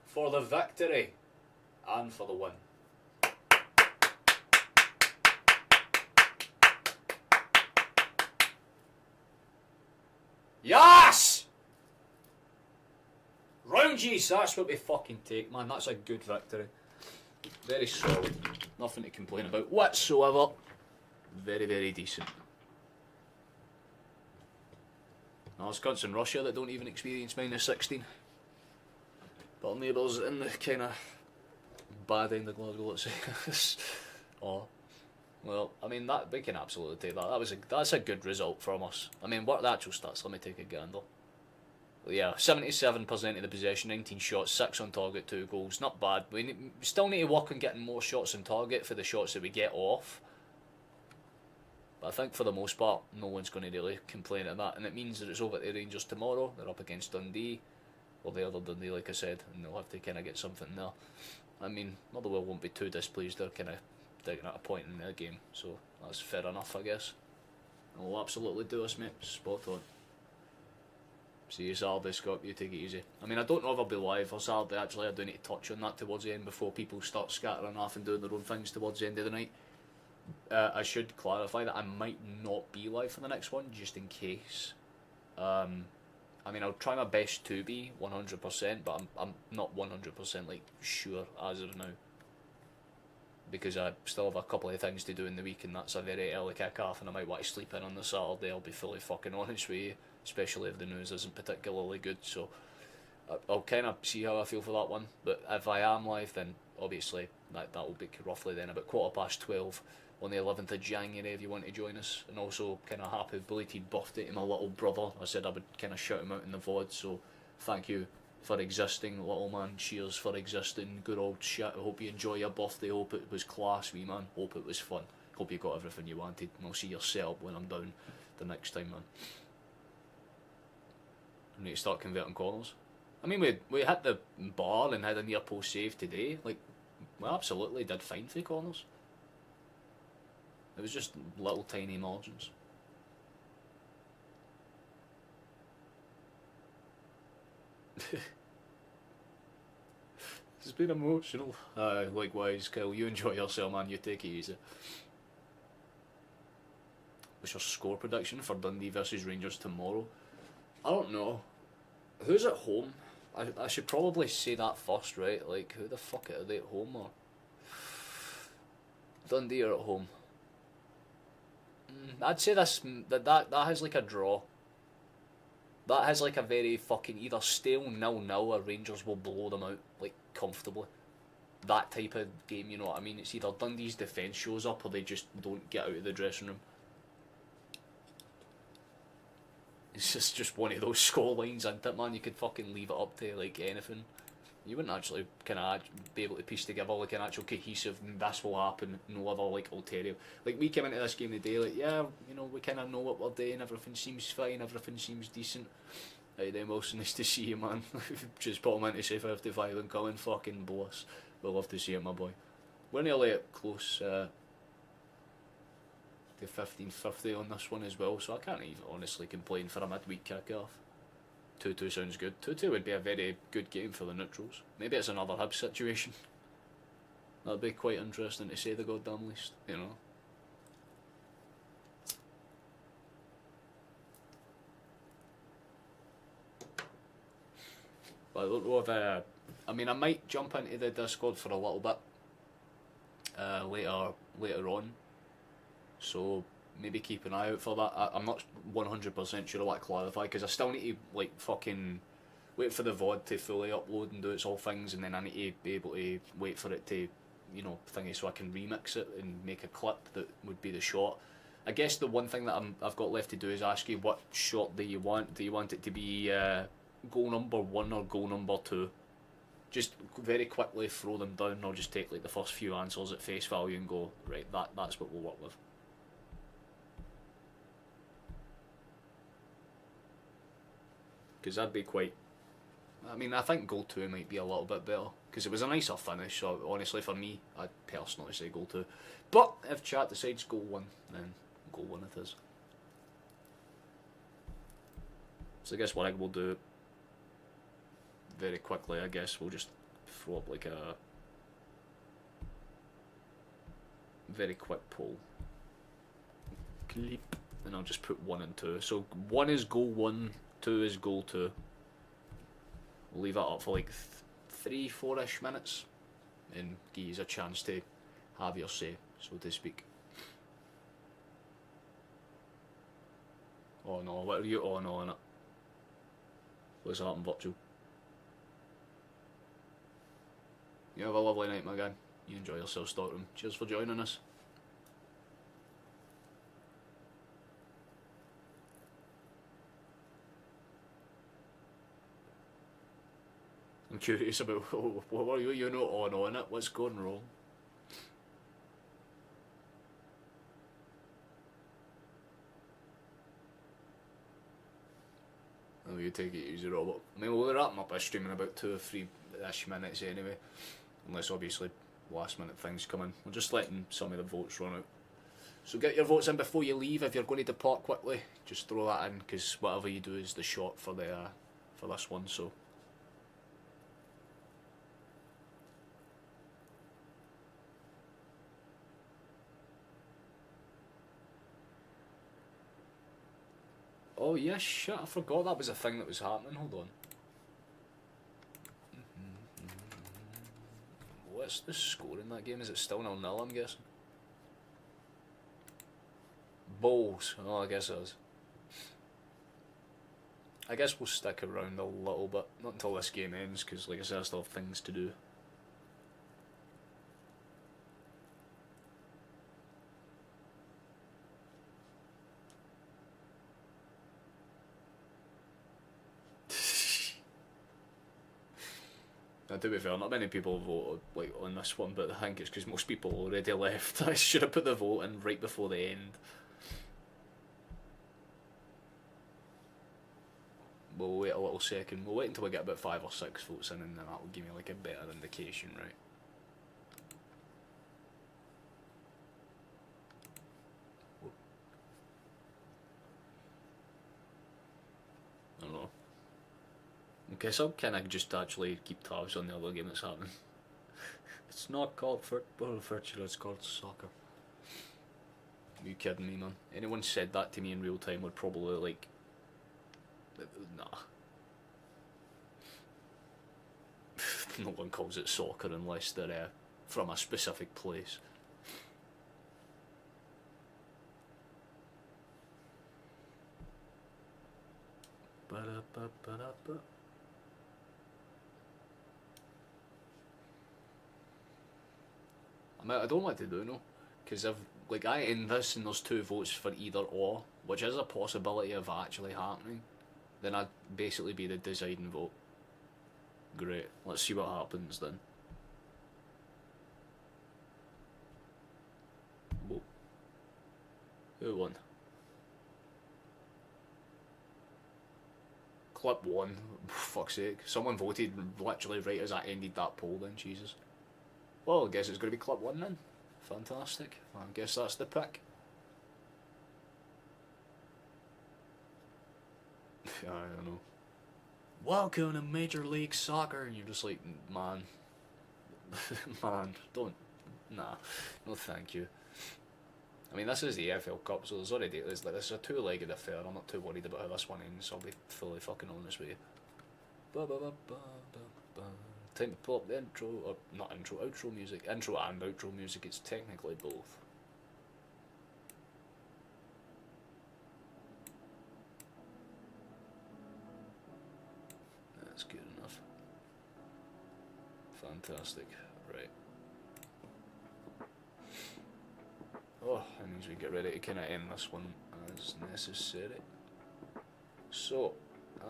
for the victory and for the win. Yes! Round G's, that's what we fucking take, man. That's a good victory. Very solid. Nothing to complain about whatsoever. Very, very decent. Now, it's cunts in Russia that don't even experience minus 16. But our neighbours in the kind of bad end of Glasgow, let's say. Oh, well, I mean, that we can absolutely take that. That's a good result from us. I mean, what are the actual stats? Let me take a gander. Well, yeah, 77% of the possession, 19 shots, 6 on target, 2 goals. Not bad. We still need to work on getting more shots on target for the shots that we get off. But I think for the most part, no one's going to really complain at that. And it means that it's over at the Rangers tomorrow. They're up against Dundee. Or the other Dundee, like I said. And they'll have to kind of get something there. I mean, Motherwell won't be too displeased. They're kind of digging at a point in their game. So that's fair enough, I guess. They'll absolutely do us, mate. Spot on. See you Saturday, Scott. You take it easy. I mean, I don't know if I'll be live for Saturday. Actually, I do need to touch on that towards the end before people start scattering off and doing their own things towards the end of the night. I should clarify that I might not be live for the next one, just in case. I mean, I'll try my best to be 100%, but I'm not 100% like sure as of now, because I still have a couple of things to do in the week, and that's a very early kick-off, and I might want to sleep in on the Saturday. I'll be fully fucking honest with you, especially if the news isn't particularly good. So I'll kind of see how I feel for that one. But if I am live, then obviously that will be roughly then about 12:15 on the 11th of January if you want to join us. And also kind of happy belated birthday to my little brother. I said I would kind of shout him out in the VOD, so thank you for existing, little man. Cheers for existing. Good old shit. I hope you enjoy your birthday. Hope it was class, wee man. Hope it was fun. Hope you got everything you wanted. And I'll see your setup when I'm down the next time, man. I need to start converting corners. I mean, we hit the bar and had a near post save today. Like, we absolutely did fine for corners. It was just little tiny margins. been emotional. Likewise, Kyle, you enjoy yourself, man. You take it easy. What's your score prediction for Dundee versus Rangers tomorrow? I don't know. Who's at home? I should probably say that first, right? Like, who the fuck are they at home, or? Dundee are at home. I'd say that has like a draw. That has like a very fucking either stale 0-0 or Rangers will blow them out, like, comfortably. That type of game, you know what I mean? It's either Dundee's defence shows up or they just don't get out of the dressing room. It's just one of those score lines, isn't it, man? You could fucking leave it up to, like, anything. You wouldn't actually kind of be able to piece together, like, an actual cohesive, this will happen, no other, like, ulterior. Like, we came into this game today, like, yeah, you know, we kind of know what we're doing, everything seems fine, everything seems decent. Hey, then Wilson, nice to see you, man. Just put him into say 55 and come and fucking blow us. We'll love to see it, my boy. We're nearly at close to 1550 on this one as well, so I can't even honestly complain for a midweek kick-off. 2-2 sounds good. 2-2 would be a very good game for the neutrals. Maybe it's another Hibs situation. That'd be quite interesting to say the goddamn least, you know. But I don't know if I mean, I might jump into the Discord for a little bit later on. So maybe keep an eye out for that. I'm not 100% sure I want to clarify because I still need to like fucking wait for the VOD to fully upload and do its all things, and then I need to be able to wait for it to, you know, thingy so I can remix it and make a clip that would be the shot. I guess the one thing that I've got left to do is ask you, what shot do you want? Do you want it to be goal number 1 or goal number 2? Just very quickly throw them down, or just take like the first few answers at face value and go, right, that's what we'll work with. Because that'd be quite... I mean, I think goal 2 might be a little bit better, because it was a nicer finish, so honestly for me, I'd personally say goal 2. But if chat decides goal 1, then goal 1 it is. So I guess what I will do very quickly, I guess we'll just throw up like a very quick poll. Clip. And I'll just put 1 and 2. So 1 is goal 1, 2 is goal 2. We'll leave it up for like 3-4ish minutes and give you a chance to have your say, so to speak. Oh no, what are you on it? What's happening, Virtual? You have a lovely night, my guy. You enjoy yourself, Stockroom. Cheers for joining us. I'm curious about what were you not on it? What's going wrong? Oh, you take it easy, Robert. I mean, we'll wrap up this stream in about 2 or 3-ish minutes anyway. Unless obviously last minute things come in. We're just letting some of the votes run out. So get your votes in before you leave. If you're going to depart quickly, just throw that in, because whatever you do is the shot for this one. So. Oh yeah, shit, I forgot that was a thing that was happening, hold on. What's the score in that game? Is it still 0-0, I'm guessing? Bowls, oh I guess it is. I guess we'll stick around a little bit, not until this game ends, because like I said, I still have things to do. And to be fair, not many people voted like on this one, but I think it's because most people already left. I should have put the vote in right before the end. We'll wait a little second. We'll wait until we get about 5 or 6 votes in, and then that will give me like a better indication, right? I don't know. Okay, so can I just actually keep tabs on the other game that's happening? It's not called football, virtually, it's called soccer. Are you kidding me, man? Anyone said that to me in real time would probably, like... Nah. No one calls it soccer unless they're from a specific place. Ba-da-ba-ba-da-ba. I mean, I don't know what to do, no, because if like I end this and there's 2 votes for either or, which is a possibility of actually happening, then I'd basically be the deciding vote. Great, let's see what happens then. Whoa. Who won? Clip 1. Fuck's sake. Someone voted literally right as I ended that poll then, Jesus. Well, I guess it's going to be clip 1 then. Fantastic. I guess that's the pick. I don't know. Welcome to Major League Soccer, and you're just like, man. Man, don't. Nah. No thank you. I mean, this is the EFL Cup, so there's already, this is a 2-legged affair. I'm not too worried about how this one ends, I'll be fully fucking honest with you. Time to pull up the intro, or not intro, outro music. Intro and outro music, it's technically both. That's good enough. Fantastic, right. Oh, that means we get ready to kind of end this one as necessary. So,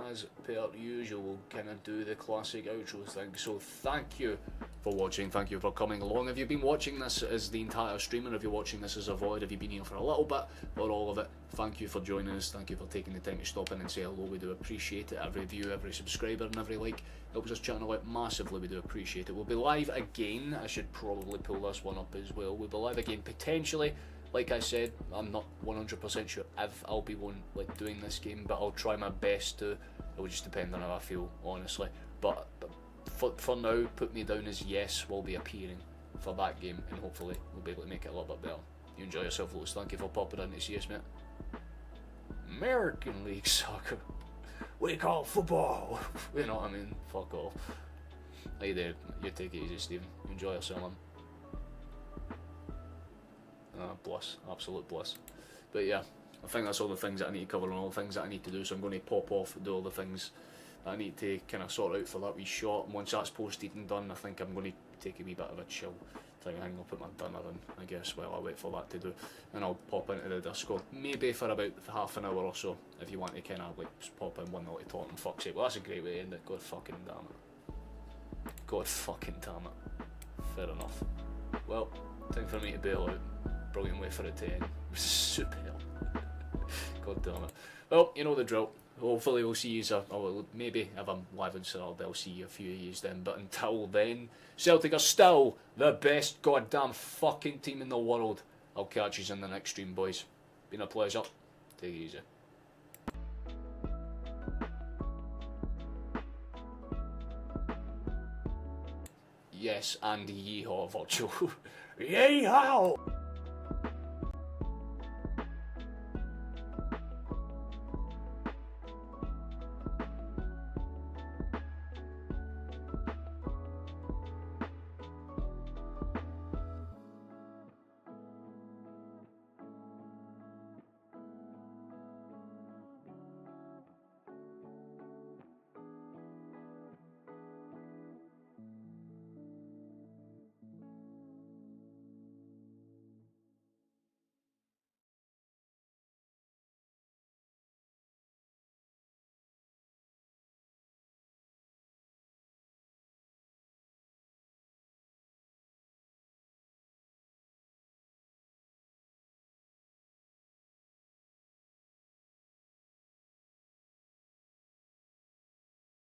as per usual, we'll kind of do the classic outro thing. So thank you for watching, thank you for coming along. Have you been watching this as the entire stream, or if you're watching this as a VOD, have you been here for a little bit or all of it? Thank you for joining us, thank you for taking the time to stop in and say hello, we do appreciate it. Every view, every subscriber and every like helps us channel out massively, we do appreciate it. We'll be live again, I should probably pull this one up as well. We'll be live again potentially. Like I said, I'm not 100% sure if I'll be doing this game, but I'll try my best to. It will just depend on how I feel, honestly. But for now, put me down as yes, we'll be appearing for that game, and hopefully we'll be able to make it a little bit better. You enjoy yourself, Lotus. Thank you for popping in to see us, mate. American League Soccer. We call football. You know what I mean? Fuck off. Hey there, you take it easy, Stephen. Enjoy yourself, man. Bliss, absolute bliss. But yeah, I think that's all the things that I need to cover and all the things that I need to do, so I'm going to pop off and do all the things that I need to kind of sort out for that wee shot. And once that's posted and done, I think I'm going to take a wee bit of a chill thing. I think I'll put my dinner in, I guess, while I wait for that to do, and I'll pop into the Discord, maybe for about half an hour or so, if you want to kind of like pop in one little talk and fuck's sake. Well, that's a great way to end it, god fucking damn it. God fucking damn it. Fair enough. Well, time for me to bail out. Brilliant way for it to end. Superb. God damn it. Well, you know the drill. Hopefully we'll see you, or maybe if I'm live on Saturday I'll see you a few of yous then, but until then, Celtic are still the best goddamn fucking team in the world. I'll catch you in the next stream, boys. Been a pleasure. Take it easy. Yes, and yeehaw, Virtual. Yeehaw!